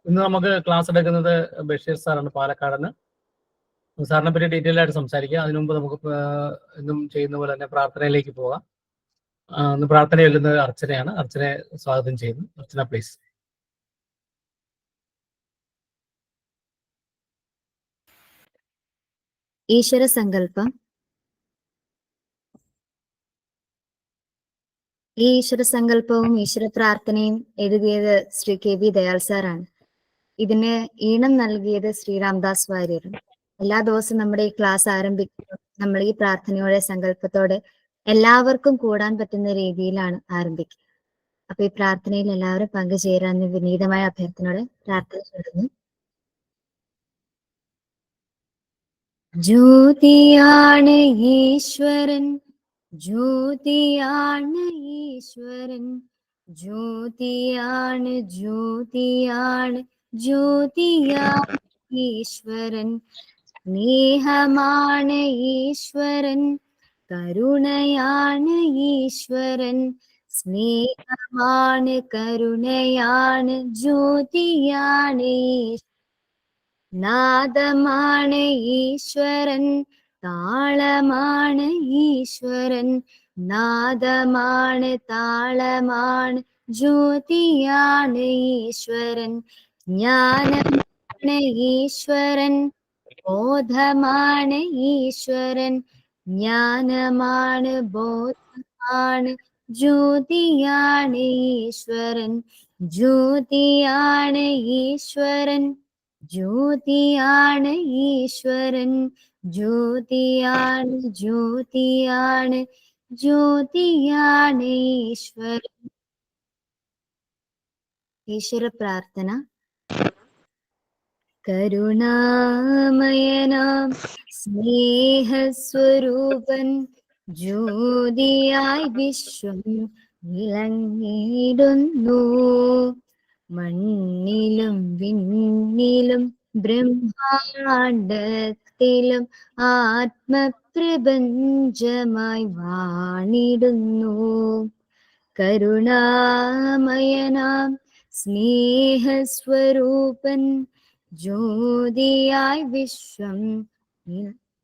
ഇന്ന് നമുക്ക് ക്ലാസ് എടുക്കുന്നത് ബഷീർ സാറാണ്, പാലക്കാടിന്. സാറിനെ പറ്റി ഡീറ്റെയിൽ ആയിട്ട് സംസാരിക്കുക. അതിനു മുമ്പ് നമുക്ക് ഇന്നും ചെയ്യുന്ന പോലെ തന്നെ പ്രാർത്ഥനയിലേക്ക് പോകാം. ഇന്ന് പ്രാർത്ഥന ചൊല്ലുന്നത് അർച്ചനയാണ്. അർച്ചനയെ സ്വാഗതം ചെയ്യുന്നു. അർച്ചന പ്ലീസ്. ഈശ്വര സങ്കല്പം. ഈ ഈശ്വര സങ്കല്പവും ഈശ്വര പ്രാർത്ഥനയും എഴുതിയത് ശ്രീ KV ദയാൽ സാറാണ്. ഇതിന് ഈണം നൽകിയത് ശ്രീ രാംദാസ് വാര്യരും. എല്ലാ ദിവസവും നമ്മുടെ ഈ ക്ലാസ് ആരംഭിക്കുമ്പോൾ നമ്മൾ ഈ പ്രാർത്ഥനയോടെ സങ്കല്പത്തോടെ എല്ലാവർക്കും കൂടാൻ പറ്റുന്ന രീതിയിലാണ് ആരംഭിക്കുക. അപ്പൊ ഈ പ്രാർത്ഥനയിൽ എല്ലാവരും പങ്കുചേരാൻ വിനീതമായ അഭ്യർത്ഥനയോടെ പ്രാർത്ഥന ചൊല്ലുന്നു. ജ്യോതിയാണ് ഈശ്വരൻ, ജ്യോതിയാണ് ഈശ്വരൻ, ജ്യോതിയാണ് ജ്യോതിയാണ് ജ്യോതിയാണ് ഈശ്വരൻ, സ്നേഹമാണ് ഈശ്വരൻ, കരുണയാണ് ഈശ്വരൻ, സ്നേഹമാണ് കരുണയാണ് ജ്യോതിയാണ് നാദമാണ് ഈശ്വരൻ, താളമാണ് ഈശ്വരൻ, നാദമാണ് താളമാണ് ജ്യോതിയാണ് ഈശ്വരൻ, ജ്ഞാനമാണ് ഈശ്വരൻ, ബോധമാണ് ഈശ്വരൻ, ജ്ഞാനമാണ് ബോധമാണ് ജ്യോതിയാണ് ഈശ്വരൻ, ജ്യോതിയാണ് ഈശ്വരൻ, ജ്യോതിയാണ് ഈശ്വരൻ, ജ്യോതിയാണ് ജ്യോതിയാണ് ജ്യോതിയാണ് ഈശ്വരൻ. ഈശ്വര പ്രാർത്ഥന. കരുണാമയനാം സ്നേഹസ്വരൂപൻ, ജ്യോതിയായി വിശ്വം വിളങ്ങിടുന്നു, മണ്ണിലും വിണ്ണിലും ബ്രഹ്മാണ്ടത്തിലും ആത്മപ്രപഞ്ചമായി വാണിടുന്നു. കരുണാമയനാം സ്നേഹസ്വരൂപൻ, ജ്യോതിയായി വിശ്വം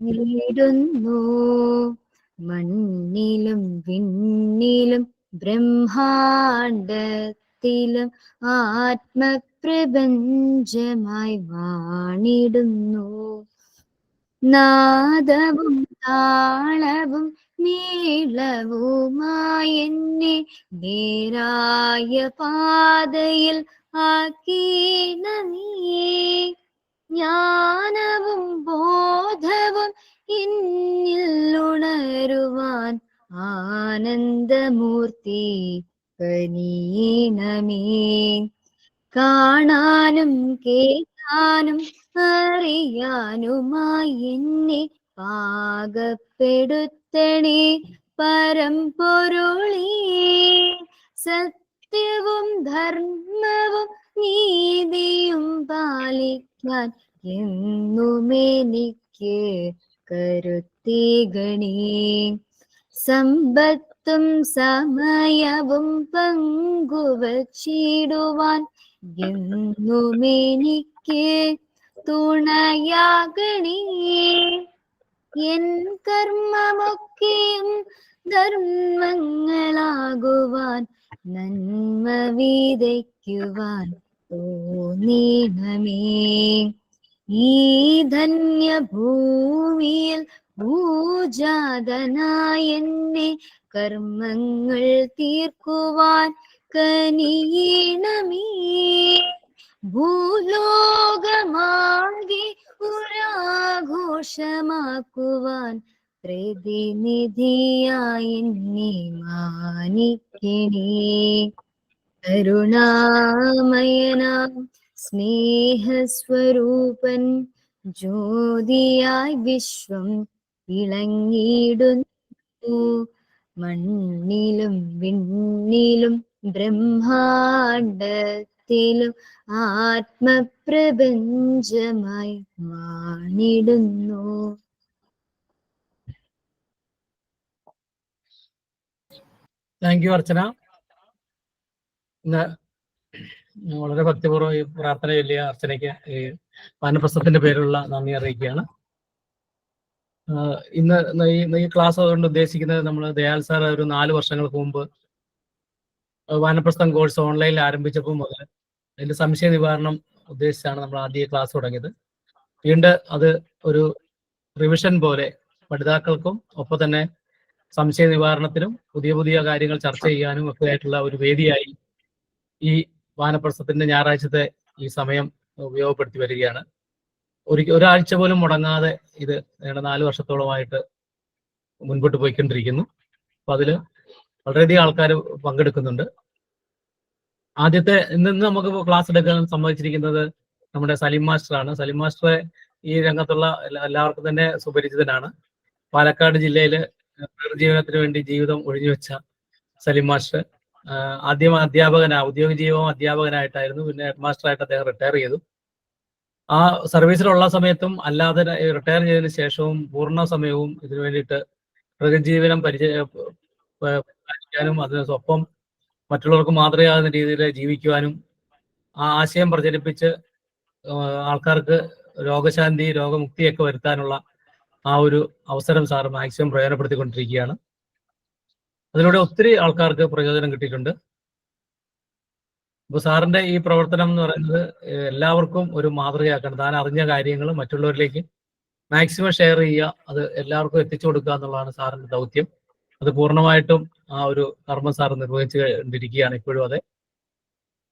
വിളങ്ങിടുന്നു, മണ്ണിലും വിണ്ണിലും ബ്രഹ്മാണ്ടത്തിലും ആത്മപ്രപഞ്ചമായി വാണിടുന്നു. നാദവും താളവും നീളവുമായി എന്നെ നേരായ പാതയിൽ ആക്കീണമേ, ജ്ഞാനവും ബോധവും എന്നിൽ ഉണരുവാൻ ആനന്ദമൂർത്തി കനിയണമേ, കാണാനും കേൾക്കാനും അറിയാനുമായി എന്നെ പാകപ്പെടുത്തണേ പരമ്പൊരുളേ, സത്യവും ധർമ്മവും നീതിയും പാലിക്കാൻ എന്നുമെനിക്ക് കരുത്തേകണേ, സമ്പത്തും സമയവും പങ്കുവച്ചിടുവാൻ എന്നുമെനിക്ക് തുണയാകണേ, എൻ കർമ്മമൊക്കെയും ധർമ്മങ്ങളാകുവാൻ നന്മ വിതയ്ക്കുവാൻ തോന്നണമേ, ഈ ധന്യഭൂമിയിൽ ഭൂജാതനായ എന്നെ കർമ്മങ്ങൾ തീർക്കുവാൻ കനിയണമേ, ഭൂലോകമാകെ പുരാഘോഷമാക്കുവാൻ പ്രതിനിധിയായി എന്നെ മാനിക്കണേ, കരുണാമയനാം സ്നേഹസ്വരൂപൻ, ജ്യോതിയായി വിശ്വം വിളങ്ങിടുന്നു, മണ്ണിലും വിണ്ണിലും ബ്രഹ്മാണ്ടത്തിലും ആത്മപ്രപഞ്ചമായി വാണിടുന്നു. താങ്ക് യു അർച്ചന. ഇന്ന് വളരെ ഭക്തിപൂർവ്വം ഈ പ്രാർത്ഥന ചൊല്ലിയ അർച്ചനയ്ക്ക് ഈ വാനപ്രസ്ഥത്തിന്റെ പേരിലുള്ള നന്ദി അറിയിക്കുകയാണ്. ഇന്ന് ഈ ക്ലാസ് കൊണ്ട് ഉദ്ദേശിക്കുന്നത് നമ്മൾ ദയാൽ സാർ ഒരു 4 വർഷങ്ങൾക്ക് മുമ്പ് വാനപ്രസ്ഥം കോഴ്സ് ഓൺലൈനിൽ ആരംഭിച്ചപ്പോൾ മുതൽ അതിന്റെ സംശയ നിവാരണം ഉദ്ദേശിച്ചാണ് നമ്മൾ ആദ്യ ക്ലാസ് തുടങ്ങിയത്. വീണ്ടും അത് ഒരു റിവിഷൻ പോലെ പഠിതാക്കൾക്കും ഒപ്പം തന്നെ സംശയ നിവാരണത്തിനും പുതിയ പുതിയ കാര്യങ്ങൾ ചർച്ച ചെയ്യാനും ഒക്കെ ആയിട്ടുള്ള ഒരു വേദിയായി ഈ വാനപ്രസ്ഥത്തിന്റെ ഞായറാഴ്ചത്തെ ഈ സമയം ഉപയോഗപ്പെടുത്തി വരികയാണ്. ഒരാഴ്ച പോലും മുടങ്ങാതെ ഇത് 4 വർഷത്തോളമായിട്ട് മുൻപോട്ട് പോയിക്കൊണ്ടിരിക്കുന്നു. അപ്പൊ അതില് വളരെയധികം ആൾക്കാർ പങ്കെടുക്കുന്നുണ്ട്. ആദ്യത്തെ ഇന്ന് നമുക്ക് ക്ലാസ് എടുക്കാൻ സമ്മതിച്ചിരിക്കുന്നത് നമ്മുടെ സലീം മാസ്റ്ററാണ്. സലീം മാസ്റ്ററെ ഈ രംഗത്തുള്ള എല്ലാവർക്കും തന്നെ സുപരിചിതനാണ്. പാലക്കാട് ജില്ലയില് ജീവനത്തിന് വേണ്ടി ജീവിതം ഒഴിഞ്ഞുവെച്ച സലീം മാസ്റ്റർ ആദ്യം ഔദ്യോഗിക ജീവിതം അധ്യാപകനായിട്ടായിരുന്നു. പിന്നെ ഹെഡ് മാസ്റ്ററായിട്ട് അദ്ദേഹം റിട്ടയർ ചെയ്തു. ആ സർവീസിലുള്ള സമയത്തും അല്ലാതെ റിട്ടയർ ചെയ്തതിനു ശേഷവും പൂർണ്ണ സമയവും ഇതിനു വേണ്ടിയിട്ട് പ്രകൃതിജീവനം പരിചയിക്കാനും അതിനൊപ്പം മറ്റുള്ളവർക്ക് മാതൃകയാകുന്ന രീതിയിൽ ജീവിക്കുവാനും ആ ആശയം പ്രചരിപ്പിച്ച് ആൾക്കാർക്ക് രോഗശാന്തി രോഗമുക്തിയൊക്കെ വരുത്താനുള്ള ആ ഒരു അവസരം സാർ മാക്സിമം പ്രയോജനപ്പെടുത്തിക്കൊണ്ടിരിക്കുകയാണ്. അതിലൂടെ ഒത്തിരി ആൾക്കാർക്ക് പ്രയോജനം കിട്ടിയിട്ടുണ്ട്. അപ്പൊ സാറിന്റെ ഈ പ്രവർത്തനം എന്ന് പറയുന്നത് എല്ലാവർക്കും ഒരു മാതൃകയാക്കണം. താൻ അറിഞ്ഞ കാര്യങ്ങൾ മറ്റുള്ളവരിലേക്ക് മാക്സിമം ഷെയർ ചെയ്യുക, അത് എല്ലാവർക്കും എത്തിച്ചു കൊടുക്കുക എന്നുള്ളതാണ് സാറിന്റെ ദൗത്യം. അത് പൂർണ്ണമായിട്ടും ആ ഒരു കർമ്മം സാർ നിർവഹിച്ചു കൊണ്ടിരിക്കുകയാണ് ഇപ്പോഴും. അതെ,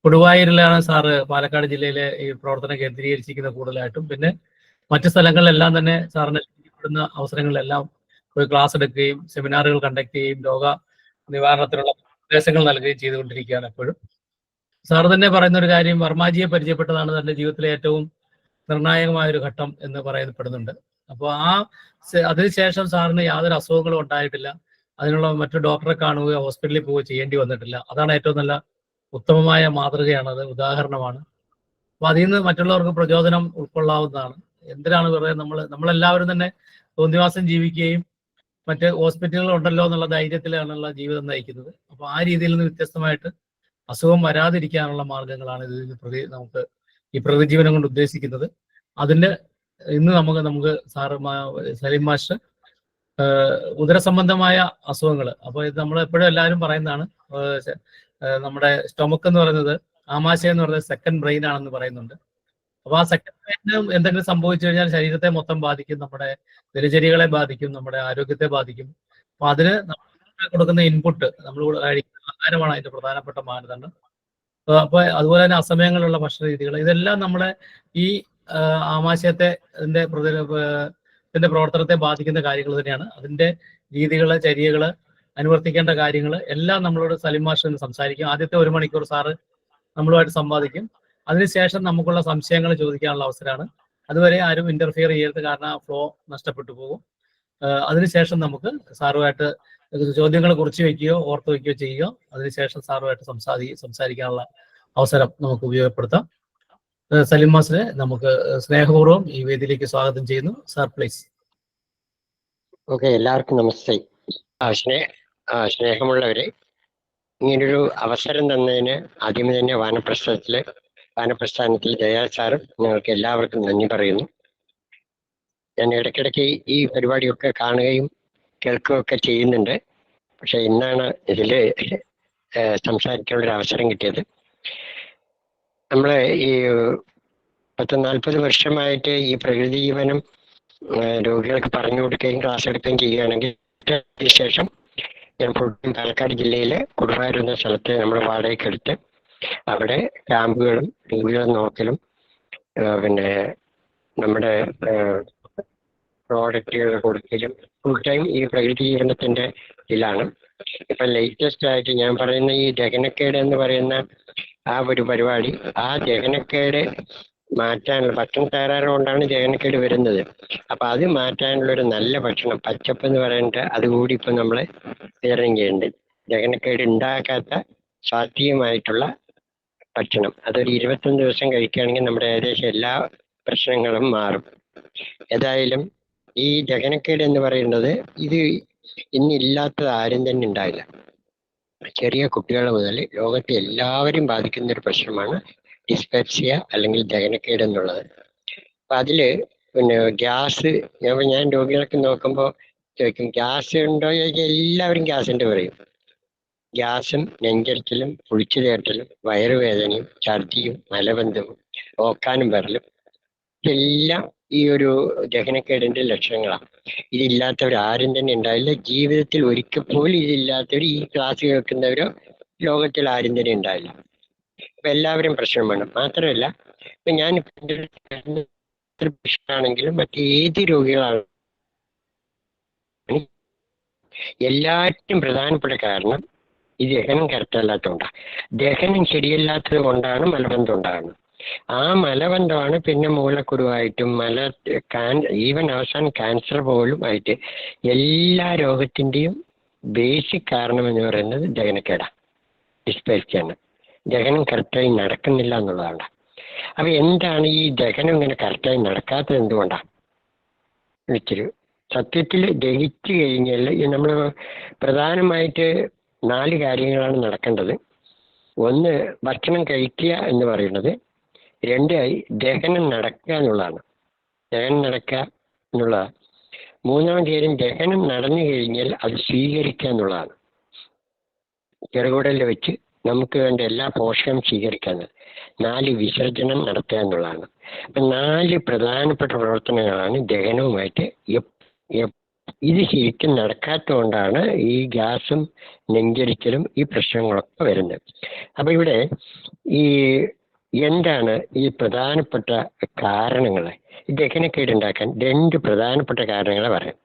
കൊടുവായൂരിലാണ് സാറ് പാലക്കാട് ജില്ലയിലെ ഈ പ്രവർത്തനം കേന്ദ്രീകരിച്ചിരിക്കുന്നത് കൂടുതലായിട്ടും. പിന്നെ മറ്റു സ്ഥലങ്ങളിലെല്ലാം തന്നെ സാറിന് ലഭിക്കപ്പെടുന്ന അവസരങ്ങളിലെല്ലാം ഒരു ക്ലാസ് എടുക്കുകയും സെമിനാറുകൾ കണ്ടക്ട് ചെയ്യുകയും രോഗ നിവാരണത്തിനുള്ള നിർദ്ദേശങ്ങൾ നൽകുകയും ചെയ്തുകൊണ്ടിരിക്കുകയാണ് എപ്പോഴും. സാർ തന്നെ പറയുന്ന ഒരു കാര്യം, വർമാജിയെ പരിചയപ്പെട്ടതാണ് തന്റെ ജീവിതത്തിലെ ഏറ്റവും നിർണായകമായ ഒരു ഘട്ടം എന്ന് പറയപ്പെടുന്നുണ്ട്. അപ്പോൾ അതിനുശേഷം സാറിന് യാതൊരു അസുഖങ്ങളും ഉണ്ടായിട്ടില്ല. അതിനുള്ള മറ്റു ഡോക്ടറെ കാണുകയോ ഹോസ്പിറ്റലിൽ പോവുകയോ ചെയ്യേണ്ടി വന്നിട്ടില്ല. അതാണ് ഏറ്റവും നല്ല ഉത്തമമായ മാതൃകയാണത്, ഉദാഹരണമാണ്. അപ്പൊ അതിൽ നിന്ന് മറ്റുള്ളവർക്ക് പ്രചോദനം ഉൾക്കൊള്ളാവുന്നതാണ്. എന്തിനാണ് വെറുതെ നമ്മളെല്ലാവരും തന്നെ തോന്നിവാസം ജീവിക്കുകയും മറ്റ് ഹോസ്പിറ്റലുകൾ ഉണ്ടല്ലോ എന്നുള്ള ധൈര്യത്തിലാണുള്ള ജീവിതം നയിക്കുന്നത്. അപ്പൊ ആ രീതിയിൽ നിന്ന് വ്യത്യസ്തമായിട്ട് അസുഖം വരാതിരിക്കാനുള്ള മാർഗങ്ങളാണ് നമുക്ക് ഈ പ്രകൃതിജീവനം കൊണ്ട് ഉദ്ദേശിക്കുന്നത്. അതിന്റെ ഇന്ന് നമുക്ക് സലീം മാസ്റ്റർ ഉദരസംബന്ധമായ അസുഖങ്ങൾ, അപ്പൊ ഇത് നമ്മൾ എപ്പോഴും എല്ലാവരും പറയുന്നതാണ്. നമ്മുടെ സ്റ്റൊമക്ക് എന്ന് പറയുന്നത്, ആമാശയം എന്ന് പറയുന്നത് സെക്കൻഡ് ബ്രെയിൻ ആണെന്ന് പറയുന്നുണ്ട്. അപ്പൊ ആ സെക്കൻഡ് ബ്രെയിന് എന്തെങ്കിലും സംഭവിച്ചു കഴിഞ്ഞാൽ ശരീരത്തെ മൊത്തം ബാധിക്കും, നമ്മുടെ ദിനചര്യകളെ ബാധിക്കും, നമ്മുടെ ആരോഗ്യത്തെ ബാധിക്കും. അപ്പൊ അതിന് നമ്മൾ കൊടുക്കുന്ന ഇൻപുട്ട്, നമ്മൾ കഴിക്കുന്ന ആഹാരമാണ് അതിന്റെ പ്രധാനപ്പെട്ട മാനദണ്ഡം. അപ്പൊ അതുപോലെ തന്നെ അസമയങ്ങളിലുള്ള ഭക്ഷണ രീതികൾ, ഇതെല്ലാം നമ്മളെ ഈ ആമാശയത്തെ ഇതിന്റെ പ്രവർത്തനത്തെ ബാധിക്കുന്ന കാര്യങ്ങൾ തന്നെയാണ്. അതിന്റെ രീതികള്, ചര്യകള്, അനുവർത്തിക്കേണ്ട കാര്യങ്ങൾ എല്ലാം നമ്മളോട് സലീം മാസ്റ്റർ സംസാരിക്കും. ആദ്യത്തെ 1 മണിക്കൂർ സാറ് നമ്മളുമായിട്ട് സംവാദിക്കും. അതിനുശേഷം നമുക്കുള്ള സംശയങ്ങൾ ചോദിക്കാനുള്ള അവസരമാണ്. അതുവരെ ആരും ഇന്റർഫിയർ ചെയ്യരുത്, കാരണം ആ ഫ്ലോ നഷ്ടപ്പെട്ടു പോകും. അതിനുശേഷം നമുക്ക് സാറുമായിട്ട് ചോദ്യങ്ങൾ കുറിച്ച് വെക്കുകയോ ഓർത്ത് വെക്കുകയോ ചെയ്യുക. അതിനുശേഷം സാറുമായിട്ട് സംസാരിക്കാനുള്ള അവസരം നമുക്ക് ഉപയോഗപ്പെടുത്താം. സലീം മാസ്റ്ററെ നമുക്ക് സ്നേഹപൂർവ്വം ഈ വേദിയിലേക്ക് സ്വാഗതം ചെയ്യുന്നു. Sir please. ഓക്കെ, എല്ലാവർക്കും നമസ്തേ. സ്നേഹമുള്ളവരെ, ഇങ്ങനൊരു അവസരം തന്നതിന് ആദ്യമേ തന്നെ വാനപ്രസ്ഥാനത്തിൽ ദയാൽ സാറും നിങ്ങൾക്ക് എല്ലാവർക്കും നന്ദി പറയുന്നു. ഞാൻ ഇടയ്ക്കിടയ്ക്ക് ഈ പരിപാടിയൊക്കെ കാണുകയും കേൾക്കുകയൊക്കെ ചെയ്യുന്നുണ്ട്. പക്ഷെ ഇന്നാണ് ഇതിൽ സംസാരിക്കാനുള്ളൊരു അവസരം കിട്ടിയത്. നമ്മൾ ഈ 40 വർഷമായിട്ട് ഈ പ്രകൃതി ജീവനം രോഗികൾക്ക് പറഞ്ഞു കൊടുക്കുകയും ക്ലാസ് എടുക്കുകയും ചെയ്യുകയാണെങ്കിൽ, ശേഷം ഞാൻ പാലക്കാട് ജില്ലയിലെ കൊടുവായൂർ എന്ന സ്ഥലത്ത് നമ്മൾ വാടകയ്ക്ക് എടുത്ത് അവിടെ ക്യാമ്പുകളും രോഗികളെ നോക്കലും പിന്നെ നമ്മുടെ പ്രോഡക്റ്റുകൾ കൊടുക്കലും ഫുൾ ടൈം ഈ പ്രകൃതി ജീവനത്തിന്റെ ഇതിലാണ്. ഇപ്പൊ ലേറ്റസ്റ്റ് ആയിട്ട് ഞാൻ പറയുന്ന ഈ ദഹനക്കേട് എന്ന് പറയുന്ന ആ ഒരു പരിപാടി, ആ ദഹനക്കേട് മാറ്റാനുള്ള ഭക്ഷണ തകരാറ് കൊണ്ടാണ് ദഹനക്കേട് വരുന്നത്. അപ്പൊ അത് മാറ്റാനുള്ള ഒരു നല്ല ഭക്ഷണം, പച്ചപ്പ് എന്ന് പറയുന്നത് അതുകൂടി ഇപ്പൊ നമ്മൾ വിതരണം ചെയ്യുന്നുണ്ട്. ദഹനക്കേട് ഉണ്ടാക്കാത്ത ശാസ്ത്രീയമായിട്ടുള്ള ഭക്ഷണം, അതൊരു 21 ദിവസം കഴിക്കുകയാണെങ്കിൽ നമ്മുടെ ഏകദേശം എല്ലാ പ്രശ്നങ്ങളും മാറും. ഏതായാലും ഈ ദഹനക്കേട് എന്ന് പറയുന്നത് ഇത് ഇന്നില്ലാത്തത് ആരും തന്നെ ഉണ്ടാവില്ല. ചെറിയ കുട്ടികൾ മുതൽ ലോകത്തെ എല്ലാവരും ബാധിക്കുന്ന ഒരു പ്രശ്നമാണ് ഡിസ്പെപ്സിയ അല്ലെങ്കിൽ ദഹനക്കേട് എന്നുള്ളത്. അപ്പൊ അതില് പിന്നെ ഗ്യാസ്, ഞാൻ രോഗികൾക്ക് നോക്കുമ്പോൾ ചോദിക്കും ഗ്യാസ് ഉണ്ടോ ചോദിച്ചാൽ എല്ലാവരും ഗ്യാസിന്റെ പറയും. ഗ്യാസും നെഞ്ചരിച്ചിലും പുളിച്ചു തേട്ടലും വയറുവേദനയും ഛർദിയും മലബന്ധവും ഓക്കാനും വരലും ഇതെല്ലാം ഈ ഒരു ദഹനക്കേടിന്റെ ലക്ഷണങ്ങളാണ്. ഇതില്ലാത്തവർ ആരും തന്നെ ഉണ്ടാവില്ല. ജീവിതത്തിൽ ഒരിക്കൽ പോലും ഇതില്ലാത്തവർ ഈ ക്ലാസ് കേൾക്കുന്നവരോ ലോകത്തിൽ ആരും തന്നെ ഉണ്ടാവില്ല. അപ്പൊ എല്ലാവരും പ്രശ്നമാണ്. മാത്രമല്ല ഇപ്പൊ ഞാൻ ആണെങ്കിലും മറ്റേത് രോഗികളാണ് എല്ലാറ്റിനും പ്രധാനപ്പെട്ട കാരണം ഈ ദഹനം കറക്റ്റല്ലാത്തതുകൊണ്ടാണ്. ദഹനം ശരിയല്ലാത്തത് കൊണ്ടാണ് മലബന്ധം ഉണ്ടാകുന്നത്. ആ മലബന്ധമാണ് പിന്നെ മൂലക്കുരുവായിട്ടും ഈവൻ അവസാനം ക്യാൻസർ പോലും ആയിട്ട് എല്ലാ രോഗത്തിന്റെയും ബേസിക് കാരണം എന്ന് പറയുന്നത് ദഹനക്കേടാണ്, ഡിസ്പെപ്സിയാണ്. ദഹനം കറക്റ്റായി നടക്കുന്നില്ല എന്നുള്ളതാണ്. അപ്പൊ എന്താണ് ഈ ദഹനം ഇങ്ങനെ കറക്റ്റായി നടക്കാത്തത് എന്തുകൊണ്ടാണ് വെച്ചൊരു സത്യത്തിൽ ദഹിച്ചു കഴിഞ്ഞാൽ നമ്മൾ പ്രധാനമായിട്ട് 4 കാര്യങ്ങളാണ് നടക്കേണ്ടത്. ഒന്ന്, ഭക്ഷണം കഴിക്കുക എന്ന് പറയുന്നത്. 2 ദഹനം നടക്കുക എന്നുള്ളതാണ്. ദഹനം നടക്കുക എന്നുള്ളതാണ്. 3ാമത്തെ കാര്യം ദഹനം നടന്നു കഴിഞ്ഞാൽ അത് സ്വീകരിക്കുക എന്നുള്ളതാണ്. ചെറുകുടലിൽ വെച്ച് നമുക്ക് വേണ്ട എല്ലാ പോഷകം സ്വീകരിക്കുന്നത്. 4 വിസർജനം നടത്തുക എന്നുള്ളതാണ്. അപ്പൊ 4 പ്രധാനപ്പെട്ട പ്രവർത്തനങ്ങളാണ് ദഹനവുമായിട്ട്. ഇത് ശരിക്കും നടക്കാത്തതുകൊണ്ടാണ് ഈ ഗ്യാസും നെഞ്ചരിക്കലും ഈ പ്രശ്നങ്ങളൊക്കെ വരുന്നത്. അപ്പൊ ഇവിടെ ഈ എന്താണ് ഈ പ്രധാനപ്പെട്ട കാരണങ്ങൾ? ദഹനക്കേടുണ്ടാക്കാൻ 2 പ്രധാനപ്പെട്ട കാരണങ്ങളെ പറയാം.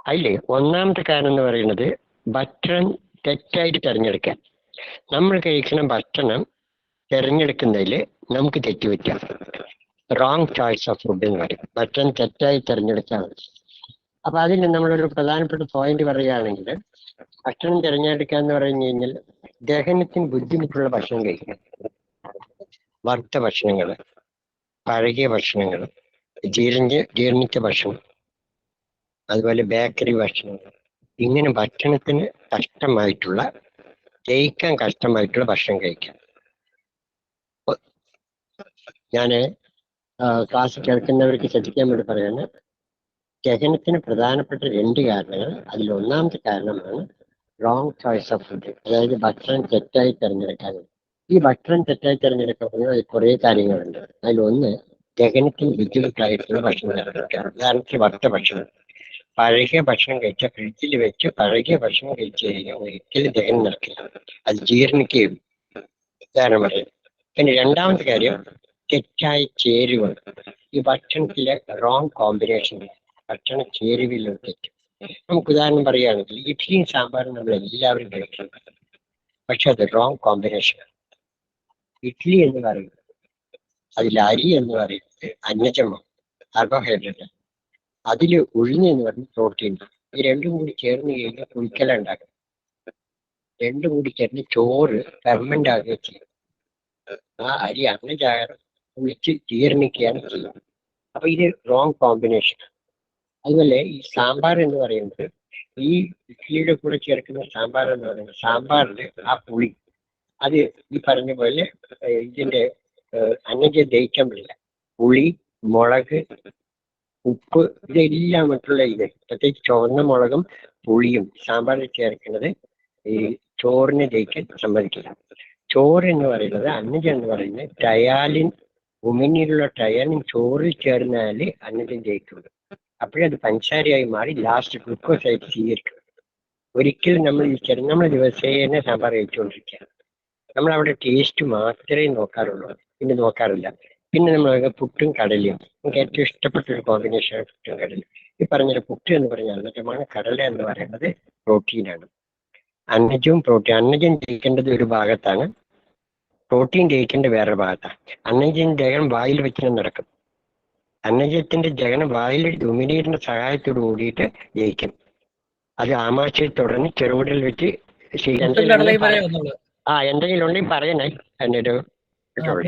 അതിൽ 1ാമത്തെ കാരണം എന്ന് പറയുന്നത് ഭക്ഷണം തെറ്റായിട്ട് തിരഞ്ഞെടുക്കാൻ. നമ്മൾ കഴിക്കുന്ന ഭക്ഷണം തിരഞ്ഞെടുക്കുന്നതിൽ നമുക്ക് തെറ്റുപറ്റാം. റോങ് ചോയ്സ് ഓഫ് ഫുഡ് എന്ന് പറയും. ഭക്ഷണം തെറ്റായി തിരഞ്ഞെടുക്കാൻ. അപ്പൊ അതിന് നമ്മളൊരു പ്രധാനപ്പെട്ട പോയിന്റ് പറയുകയാണെങ്കിൽ, ഭക്ഷണം തിരഞ്ഞെടുക്കുക എന്ന് പറഞ്ഞു കഴിഞ്ഞാൽ ദഹനത്തിന് ബുദ്ധിമുട്ടുള്ള ഭക്ഷണം കഴിക്കുക. വറുത്ത ഭക്ഷണങ്ങൾ, പഴകിയ ഭക്ഷണങ്ങൾ, ജീർണിച്ച ഭക്ഷണം, അതുപോലെ ബേക്കറി ഭക്ഷണങ്ങൾ, ഇങ്ങനെ ഭക്ഷണത്തിന് കഷ്ടമായിട്ടുള്ള, ദഹിക്കാൻ കഷ്ടമായിട്ടുള്ള ഭക്ഷണം കഴിക്കാം. ഞാൻ ക്ലാസ് കേൾക്കുന്നവർക്ക് ശ്രദ്ധിക്കാൻ വേണ്ടി പറയാണ്, ദഹനത്തിന് പ്രധാനപ്പെട്ട 2 കാരണങ്ങൾ. അതിൽ 1ാമത്തെ കാരണമാണ് റോങ് ചോയ്സ് ഓഫ് ഫുഡ്, അതായത് ഭക്ഷണം തെറ്റായി തിരഞ്ഞെടുക്കാനുള്ളത്. ഈ ഭക്ഷണം തെറ്റായി തിരഞ്ഞെടുക്കുമ്പോൾ കുറേ കാര്യങ്ങളുണ്ട്. അതിലൊന്ന്, ദഹനത്തിന് ബുദ്ധിമുട്ടായിട്ടുള്ള ഭക്ഷണം തിരഞ്ഞെടുക്കുക. ഉദാഹരണത്തിന് വറുത്ത ഭക്ഷണം, പഴകിയ ഭക്ഷണം കഴിച്ചാൽ ഫ്രിഡ്ജിൽ വെച്ച് പഴകിയ ഭക്ഷണം കഴിച്ചു കഴിഞ്ഞാൽ ഒരിക്കലും ദഹനം നടക്കില്ല, അത് ജീർണിക്കുകയും. ഉദാഹരണം പറയും. പിന്നെ 2ാമത്തെ കാര്യം തെറ്റായ ചേരുവകൾ. ഈ ഭക്ഷണത്തിലെ റോങ് കോമ്പിനേഷൻ, ഭക്ഷണ ചേരുവയിലുള്ള തെറ്റ്. നമുക്ക് ഉദാഹരണം പറയുകയാണെങ്കിൽ ഇഡ്ഡലിയും സാമ്പാറും നമ്മൾ എല്ലാവരും കഴിക്കുന്നത്, പക്ഷെ അത് റോങ് കോമ്പിനേഷൻ. ഇഡ്ഡലി എന്ന് പറയുന്നത്, അതിൽ അരി എന്ന് പറയുന്നത് അന്നജമാണ്, കാർബോഹൈഡ്രേറ്റ്. അതിൽ ഉഴുന്ന് എന്ന് പറയുന്നത് പ്രോട്ടീൻ. ഈ 2ഉം കൂടി ചേർന്ന് കഴിഞ്ഞാൽ പുളിക്കല ഉണ്ടാക്കും. 2ഉം കൂടി ചേർന്ന് ചോറ് ഫെർമെന്റ് ആകുകയും ചെയ്യും. ആ അരി അന്നജാരം പുളിച്ച് ജീർണിക്കുകയാണ് ചെയ്യുന്നത്. അപ്പൊ ഇത് റോങ് കോമ്പിനേഷൻ. അതുപോലെ ഈ സാമ്പാർ എന്ന് പറയുന്നത്, ഈ ഇഡ്ഡലിയുടെ കൂടെ ചേർക്കുന്ന സാമ്പാർ എന്ന് പറയുന്നത്, സാമ്പാറിൽ ആ പുളി, അത് ഈ പറഞ്ഞ പോലെ ഇതിന്റെ അന്നജം ദഹിക്കാൻ പറ്റില്ല. പുളി, മുളക്, ഉപ്പ്, ഇതെല്ലാം മറ്റുള്ള പ്രത്യേകിച്ച് ചുവന്ന മുളകും പുളിയും സാമ്പാറിൽ ചേർക്കുന്നത് ഈ ചോറിനെ ദഹിക്കാൻ സമ്മതിക്കില്ല. ചോറ് എന്ന് പറയുന്നത്, അന്നജം എന്ന് പറയുന്നത് ടയാലിൻ, ഉമിനീരുള്ള ടയാലിൻ ചോറിൽ ചേർന്നാൽ അന്നജം ദഹിക്കുള്ളൂ. അപ്പോഴത് പഞ്ചസാരയായി മാറി ലാസ്റ്റ് ഗ്ലൂക്കോസ് ആയിട്ട് സ്വീകരിക്കും. ഒരിക്കലും നമ്മൾ നമ്മൾ ദിവസേന സാമ്പാർ കഴിച്ചുകൊണ്ടിരിക്കുക. നമ്മൾ അവിടെ ടേസ്റ്റ് മാത്രമേ നോക്കാറുള്ളൂ, പിന്നെ നോക്കാറില്ല. പിന്നെ നമ്മൾ പുട്ടും കടലയും, നമുക്ക് ഏറ്റവും ഇഷ്ടപ്പെട്ട ഒരു കോമ്പിനേഷനാണ് പുട്ടും കടലയും. ഈ പറഞ്ഞൊരു പുട്ട് എന്ന് പറഞ്ഞാൽ അന്നജമാണ്, കടല എന്ന് പറയുന്നത് പ്രോട്ടീനാണ്. അന്നജവും പ്രോട്ടീൻ, അന്നജം ദഹിക്കേണ്ടത് ഒരു ഭാഗത്താണ്, പ്രോട്ടീൻ ദഹിക്കേണ്ട വേറൊരു ഭാഗത്താണ്. അന്നജം ദഹനം വായിൽ വെച്ച് നടക്കും. അന്നജത്തിന്റെ ദഹനം വായിൽ ഉമിനീരിന്റെ സഹായത്തോട് കൂടിയിട്ട് ദഹിക്കും. അത് ആമാശയത്തിൽ തുടർന്ന് ചെറുകുടൽ വെച്ച് എന്തെങ്കിലും ഉണ്ടെങ്കിൽ പറയണേ. എന്നൊരു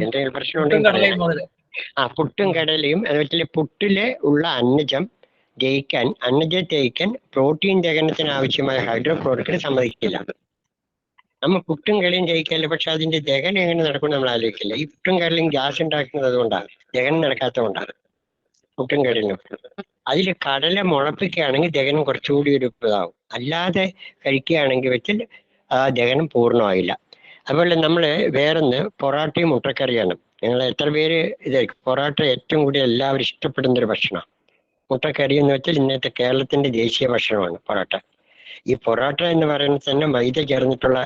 എന്തെങ്കിലും പ്രശ്നം ഉണ്ടെങ്കിൽ പുട്ടും കടലയും, അതുപോലെ പുട്ടിലെ ഉള്ള അന്നജം ദഹിക്കാൻ, അന്നജം ദഹിക്കാൻ പ്രോട്ടീൻ ദഹനത്തിന് ആവശ്യമായ ഹൈഡ്രോക്ലോറിക്കിന് സമ്മതിക്കില്ല. നമ്മൾ പുട്ടും കടലയും ജയിക്കാറില്ല, പക്ഷെ അതിന്റെ ദഹനം എങ്ങനെ നടക്കും നമ്മൾ ആലോചിക്കില്ല. ഈ പുട്ടും കടലയും ഗ്യാസ് ഉണ്ടാക്കുന്നത് അതുകൊണ്ടാണ്, ദഹനം നടക്കാത്തതുകൊണ്ടാണ് പുട്ടും കടലും. അതിൽ കടല മുളപ്പിക്കുകയാണെങ്കിൽ ദഹനം കുറച്ചുകൂടി ഒരു ഇതാവും, അല്ലാതെ കഴിക്കുകയാണെങ്കിൽ വെച്ചാൽ ആ ദഹനം പൂർണ്ണമായില്ല. അതുപോലെ നമ്മൾ വേറൊന്ന് പൊറാട്ടയും മുട്ടക്കറിയാണ്. നിങ്ങൾ എത്ര പേര് ഇതായിരിക്കും പൊറാട്ട ഏറ്റവും കൂടുതൽ എല്ലാവരും ഇഷ്ടപ്പെടുന്ന ഒരു ഭക്ഷണം. മുട്ടക്കറി എന്ന് വെച്ചാൽ ഇന്നത്തെ കേരളത്തിന്റെ ദേശീയ ഭക്ഷണമാണ് പൊറാട്ട. ഈ പൊറാട്ട എന്ന് പറയുന്നത് തന്നെ മൈദ ചേർന്നിട്ടുള്ള,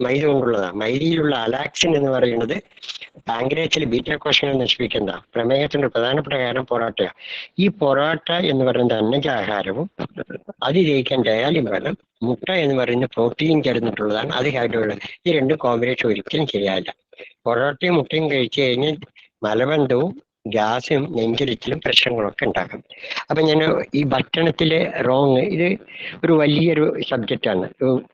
മൈദ കൊണ്ടുള്ളതാണ്. മൈദയിലുള്ള അലാക്സിൻ എന്ന് പറയുന്നത് പാങ്ക്രിയാസിൽ ബീറ്റാ കോശങ്ങൾ നശിപ്പിക്കുന്ന പ്രമേഹത്തിന്റെ പ്രധാനപ്പെട്ട കാരണം പൊറാട്ടയാണ്. ഈ പൊറാട്ട എന്ന് പറയുന്നത് അന്നജാഹാരവും അത് ജയിക്കാൻ ഡയാലിൻ വേണം. മുട്ട എന്ന് പറയുന്ന പ്രോട്ടീൻ ചേർന്നിട്ടുള്ളതാണ്, അത് ഹൈഡ്രോള്. ഈ രണ്ടും കോമ്പിനേഷൻ ഒരിക്കലും ശരിയല്ല. പൊറോട്ടയും മുട്ടയും കഴിച്ചു കഴിഞ്ഞാൽ മലബന്ധവും ഗ്യാസും നെഞ്ചരിച്ചിലും പ്രശ്നങ്ങളൊക്കെ ഉണ്ടാക്കും. അപ്പൊ ഞാൻ ഈ ഭക്ഷണത്തിലെ റോങ്, ഇത് ഒരു വലിയൊരു സബ്ജക്റ്റാണ്.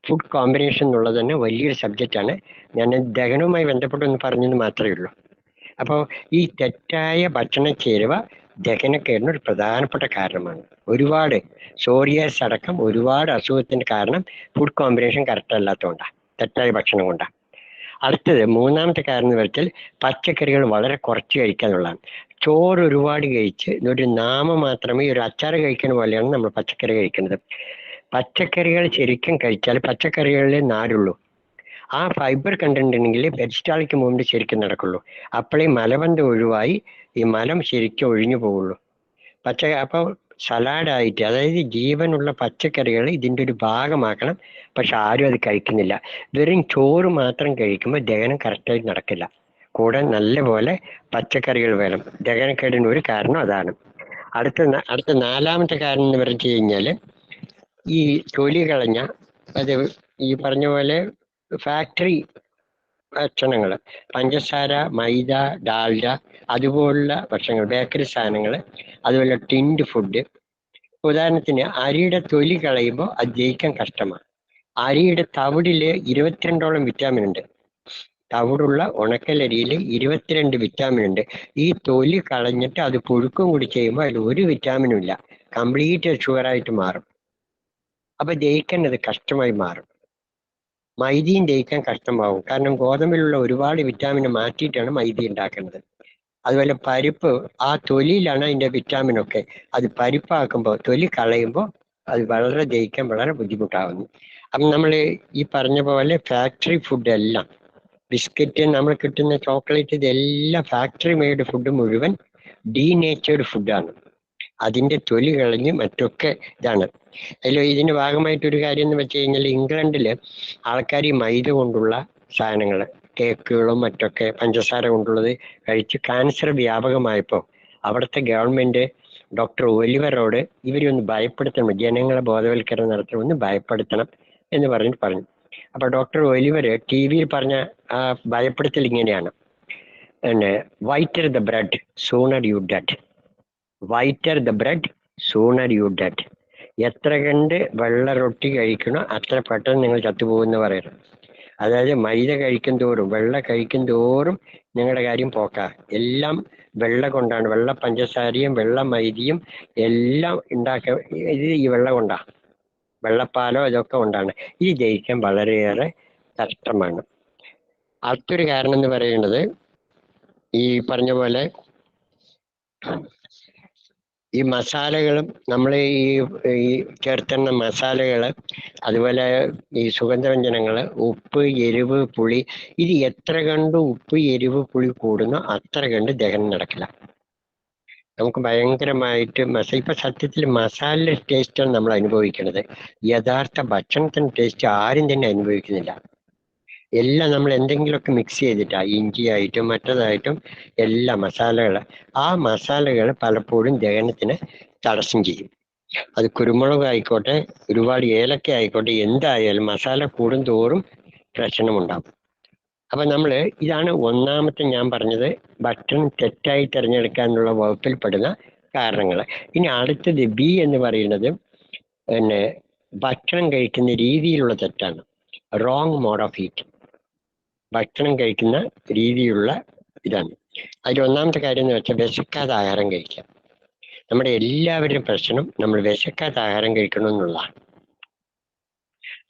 ഫുഡ് കോമ്പിനേഷൻ എന്നുള്ളത് തന്നെ വലിയൊരു സബ്ജക്റ്റാണ്. ഞാൻ ദഹനവുമായി ബന്ധപ്പെട്ടൊന്ന് പറഞ്ഞെന്ന് മാത്രമേ ഉള്ളൂ. അപ്പോൾ ഈ തെറ്റായ ഭക്ഷണ ചേരുവ ദഹനക്കേടിന് ഒരു പ്രധാനപ്പെട്ട കാരണമാണ്. ഒരുപാട് സോറിയാസ് അടക്കം ഒരുപാട് അസുഖത്തിന്റെ കാരണം ഫുഡ് കോമ്പിനേഷൻ കറക്റ്റ് അല്ലാത്തതുകൊണ്ടാണ്, തെറ്റായ ഭക്ഷണം കൊണ്ടാണ്. അടുത്തത് മൂന്നാമത്തെ കാരണം എന്ന് വെച്ചാൽ പച്ചക്കറികൾ വളരെ കുറച്ച് കഴിക്കുക എന്നുള്ളതാണ്. ചോറ് ഒരുപാട് കഴിച്ച് ഒരു നാമം മാത്രമേ, ഒരു അച്ചാറ് കഴിക്കുന്ന പോലെയാണ് നമ്മൾ പച്ചക്കറി കഴിക്കുന്നത്. പച്ചക്കറികൾ ശരിക്കും കഴിച്ചാൽ പച്ചക്കറികളിലെ നാരുള്ളൂ. ആ ഫൈബർ കണ്ടന്റ് ഉണ്ടെങ്കിൽ പെരിസ്റ്റാൾട്ടിക് മൂവ്മെന്റ് ശരിക്കും നടക്കുള്ളൂ. അപ്പോഴേ മലബന്ധം ഒഴിവായി ഈ മലം ശരിക്കും ഒഴിഞ്ഞു പോവുള്ളൂ. അപ്പോൾ സലാഡായിട്ട്, അതായത് ജീവനുള്ള പച്ചക്കറികൾ ഇതിൻ്റെ ഒരു ഭാഗമാക്കണം. പക്ഷെ ആരും അത് കഴിക്കുന്നില്ല. വെറും ചോറ് മാത്രം കഴിക്കുമ്പോൾ ദഹനം കറക്റ്റായിട്ട് നടക്കില്ല. കൂടെ നല്ലപോലെ പച്ചക്കറികൾ വേണം. ദഹനക്കേടിന് ഒരു കാരണം അതാണ്. അടുത്ത നാലാമത്തെ കാരണം എന്ന് പറഞ്ഞു കഴിഞ്ഞാൽ ഈ തൊലി കളഞ്ഞ, അത് ഈ പറഞ്ഞ പോലെ ഫാക്ടറി ഭക്ഷണങ്ങൾ, പഞ്ചസാര, മൈദ, ഡാൽഡ അതുപോലുള്ള ഭക്ഷണങ്ങൾ, ബേക്കറി സാധനങ്ങൾ, അതുപോലെ ടിൻഡ് ഫുഡ്. ഉദാഹരണത്തിന് അരിയുടെ തൊലി കളയുമ്പോൾ അത് ജയിക്കാൻ കഷ്ടമാണ്. അരിയുടെ തവിടില് 22ഓളം വിറ്റാമിൻ ഉണ്ട്. തവിടുള്ള ഉണക്കലരിയിൽ 22 വിറ്റാമിൻ ഉണ്ട്. ഈ തൊലി കളഞ്ഞിട്ട് അത് പുഴുക്കും കൂടി ചെയ്യുമ്പോൾ അതിൽ ഒരു വിറ്റാമിനും ഇല്ല, കംപ്ലീറ്റ് ഷുഗറായിട്ട് മാറും. അപ്പൊ ദഹിക്കാൻ അത് കഷ്ടമായി മാറും. മൈദയും ദഹിക്കാൻ കഷ്ടമാവും, കാരണം ഗോതമ്പിലുള്ള ഒരുപാട് വിറ്റാമിൻ മാറ്റിയിട്ടാണ് മൈദ ഉണ്ടാക്കുന്നത്. അതുപോലെ പരിപ്പ്, ആ തൊലിയിലാണ് അതിന്റെ വിറ്റാമിൻ ഒക്കെ. അത് പരിപ്പാക്കുമ്പോൾ, തൊലി കളയുമ്പോൾ അത് വളരെ ദഹിക്കാൻ വളരെ ബുദ്ധിമുട്ടാവുന്നു. അപ്പം നമ്മൾ ഈ പറഞ്ഞ പോലെ ഫാക്ടറി ഫുഡ് എല്ലാം, ബിസ്ക്കറ്റ്, നമ്മൾ കിട്ടുന്ന ചോക്ലേറ്റ്, ഇതെല്ലാം ഫാക്ടറി മെയ്ഡ് ഫുഡ് മുഴുവൻ ഡീനേച്ചേർഡ് ഫുഡാണ്. അതിന്റെ തൊലി കളഞ്ഞ് മറ്റൊക്കെ ഇതാണ്. ഇതിന്റെ ഭാഗമായിട്ടൊരു കാര്യം എന്ന് വെച്ച് കഴിഞ്ഞാൽ ഇംഗ്ലണ്ടില് ആൾക്കാർ ഈ മൈദ കൊണ്ടുള്ള സാധനങ്ങൾ, കേക്കുകളും മറ്റൊക്കെ പഞ്ചസാര കൊണ്ടുള്ളത് കഴിച്ച് ക്യാൻസർ വ്യാപകമായപ്പോൾ അവിടുത്തെ ഗവൺമെന്റ് ഡോക്ടർ ഒലിവറോട് ഇവരൊന്ന് ഭയപ്പെടുത്തണം, ജനങ്ങളെ ബോധവൽക്കരണം നടത്തണം, ഒന്ന് ഭയപ്പെടുത്തണം എന്ന് പറഞ്ഞു. അപ്പൊ ഡോക്ടർ ഒലിവർ ടി വിയിൽ പറഞ്ഞ ആ ഭയപ്പെടുത്തൽ ഇങ്ങനെയാണ്: whiter the bread sooner U dead, whiter the bread sooner U dead. എത്ര കണ്ട് വെള്ള റൊട്ടി കഴിക്കണോ അത്ര പെട്ടെന്ന് നിങ്ങൾ ചത്തുപോകുമെന്ന് പറയുന്നത്. അതായത് മൈദ കഴിക്കും തോറും, വെള്ള കഴിക്കും തോറും നിങ്ങളുടെ കാര്യം പോക്കാ. എല്ലാം വെള്ള കൊണ്ടാണ്, വെള്ള പഞ്ചസാരയും വെള്ള മൈദയും എല്ലാം ഇത് ഈ വെള്ള കൊണ്ടാ, വെള്ളപ്പാലോ ഇതൊക്കെ കൊണ്ടാണ്. ഇത് ജയിക്കാൻ വളരെയേറെ കഷ്ടമാണ്. അടുത്തൊരു കാരണം എന്ന് പറയുന്നത് ഈ പറഞ്ഞ പോലെ ഈ മസാലകളും, നമ്മൾ ഈ ചേർത്തുന്ന മസാലകൾ, അതുപോലെ ഈ സുഗന്ധവ്യഞ്ജനങ്ങൾ, ഉപ്പ്, എരിവ്, പുളി, ഇത് എത്ര കണ്ട് ഉപ്പ്, എരിവ്, പുളി കൂടുന്നോ അത്ര കണ്ട് ദഹനം നടക്കില്ല. നമുക്ക് ഭയങ്കരമായിട്ട് ഇപ്പൊ സത്യത്തിൽ മസാല ടേസ്റ്റാണ് നമ്മൾ അനുഭവിക്കുന്നത്. യഥാർത്ഥ ഭക്ഷണത്തിന് ടേസ്റ്റ് ആരും തന്നെ അനുഭവിക്കുന്നില്ല. എല്ലാം നമ്മൾ എന്തെങ്കിലുമൊക്കെ മിക്സ് ചെയ്തിട്ടാ, ഇഞ്ചിയായിട്ടും മറ്റേതായിട്ടും എല്ലാ മസാലകൾ, ആ മസാലകൾ പലപ്പോഴും ദഹനത്തിന് തടസ്സം ചെയ്യും. അത് കുരുമുളക് ആയിക്കോട്ടെ, ഒരുപാട് ഏലക്ക ആയിക്കോട്ടെ, എന്തായാലും മസാല കൂടും തോറും പ്രശ്നമുണ്ടാകും. അപ്പൊ ഇതാണ് ഒന്നാമത്തെ ഞാൻ പറഞ്ഞത്, ഭക്ഷണം തെറ്റായി തിരഞ്ഞെടുക്കാനുള്ള വകുപ്പിൽപ്പെടുന്ന കാരണങ്ങൾ. ഇനി അടുത്തത് ബി എന്ന് പറയുന്നത് ഭക്ഷണം കഴിക്കുന്ന രീതിയിലുള്ള തെറ്റാണ്, റോങ് മോഡ് ഓഫ് ഈറ്റിംഗ്. ഭക്ഷണം കഴിക്കുന്ന രീതിയിലുള്ള ഇതാണ്. അതിൽ ഒന്നാമത്തെ കാര്യം എന്ന് വെച്ചാൽ വിശക്കാതെ ആഹാരം കഴിക്കുക. നമ്മുടെ എല്ലാവരുടെയും പ്രശ്നം നമ്മൾ വിശക്കാത്ത ആഹാരം കഴിക്കണം എന്നുള്ളതാണ്.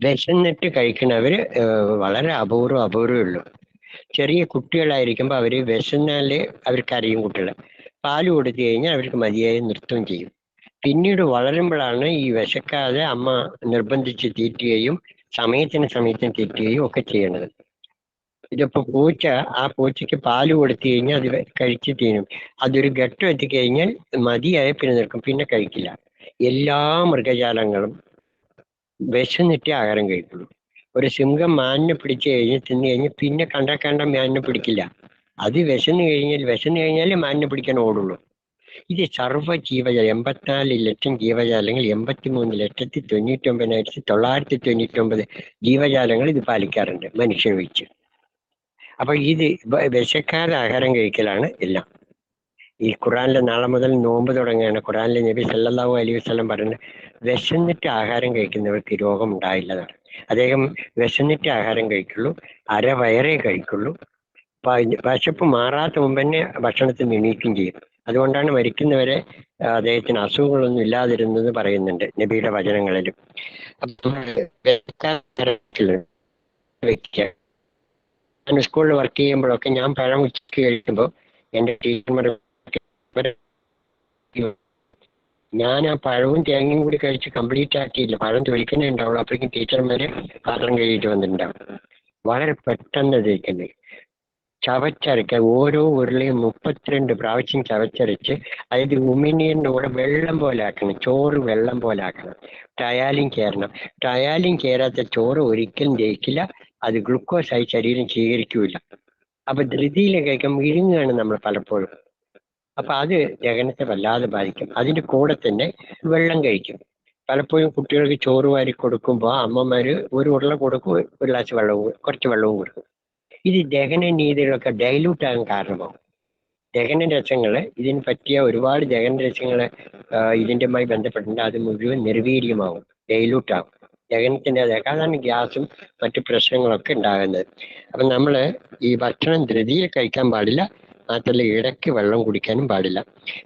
വിശന്നിട്ട് കഴിക്കുന്നവര് വളരെ അപൂർവമേ ഉള്ളൂ. ചെറിയ കുട്ടികളായിരിക്കുമ്പോൾ അവര് വിശന്നാല് അവർക്ക് അറിയും. കുട്ടികളെ പാല് കൊടുത്തു കഴിഞ്ഞാൽ അവർക്ക് മതിയായി നൃത്തം ചെയ്യും. പിന്നീട് വളരുമ്പോഴാണ് ഈ വിശക്കാതെ അമ്മ നിർബന്ധിച്ച് തീറ്റുകയും സമയത്തിന് തീറ്റുകയും ഒക്കെ ചെയ്യണത്. ഇതിപ്പോ പൂച്ച, ആ പൂച്ചയ്ക്ക് പാല് കൊടുത്തു കഴിഞ്ഞാൽ അത് കഴിച്ച് തീരും. അതൊരു ഘട്ടം എത്തിക്കഴിഞ്ഞാൽ മതിയായ പിന്നെ നിൽക്കും, പിന്നെ കഴിക്കില്ല. എല്ലാ മൃഗജാലങ്ങളും വിശന്നിട്ടേ ആഹാരം കഴിക്കുള്ളൂ. ഒരു സിംഹം മാനിനെ പിടിച്ചു കഴിഞ്ഞ് തിന്നു കഴിഞ്ഞ് പിന്നെ കണ്ട മാനിനെ പിടിക്കില്ല. അത് വിശന്നു കഴിഞ്ഞാൽ മാനിനെ പിടിക്കാൻ ഓടുള്ളൂ. ഇത് സർവ്വ ജീവജാലം 84 ലക്ഷം ജീവജാലങ്ങൾ 83,99,999 ജീവജാലങ്ങൾ ഇത് പാലിക്കാറുണ്ട്, മനുഷ്യൻ ഒഴിച്ച്. അപ്പൊ ഇത് വിശക്കാതെ ആഹാരം കഴിക്കലാണ് എല്ലാം. ഈ ഖുറാനിലെ നാളെ മുതൽ നോമ്പ് തുടങ്ങുകയാണ്. ഖുറാനിലെ നബി സല്ലല്ലാഹു അലൈഹി വസല്ലം പറയുന്നത് വിശന്നിട്ട് ആഹാരം കഴിക്കുന്നവർക്ക് രോഗം ഉണ്ടായില്ലെന്നാണ്. അദ്ദേഹം വിശന്നിട്ട് ആഹാരം കഴിക്കുള്ളൂ, അരവയറേ കഴിക്കുള്ളൂ. വിശപ്പ് മാറാത്ത മുമ്പ് തന്നെ ഭക്ഷണത്തിൽ എണീക്കുകയും ചെയ്യും. അതുകൊണ്ടാണ് മരിക്കുന്നവരെ അദ്ദേഹത്തിന് അസുഖങ്ങളൊന്നും ഇല്ലാതിരുന്നത് പറയുന്നുണ്ട് നബിയുടെ വചനങ്ങളിലും. ഞാൻ സ്കൂളിൽ വർക്ക് ചെയ്യുമ്പോഴൊക്കെ ഞാൻ പഴം ഉച്ചയ്ക്ക് കഴിക്കുമ്പോൾ എൻ്റെ ടീച്ചർമാർ, ഞാൻ ആ പഴവും തേങ്ങയും കൂടി കഴിച്ച് കംപ്ലീറ്റ് ആക്കിയില്ല, പഴം തൊഴിക്കുന്നേ ഉണ്ടാവുള്ളൂ. അപ്പോഴേക്കും ടീച്ചർമാര് പാത്രം കഴിയിട്ട് വന്നിട്ടുണ്ടാവും. വളരെ പെട്ടെന്ന് ദഹിക്കുന്നത്. ചവച്ചരയ്ക്കുക, ഓരോ ഉരുളയും 32 പ്രാവശ്യം ചവച്ചരച്ച്, അതായത് ഉമിനീരിൻ്റെ കൂടെ വെള്ളം പോലെ ആക്കണം, ചോറ് വെള്ളം പോലെ ആക്കണം. ടയാലിൻ കയറണം. ടയാലിൻ കയറാത്ത ചോറ് ഒരിക്കലും ദഹിക്കില്ല, അത് ഗ്ലൂക്കോസായി ശരീരം സ്വീകരിക്കൂല. അപ്പൊ ധൃതിയിൽ കഴിക്കുമ്പോൾ വിഴുങ്ങുകയാണ് നമ്മൾ പലപ്പോഴും. അപ്പൊ അത് ദഹനത്തെ വല്ലാതെ ബാധിക്കും. അതിന്റെ കൂടെ തന്നെ വെള്ളം കഴിക്കും. പലപ്പോഴും കുട്ടികൾക്ക് ചോറ് വാരി കൊടുക്കുമ്പോൾ അമ്മമാര് ഒരു ഉരുള കൊടുക്കും, ഒരു ഗ്ലാസ് വെള്ളവും കുറച്ച് വെള്ളവും കൊടുക്കും. ഇത് ദഹന രീതികളൊക്കെ ഡൈലൂട്ട് ആകാൻ കാരണമാകും. ദഹനരസങ്ങള്, ഇതിന് പറ്റിയ ഒരുപാട് ദഹനരസങ്ങള് ഇതിൻ്റെമായി ബന്ധപ്പെട്ടിട്ടുണ്ട്. അത് മുഴുവൻ നിർവീര്യമാവും, ഡൈലൂട്ടാകും. ദഹനത്തിന്റെ അതാണ് ഗ്യാസും മറ്റു പ്രശ്നങ്ങളൊക്കെ ഉണ്ടാകുന്നത്. അപ്പം നമ്മള് ഈ ഭക്ഷണം ധൃതിയിൽ കഴിക്കാൻ പാടില്ല, മാത്രമല്ല ഇടയ്ക്ക് വെള്ളം കുടിക്കാനും പാടില്ല.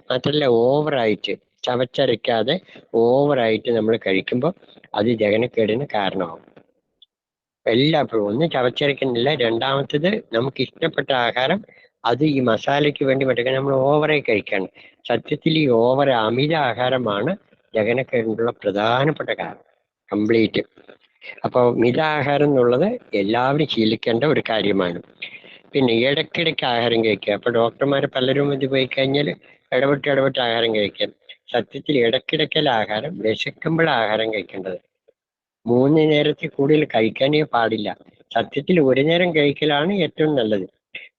മാത്രമല്ല ഓവറായിട്ട് ചവച്ചരയ്ക്കാതെ ഓവറായിട്ട് നമ്മൾ കഴിക്കുമ്പോൾ അത് ദഹനക്കേടിന് കാരണമാകും. എല്ലായ്പ്പോഴും ഒന്ന് ചവച്ചരയ്ക്കുന്നില്ല, രണ്ടാമത്തത് നമുക്ക് ഇഷ്ടപ്പെട്ട ആഹാരം അത് ഈ മസാലയ്ക്ക് വേണ്ടി മറ്റൊക്കെ നമ്മൾ ഓവറായി കഴിക്കാണ്. സത്യത്തിൽ ഈ ഓവർ അമിത ആഹാരമാണ് ദഹനക്കേടിനുള്ള പ്രധാനപ്പെട്ട കാരണം കംപ്ലീറ്റ്. അപ്പോൾ മിതാഹാരം എന്നുള്ളത് എല്ലാവരും ശീലിക്കേണ്ട ഒരു കാര്യമാണ്. പിന്നെ ഇടയ്ക്കിടയ്ക്ക് ആഹാരം കഴിക്കുക. അപ്പൊ ഡോക്ടർമാർ പലരും ഇത് പോയി കഴിഞ്ഞാൽ ഇടവിട്ട് ആഹാരം കഴിക്കാം. സത്യത്തിൽ ഇടയ്ക്കിടയ്ക്കല്ല ആഹാരം, വിശക്കുമ്പോൾ ആഹാരം കഴിക്കേണ്ടത്. 3 നേരത്തിൽ കൂടുതൽ കഴിക്കാനേ പാടില്ല. സത്യത്തിൽ ഒരു നേരം കഴിക്കലാണ് ഏറ്റവും നല്ലത്.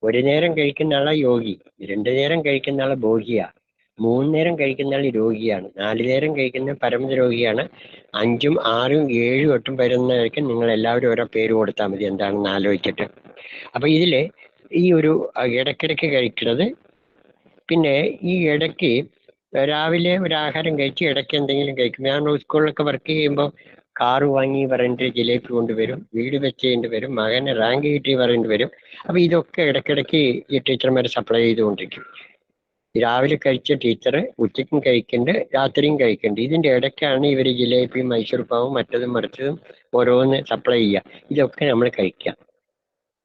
ഒരു നേരം കഴിക്കുന്ന ആളെ യോഗി, 2 നേരം കഴിക്കുന്ന ആളെ ഭോഗിയാ, 3 നേരം കഴിക്കുന്ന ആൾ രോഗിയാണ്, 4 നേരം കഴിക്കുന്ന പരമ രോഗിയാണ്. 5ഉം 6ഉം 7ഉം 8ഉം വരുന്നവർക്ക് നിങ്ങൾ എല്ലാവരും ഓരോ പേര് കൊടുത്താൽ മതി, എന്താണെന്ന് ആലോചിച്ചിട്ട്. അപ്പൊ ഇതില് ഈ ഒരു ഇടയ്ക്കിടയ്ക്ക് കഴിക്കുന്നത്, പിന്നെ ഈ ഇടയ്ക്ക് രാവിലെ ഒരു ആഹാരം കഴിച്ച് ഇടയ്ക്ക് എന്തെങ്കിലും കഴിക്കും. ഞാൻ സ്കൂളിലൊക്കെ വർക്ക് ചെയ്യുമ്പോൾ കാറ് വാങ്ങി പറഞ്ഞിട്ട് ജിലേബി കൊണ്ടുവരും, വീട് വെച്ചേണ്ടി വരും, മകന് റാങ്ക് കിട്ടി പറയേണ്ടി വരും. അപ്പൊ ഇതൊക്കെ ഇടയ്ക്കിടയ്ക്ക് ഈ ടീച്ചർമാർ സപ്ലൈ ചെയ്തുകൊണ്ടിരിക്കും. രാവിലെ കഴിച്ച ടീച്ചർ ഉച്ചയ്ക്കും കഴിക്കുന്നുണ്ട്, രാത്രിയും കഴിക്കുന്നുണ്ട്. ഇതിന്റെ ഇടയ്ക്കാണ് ഇവർ ജിലേബിയും മൈസൂർ പാവും മറ്റതും മറിച്ചതും ഓരോന്ന് സപ്ലൈ ചെയ്യുക. ഇതൊക്കെ നമ്മൾ കഴിക്കുക.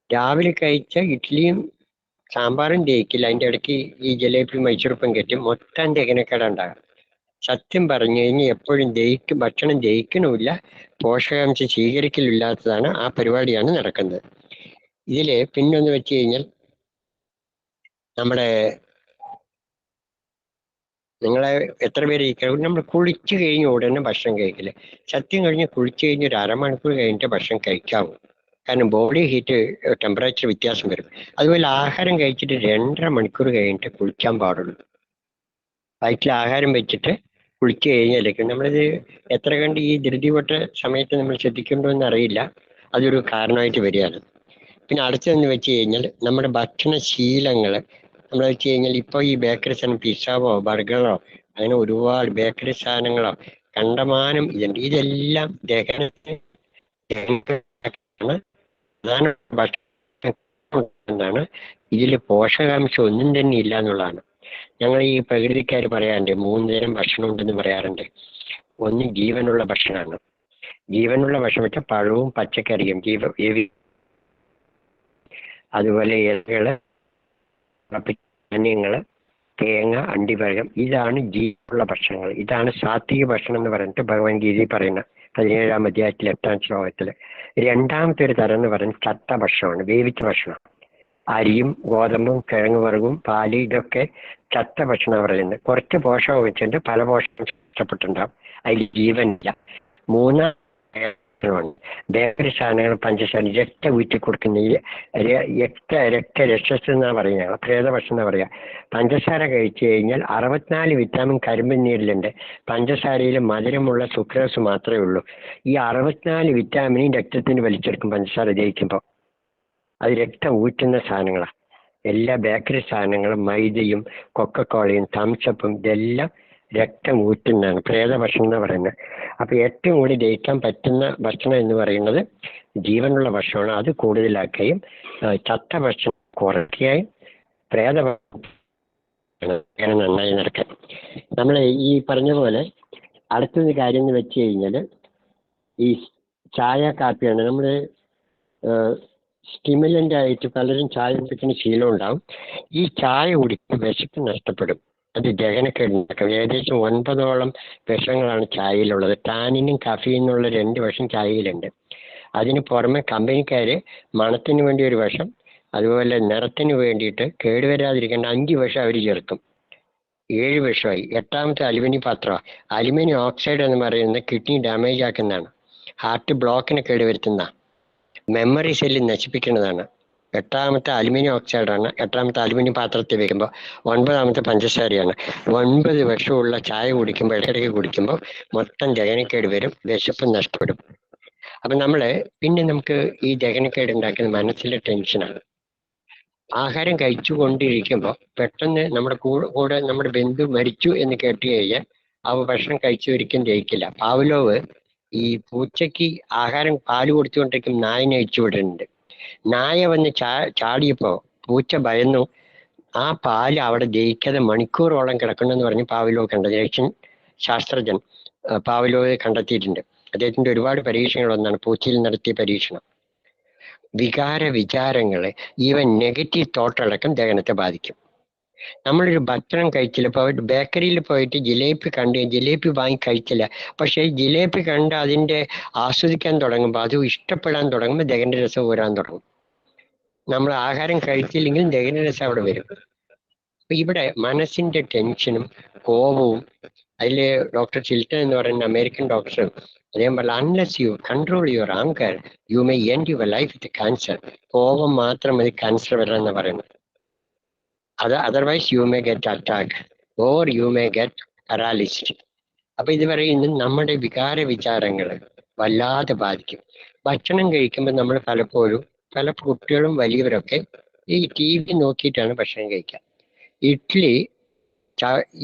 രാവിലെ കഴിച്ച ഇഡ്ഡലിയും സാമ്പാറും ദഹിക്കില്ല, അതിൻ്റെ ഇടയ്ക്ക് ഈ ജിലേബിയും മൈസൂർപ്പം കയറ്റി മൊത്തം ദഹനക്കേടുണ്ടാകും. സത്യം പറഞ്ഞു കഴിഞ്ഞാൽ എപ്പോഴും ഭക്ഷണം ദഹിക്കണമില്ല, പോഷകാംശം സ്വീകരിക്കലില്ലാത്തതാണ് ആ പരിപാടിയാണ് നടക്കുന്നത്. ഇതില് പിന്നൊന്ന് വെച്ച് കഴിഞ്ഞാൽ നമ്മുടെ നിങ്ങളെ എത്ര പേര് ഇരിക്കണം, നമ്മൾ കുളിച്ചു കഴിഞ്ഞ ഉടനെ ഭക്ഷണം കഴിക്കില്ല. സത്യം കഴിഞ്ഞ് കുളിച്ചു കഴിഞ്ഞ് ഒരു അരമണിക്കൂർ കഴിഞ്ഞിട്ട് ഭക്ഷണം കഴിക്കാവൂ. കാരണം ബോഡി ഹീറ്റ് ടെമ്പറേച്ചർ വ്യത്യാസം വരും. അതുപോലെ ആഹാരം കഴിച്ചിട്ട് 2.5 മണിക്കൂർ കഴിഞ്ഞിട്ട് കുളിക്കാൻ പാടുള്ളൂ. വയറ്റിൽ ആഹാരം വെച്ചിട്ട് കുളിച്ചു കഴിഞ്ഞാലേക്ക് നമ്മളിത് എത്ര കണ്ട് ഈ ധൃതിപെട്ട സമയത്ത് നമ്മൾ ശ്രദ്ധിക്കുന്നുണ്ടോ എന്ന് അറിയില്ല, അതൊരു കാരണമായിട്ട് വരികയാണ്. പിന്നെ അടുത്തതെന്ന് വെച്ച് കഴിഞ്ഞാൽ നമ്മുടെ ഭക്ഷണശീലങ്ങൾ നമ്മൾ വെച്ച് കഴിഞ്ഞാൽ ഇപ്പോൾ ഈ ബേക്കറി സാധനം പിസ്സാവോ ബർഗറോ അങ്ങനെ ഒരുപാട് ബേക്കറി സാധനങ്ങളോ കണ്ടമാനം ഇതുണ്ട്. ഇതെല്ലാം ദഹനത്തിന് പ്രധാന ഭക്ഷണം. ഇതിൽ പോഷകാംശം ഒന്നും തന്നെ ഇല്ല എന്നുള്ളതാണ്. ഞങ്ങൾ ഈ പ്രകൃതിക്കാർ പറയാറുണ്ട് 3 നേരം ഭക്ഷണം ഉണ്ടെന്ന് പറയാറുണ്ട്. ഒന്ന് ജീവനുള്ള ഭക്ഷണമാണ്. ജീവനുള്ള ഭക്ഷണം വെച്ചാൽ പഴവും പച്ചക്കറിയും അതുപോലെ ഇലകള്, ധാന്യങ്ങള്, തേങ്ങ, അണ്ടിപഴം, ഇതാണ് ജീവനുള്ള ഭക്ഷണങ്ങൾ. ഇതാണ് സാത്വിക ഭക്ഷണം എന്ന് പറഞ്ഞിട്ട് ഭഗവത്ഗീതയിൽ പറയുന്ന 17-ാം അധ്യായത്തിൽ 8-ാം ശ്ലോകത്തില്. രണ്ടാമത്തെ ഒരു തരം എന്ന് പറയുന്നത് ചത്ത ഭക്ഷണമാണ്, വേവിച്ച ഭക്ഷണം. അരിയും ഗോതമ്പും കിഴങ്ങ് വർഗവും പാല്, ഇതൊക്കെ ചത്ത ഭക്ഷണം പറയുന്നത്. കുറച്ച് പോഷകം വെച്ചിട്ട് പല പോഷകം നഷ്ടപ്പെട്ടിട്ടുണ്ടാവും, അതിൽ ജീവനില്ല. മൂന്നാം ബേക്കറി സാധനങ്ങൾ, പഞ്ചസാര, രക്ത ഊറ്റി കൊടുക്കുന്ന രക്തരക്ഷസ് എന്നാണ് പറയുക, പ്രേതഭക്ഷണം എന്നാ പറയുക. പഞ്ചസാര കഴിച്ചു കഴിഞ്ഞാൽ 64 വിറ്റാമിൻ കരിമ്പിൻ നീരിലുണ്ട്. പഞ്ചസാരയിൽ മധുരമുള്ള സുക്രോസ് മാത്രമേ ഉള്ളൂ. ഈ 64 വിറ്റാമിനും രക്തത്തിന് വലിച്ചെടുക്കും പഞ്ചസാര ദഹിക്കുമ്പോൾ. അത് രക്തം ഊറ്റുന്ന സാധനങ്ങളാണ്. എല്ലാ ബേക്കറി സാധനങ്ങളും മൈദയും കൊക്കക്കോളയും തംസപ്പും ഇതെല്ലാം രക്തം ഊറ്റുന്നതാണ്, പ്രേതഭക്ഷണം എന്ന് പറയുന്നത്. അപ്പൊ ഏറ്റവും കൂടി ദഹിക്കാൻ പറ്റുന്ന ഭക്ഷണം എന്ന് പറയുന്നത് ജീവനുള്ള ഭക്ഷണമാണ്. അത് കൂടുതലാക്കുകയും ചത്ത ഭക്ഷണം കുറയ്ക്കുകയും പ്രേതഭക്ഷണം നന്നായി നടക്കാൻ. നമ്മൾ ഈ പറഞ്ഞ പോലെ അടുത്തൊരു കാര്യം എന്ന് വെച്ച് കഴിഞ്ഞാൽ ഈ ചായ കാപ്പിയാണ്. നമ്മൾ സ്റ്റിമുലന്റ് ആയിട്ട് പലരും ചായ കുടിക്കുന്ന ശീലം ഉണ്ടാവും. ഈ ചായ കുടിക്കുമ്പോൾ വിശപ്പ് നഷ്ടപ്പെടും, അത് ദഹനക്കേട് ഉണ്ടാക്കും. ഏകദേശം 9ഓളം വിഷങ്ങളാണ് ചായയിലുള്ളത്. ടാനിനും കഫീനുള്ള 2 വിഷം ചായയിലുണ്ട്. അതിന് പുറമെ കമ്പനിക്കാര് മണത്തിന് വേണ്ടി ഒരു വിഷം, അതുപോലെ നിറത്തിന് വേണ്ടിയിട്ട് കേടുവരാതിരിക്കേണ്ട 5 വിഷം അവർ ചേർക്കും. 7 വിഷമായി. 8ാമത്തെ അലുമിനിയം പാത്രമാണ്. അലുമിനിയം ഓക്സൈഡ് എന്ന് പറയുന്നത് കിഡ്നി ഡാമേജ് ആക്കുന്നതാണ്, ഹാർട്ട് ബ്ലോക്കിന് കേടുവരുത്തുന്നതാണ്, മെമ്മറി സെല്ല് നശിപ്പിക്കുന്നതാണ്. 8ാമത്തെ അലുമിനിയം ഓക്സൈഡാണ്. 8ാമത്തെ അലുമിനിയം പാത്രത്തിൽ വെക്കുമ്പോൾ. 9ാമത്തെ പഞ്ചസാരയാണ്. 9 വിഷമുള്ള ചായ കുടിക്കുമ്പോൾ, ഇടയ്ക്കിടയ്ക്ക് കുടിക്കുമ്പോൾ മൊത്തം ദഹനക്കേട് വരും, വിശപ്പ് നഷ്ടപ്പെടും. അപ്പം പിന്നെ നമുക്ക് ഈ ദഹനക്കേട് ഉണ്ടാക്കുന്ന മനസ്സിലെ ടെൻഷനാണ്. ആഹാരം കഴിച്ചുകൊണ്ടിരിക്കുമ്പോൾ പെട്ടെന്ന് നമ്മുടെ കൂടെ നമ്മുടെ ബന്ധു മരിച്ചു എന്ന് കേട്ട് കഴിഞ്ഞാൽ ഭക്ഷണം കഴിച്ചു ഒരിക്കലും ദഹിക്കില്ല. പാവ്ലോവ് ഈ പൂച്ചയ്ക്ക് ആഹാരം പാല് കൊടുത്തുകൊണ്ടിരിക്കും നായനെ അഴിച്ചുവിടുന്നുണ്ട്. നായ വന്ന് ചാടിയപ്പോ പൂച്ച ഭയന്നു. ആ പാല് അവിടെ ദഹിക്കാതെ മണിക്കൂറോളം കിടക്കണമെന്ന് പറഞ്ഞ് പാവ്ലോവ് കണ്ടത്. റഷ്യൻ ശാസ്ത്രജ്ഞൻ പാവ്ലോവ് കണ്ടെത്തിയിട്ടുണ്ട്. അദ്ദേഹത്തിന്റെ ഒരുപാട് പരീക്ഷണങ്ങൾ ഒന്നാണ് പൂച്ചയിൽ നടത്തിയ പരീക്ഷണം. വിചാരങ്ങള്, ഈവൻ നെഗറ്റീവ് തോട്ടടക്കം ദഹനത്തെ ബാധിക്കും. നമ്മളൊരു ഭക്ഷണം കഴിച്ചില്ല, ഇപ്പോൾ ബേക്കറിയിൽ പോയിട്ട് ജിലേബി വാങ്ങി കഴിച്ചില്ല, പക്ഷേ ജിലേബി കണ്ട് അതിൻ്റെ ആസ്വദിക്കാൻ തുടങ്ങുമ്പോൾ, അത് ഇഷ്ടപ്പെടാൻ തുടങ്ങുമ്പോൾ ദഹനരസം വരാൻ തുടങ്ങും. നമ്മൾ ആഹാരം കഴിച്ചില്ലെങ്കിൽ ദഹനരസം അവിടെ വരും. അപ്പൊ ഇവിടെ മനസ്സിന്റെ ടെൻഷനും കോപവും, അതിൽ ഡോക്ടർ ചിൽട്ടൺ എന്ന് പറയുന്ന അമേരിക്കൻ ഡോക്ടർ അദ്ദേഹം പറഞ്ഞു, unless you control your anger you may end your life with cancer. കോപം മാത്രം മതി ക്യാൻസർ വരാമെന്ന് പറയുന്നത്. Otherwise you may get attack or you may get paralysed. അപ്പൊ ഇത് പറയുന്നത് നമ്മുടെ വിചാരങ്ങൾ വല്ലാതെ ബാധിക്കും. ഭക്ഷണം കഴിക്കുമ്പോൾ നമ്മൾ പലപ്പോഴും പല കുട്ടികളും വലിയവരൊക്കെ ഈ TV നോക്കിയിട്ടാണ് ഭക്ഷണം കഴിക്കുക. ഇഡ്ഡലി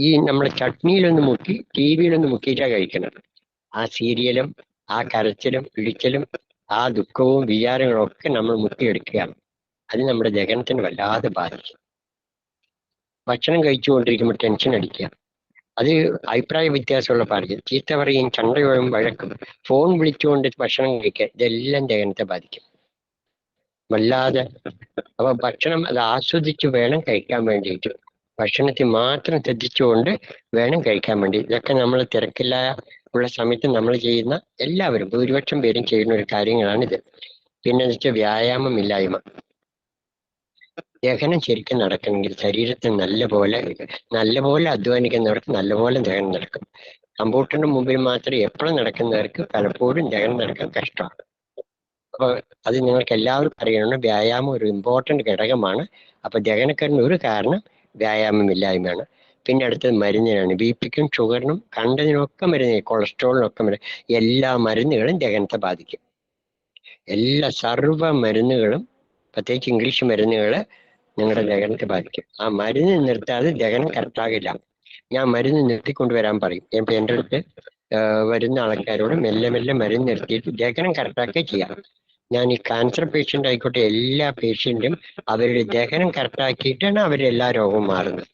ഈ നമ്മുടെ ചട്നിയിലൊന്ന് മുക്കി TV-യിലൊന്ന് മുക്കിയിട്ടാണ് കഴിക്കുന്നത്. ആ സീരിയലും ആ കരച്ചിലും പിടിക്കലും ആ ദുഃഖവും വിചാരങ്ങളും ഒക്കെ നമ്മൾ മുക്കിയെടുക്കുകയാണ്. അത് നമ്മുടെ ദഹനത്തിന് വല്ലാതെ ബാധിക്കും. ഭക്ഷണം കഴിച്ചുകൊണ്ടിരിക്കുമ്പോൾ ടെൻഷൻ അടിക്കുക, അത് അഭിപ്രായ വ്യത്യാസമുള്ള പറയും, ചീത്ത പറയും, ചണ്ടയോഴും വഴക്കും, ഫോൺ വിളിച്ചുകൊണ്ട് ഭക്ഷണം കഴിക്കുക, ഇതെല്ലാം ദഹനത്തെ ബാധിക്കും വല്ലാതെ. അപ്പൊ ഭക്ഷണം അത് ആസ്വദിച്ച് വേണം കഴിക്കാൻ വേണ്ടിയിട്ട്, ഭക്ഷണത്തിൽ മാത്രം ശ്രദ്ധിച്ചുകൊണ്ട് വേണം കഴിക്കാൻ വേണ്ടി. ഇതൊക്കെ നമ്മൾ തിരക്കില്ലായ ഉള്ള സമയത്ത് നമ്മൾ ചെയ്യുന്ന എല്ലാവരും, ഭൂരിപക്ഷം പേരും ചെയ്യുന്ന ഒരു കാര്യങ്ങളാണിത്. പിന്നെ വെച്ചാൽ വ്യായാമം ഇല്ലായ്മ. ദഹനം ശരിക്കും നടക്കണമെങ്കിൽ ശരീരത്തിൽ നല്ലപോലെ അധ്വാനിക്കുന്നവർക്ക് നല്ലപോലെ ദഹനം നടക്കും. കമ്പ്യൂട്ടറിന്റെ മുമ്പിൽ മാത്രം എപ്പോഴും നടക്കുന്നവർക്ക് പലപ്പോഴും ദഹനം നടക്കാൻ കഷ്ടമാണ്. അപ്പൊ അത് നിങ്ങൾക്ക് എല്ലാവർക്കും അറിയണം, വ്യായാമം ഒരു ഇമ്പോർട്ടന്റ് ഘടകമാണ്. അപ്പൊ ദഹനക്കേടിന് ഒരു കാരണം വ്യായാമം ഇല്ലായ്മയാണ്. പിന്നെ അടുത്തത് മരുന്നിനാണ്. BP-ക്കും ഷുഗറിനും കണ്ടതിനൊക്കെ മരുന്ന്, കൊളസ്ട്രോളിനൊക്കെ മരുന്ന്, എല്ലാ മരുന്നുകളും ദഹനത്തെ ബാധിക്കും. സർവ്വ മരുന്നുകളും, പ്രത്യേകിച്ച് ഇംഗ്ലീഷ് മരുന്നുകള് നിങ്ങളുടെ ദഹനത്തെ ബാധിക്കും. ആ മരുന്ന് നിർത്താതെ ദഹനം കറക്റ്റാകില്ല. ഞാൻ മരുന്ന് നിർത്തിക്കൊണ്ടുവരാൻ പറയും. ഇപ്പൊ എൻ്റെ അടുത്ത് വരുന്ന ആൾക്കാരോട് മെല്ലെ മരുന്ന് നിർത്തിയിട്ട് ദഹനം കറക്റ്റാക്കി ചെയ്യാം. ഞാൻ ഈ ക്യാൻസർ പേഷ്യൻ്റ് ആയിക്കോട്ടെ, എല്ലാ പേഷ്യൻറ്റും അവരുടെ ദഹനം കറക്റ്റാക്കിയിട്ടാണ് അവരെല്ലാ രോഗവും മാറുന്നത്.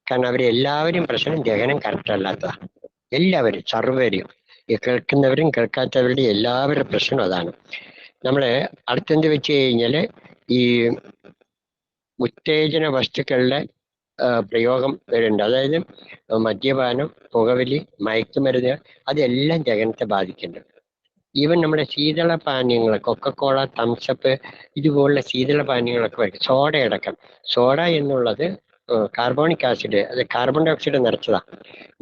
കാരണം അവരെല്ലാവരും പ്രശ്നം ദഹനം കറക്റ്റ് അല്ലാത്തതാണ്. എല്ലാവരും സർവ്വരും ഈ കേൾക്കുന്നവരും കേൾക്കാത്തവരുടെയും എല്ലാവരുടെ പ്രശ്നം അതാണ്. നമ്മള് അടുത്തെന്ത് വെച്ച് കഴിഞ്ഞാല് ഈ ഉത്തേജന വസ്തുക്കളുടെ പ്രയോഗം വരുന്നുണ്ട്. അതായത് മദ്യപാനം, പുകവലി, മയക്കുമരുന്ന്, അതെല്ലാം ദഹനത്തെ ബാധിക്കുന്നുണ്ട്. ഈവൻ നമ്മുടെ ശീതള പാനീയങ്ങൾ, കൊക്കക്കോള, തംസപ്പ് ഇതുപോലുള്ള ശീതള പാനീയങ്ങളൊക്കെ വരും. സോഡ അടക്കം. സോഡ എന്നുള്ളത് കാർബോണിക് ആസിഡ്, അത് കാർബൺ ഡൈ ഓക്സൈഡ് നിറച്ചതാണ്.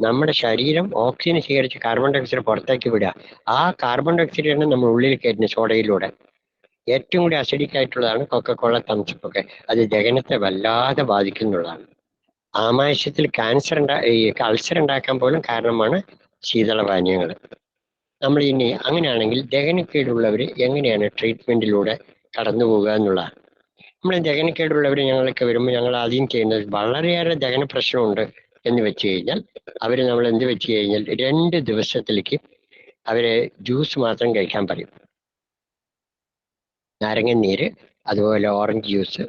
നമ്മുടെ ശരീരം ഓക്സിജൻ സ്വീകരിച്ച് കാർബൺ ഡൈ ഓക്സൈഡ് പുറത്തേക്ക് വിടുക. ആ കാർബൺ ഡൈ ഓക്സൈഡാണ് നമ്മൾ ഉള്ളിൽ കയറ്റുന്നത് സോഡയിലൂടെ. ഏറ്റവും കൂടി അസിഡിക് ആയിട്ടുള്ളതാണ് കൊക്കക്കോള, തംസപ്പ് ഒക്കെ. അത് ദഹനത്തെ വല്ലാതെ ബാധിക്കുന്നുള്ളതാണ്. ആമാശയത്തിൽ ഈ അൾസർ ഉണ്ടാക്കാൻ പോലും കാരണമാണ് ശീതള പാനീയങ്ങൾ. നമ്മൾ ഇനി അങ്ങനെയാണെങ്കിൽ ദഹനക്കേടുള്ളവർ എങ്ങനെയാണ് ട്രീറ്റ്മെന്റിലൂടെ കടന്നു പോകുക എന്നുള്ളതാണ്. നമ്മൾ ദഹനക്കേടുള്ളവർ ഞങ്ങളൊക്കെ വരുമ്പോൾ ഞങ്ങൾ ആദ്യം ചെയ്യുന്നത്, വളരെയേറെ ദഹന പ്രശ്നമുണ്ട് എന്ന് വെച്ച് കഴിഞ്ഞാൽ നമ്മൾ എന്ത് വെച്ച് കഴിഞ്ഞാൽ 2 ദിവസത്തിലേക്ക് അവരെ ജ്യൂസ് മാത്രം കഴിക്കാൻ പറയും. നാരങ്ങനീര്, അതുപോലെ ഓറഞ്ച് ജ്യൂസ്,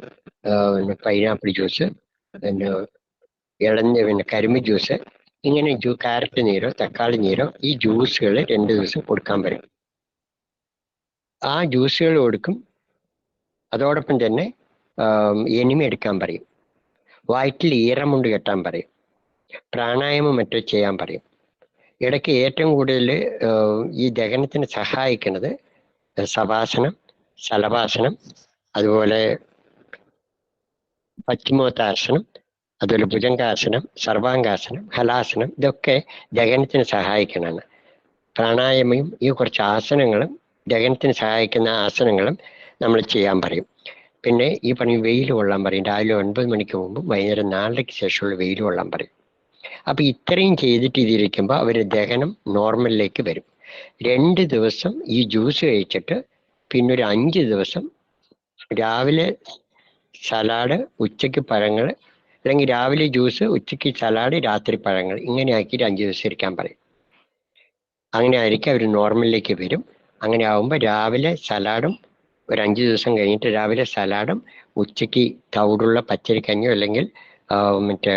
പിന്നെ പൈനാപ്പിൾ ജ്യൂസ്, പിന്നെ കരിമ്പ് ജ്യൂസ്, ഇങ്ങനെ ക്യാരറ്റ് നീരോ തക്കാളി നീരോ ഈ ജ്യൂസുകൾ 2 ദിവസം കൊടുക്കാൻ പറയും. ആ ജ്യൂസുകൾ കൊടുക്കും. അതോടൊപ്പം തന്നെ എനിമ എടുക്കാൻ പറയും. വയറ്റിൽ ഈറമുണ്ട് കെട്ടാൻ പറയും. പ്രാണായാമം മറ്റോ ചെയ്യാൻ പറയും. ഇടയ്ക്ക് ഏറ്റവും കൂടുതൽ ഈ ദഹനത്തിന് സഹായിക്കുന്നത് ശവാസനം, ശലഭാസനം, അതുപോലെ പശ്ചിമോത്താസനം, അതുപോലെ ഭുജംഗാസനം, സർവാംഗാസനം, ഹലാസനം, ഇതൊക്കെ ദഹനത്തിന് സഹായിക്കുന്നതാണ്. പ്രാണായാമയും ഈ കുറച്ച് ആസനങ്ങളും ദഹനത്തിന് സഹായിക്കുന്ന ആസനങ്ങളും നമ്മൾ ചെയ്യാൻ പറയും. പിന്നെ ഈ വെയിൽ കൊള്ളാൻ പറയും. രാവിലെ 9 മണിക്ക് മുമ്പും വൈകുന്നേരം 4:00-ക്ക് ശേഷമുള്ള വെയിൽ കൊള്ളാൻ പറയും. അപ്പൊ ഇത്രയും ചെയ്തിട്ട് ഇതിരിക്കുമ്പോൾ അവർ ദഹനം നോർമലിലേക്ക് വരും. 2 ദിവസം ഈ ജ്യൂസ് കഴിച്ചിട്ട് പിന്നെ ഒരു 5 ദിവസം രാവിലെ സലാഡ്, ഉച്ചയ്ക്ക് പഴങ്ങൾ, അല്ലെങ്കിൽ രാവിലെ ജ്യൂസ്, ഉച്ചയ്ക്ക് സലാഡ്, രാത്രി പഴങ്ങൾ, ഇങ്ങനെ ആക്കിയിട്ട് 5 ദിവസം ഇരിക്കാൻ പറയും. അങ്ങനെ ആയിരിക്കും അവർ നോർമലിലേക്ക് വരും. അങ്ങനെ ആകുമ്പോൾ രാവിലെ സലാഡും, ഒരു 5 ദിവസം കഴിഞ്ഞിട്ട് രാവിലെ സലാഡും, ഉച്ചയ്ക്ക് തവിടുള്ള പച്ചരിക്കഞ്ഞിയോ അല്ലെങ്കിൽ മറ്റേ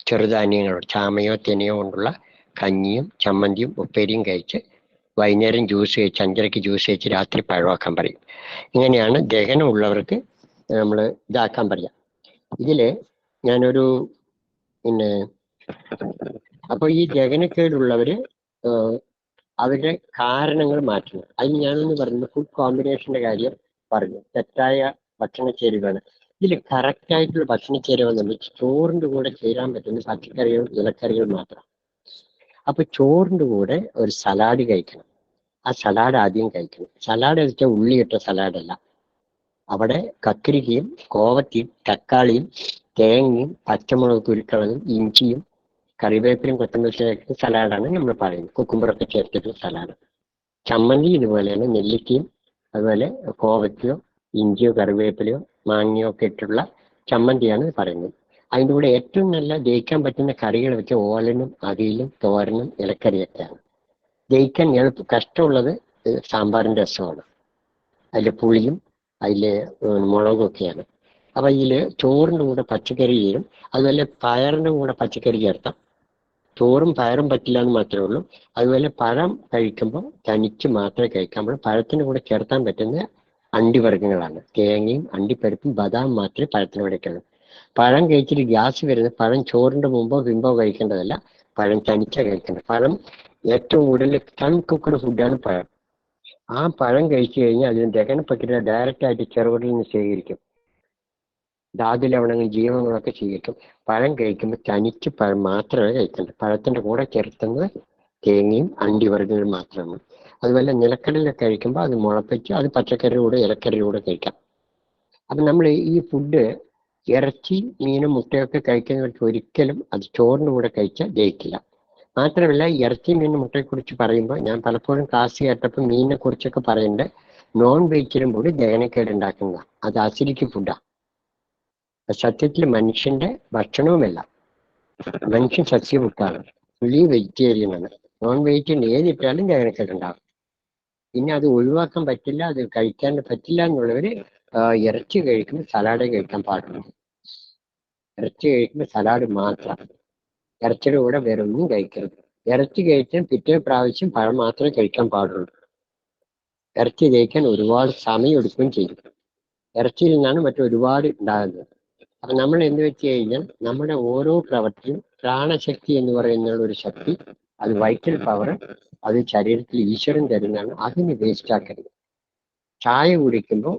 ചെറുധാന്യങ്ങളോ ചാമയോ തെനയോ കൊണ്ടുള്ള കഞ്ഞിയും ചമ്മന്തിയും ഉപ്പേരിയും കഴിച്ച് വൈകുന്നേരം ജ്യൂസ് കഴിച്ച് 5:30-ക്ക് ജ്യൂസ് കഴിച്ച് രാത്രി പഴമാക്കാൻ പറയും. ഇങ്ങനെയാണ് ദഹനം ഉള്ളവർക്ക് നമ്മൾ ഇതാക്കാൻ പറയാം. ഇതില് ഞാനൊരു അപ്പൊ ഈ ദഹനക്കേടുള്ളവര് അവരുടെ കാരണങ്ങൾ മാറ്റണം. അതിന് ഞാനൊന്ന് പറയുന്നത് ഫുഡ് കോമ്പിനേഷന്റെ കാര്യം പറഞ്ഞു. തെറ്റായ ഭക്ഷണ ചേരുവയാണ്. ഇതിൽ കറക്റ്റായിട്ടുള്ള ഭക്ഷണ ചേരുവ എന്ന് പറഞ്ഞാൽ ചോറിന്റെ കൂടെ ചേരാൻ പറ്റുന്ന പച്ചക്കറികളും ഇലക്കറികളും മാത്രം. അപ്പൊ ചോറിന്റെ കൂടെ ഒരു സലാഡ് കഴിക്കണം. ആ സലാഡ് ആദ്യം കഴിക്കണം. സലാഡ് വെച്ചാൽ ഉള്ളിയിട്ട സലാഡല്ല. അവിടെ കക്കിരിക്കയും കോവക്കയും തക്കാളിയും തേങ്ങയും പച്ചമുളക് കുരുക്കളനും ഇഞ്ചിയും കറിവേപ്പിലും കൊത്തമല്ലി ചേർത്ത് സലാഡാണ് നമ്മൾ പറയുന്നത്. കുക്കുമ്പറൊക്കെ ചേർത്തിട്ട് സലാഡ്. ചമ്മന്തി ഇതുപോലെയാണ്. നെല്ലിക്കയും അതുപോലെ കോവക്കയോ ഇഞ്ചിയോ കറിവേപ്പിലയോ മാങ്ങയോ ഒക്കെ ഇട്ടുള്ള ചമ്മന്തിയാണ് പറയുന്നത്. അതിൻ്റെ കൂടെ ഏറ്റവും നല്ല ദഹിക്കാൻ പറ്റുന്ന കറികൾ വെച്ച് ഓലനും അവിയലും തോരനും ഇലക്കറിയൊക്കെയാണ്. ദഹിക്കാൻ കഷ്ടമുള്ളത് സാമ്പാറിൻ്റെ രസമാണ്. അതിൽ പുളിയും അതിൽ മുളകും ഒക്കെയാണ്. അപ്പം ഇതിൽ ചോറിൻ്റെ കൂടെ പച്ചക്കറി ചേരും. അതുപോലെ പയറിൻ്റെ കൂടെ പച്ചക്കറി ചേർത്താം. ചോറും പയറും പറ്റില്ല എന്ന് മാത്രമേ ഉള്ളൂ. അതുപോലെ പഴം കഴിക്കുമ്പോൾ തനിച്ച് മാത്രമേ കഴിക്കാൻ പാടുള്ളൂ. പഴത്തിൻ്റെ കൂടെ ചേർത്താൻ പറ്റുന്ന അണ്ടിവർഗ്ഗങ്ങളാണ്. തേങ്ങയും അണ്ടിപ്പരിപ്പും ബദാം മാത്രമേ പഴത്തിന് കഴിക്കുള്ളൂ. പഴം കഴിച്ചിട്ട് ഗ്യാസ് വരുന്നത് പഴം ചോറിൻ്റെ മുമ്പോ പിമ്പോ കഴിക്കേണ്ടതല്ല, പഴം തനിച്ച കഴിക്കേണ്ടത്. പഴം ഏറ്റവും കൂടുതൽ കുക്കഡ് ഫുഡാണ് പഴം. ആ പഴം കഴിച്ചു കഴിഞ്ഞാൽ അതിന് ദഹന പ്രക്രിയ ഡയറക്റ്റായിട്ട് ചെറുകുടലിൽ നിന്ന് സ്വീകരിക്കും. ധാതു ലവണങ്ങൾ ജീവനങ്ങളൊക്കെ സ്വീകരിക്കും. പഴം കഴിക്കുമ്പോൾ തനിച്ച് പഴം മാത്രമേ കഴിക്കേണ്ടത്. പഴത്തിൻ്റെ കൂടെ ചേർത്തുന്നത് തേങ്ങയും അണ്ടിവർഗ്ഗങ്ങളും മാത്രമാണ്. അതുപോലെ നിലക്കടലൊക്കെ കഴിക്കുമ്പോൾ അത് മുളപ്പിച്ച് അത് പച്ചക്കറിയുടെ ഇലക്കറിയുടെ കഴിക്കാം. അപ്പം നമ്മൾ ഈ ഫുഡ് ഇറച്ചി മീനും മുട്ടയൊക്കെ കഴിക്കുന്നവർക്ക് ഒരിക്കലും അത് ചോറിൻ്റെ കൂടെ കഴിച്ചാൽ ദഹിക്കില്ല. മാത്രമല്ല ഇറച്ചി മീനും മുട്ടയെക്കുറിച്ച് പറയുമ്പോൾ ഞാൻ പലപ്പോഴും ക്ലാസ് കേട്ടപ്പോൾ മീനിനെ കുറിച്ചൊക്കെ പറയുന്നുണ്ട്. നോൺ വെജിലും കൂടി ദഹനക്കേട് ഉണ്ടാക്കുന്നതാണ്. അത് അസിഡിക് ഫുഡാണ്. സത്യത്തിൽ മനുഷ്യന്റെ ഭക്ഷണവുമല്ല. മനുഷ്യൻ സസ്യഭുക്കാണ്, പുള്ളി വെജിറ്റേറിയനാണ്. Non vegetarian ഏതിട്ടാലും ദഹനക്കേടുണ്ടാകും. പിന്നെ അത് ഒഴിവാക്കാൻ പറ്റില്ല, അത് കഴിക്കാൻ പറ്റില്ല എന്നുള്ളവര് ഇറച്ചി കഴിക്കുമ്പോൾ സലാഡേ കഴിക്കാൻ പാടുള്ളൂ. ഇറച്ചി കഴിക്കുമ്പോൾ സലാഡ് മാത്രം, ഇറച്ചിയുടെ കൂടെ വേറെ ഒന്നും കഴിക്കരുത്. ഇറച്ചി കഴിച്ചാൽ പിറ്റേ പ്രാവശ്യം പഴം മാത്രമേ കഴിക്കാൻ പാടുള്ളൂ. ഇറച്ചി ദഹിക്കാൻ ഒരുപാട് സമയം എടുക്കുകയും ചെയ്യും. ഇറച്ചിയിൽ നിന്നാണ് മറ്റൊരുപാട് ഉണ്ടാകുന്നത്. അപ്പൊ നമ്മൾ എന്ത് വെച്ച് കഴിഞ്ഞാൽ നമ്മുടെ ഓരോ പ്രവൃത്തിയും പ്രാണശക്തി എന്ന് പറയുന്ന ഒരു ശക്തി, അത് വൈറ്റൽ പവർ, അത് ശരീരത്തിൽ ഈശ്വരൻ തരുന്നതാണ്. അതിന് വേസ്റ്റ് ആക്കരുത്. ചായ കുടിക്കുമ്പോൾ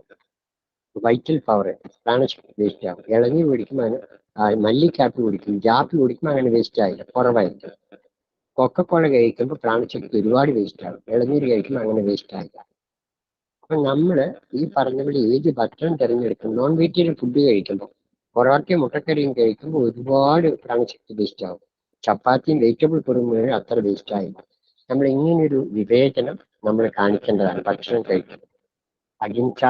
വൈറ്റൽ പവർ, പ്രാണശക്തി വേസ്റ്റ് ആകും. ഇളനീർ കുടിക്കുമ്പോൾ അതിന് മല്ലിക്കാപ്പി കുടിക്കും, ജാപ്പി കുടിക്കുമ്പോൾ അങ്ങനെ വേസ്റ്റ് ആയില്ല, കുറവായിരിക്കും. കൊക്കക്കോള കഴിക്കുമ്പോൾ പ്രാണശക്തി ഒരുപാട് വേസ്റ്റ് ആകും. ഇളനീര് കഴിക്കുമ്പോൾ അങ്ങനെ വേസ്റ്റ് ആയില്ല. അപ്പൊ നമ്മള് ഈ പറഞ്ഞ പോലെ ഏത് ഭക്ഷണം തിരഞ്ഞെടുക്കും, നോൺ വെജിറ്റേറിയൻ ഫുഡ് കഴിക്കുമ്പോൾ, പൊറോട്ടയും മുട്ടക്കറിയും കഴിക്കുമ്പോൾ ഒരുപാട് പ്രാണശക്തി വേസ്റ്റ് ആകും. ചപ്പാത്തിയും വെജിറ്റബിൾ കുറുമുകയും അത്ര വേസ്റ്റ് ആയില്ല. നമ്മൾ ഇങ്ങനൊരു വിവേചനം നമ്മൾ കാണിക്കേണ്ടതാണ് ഭക്ഷണം കഴിക്കുന്നത്. അഹിംസ,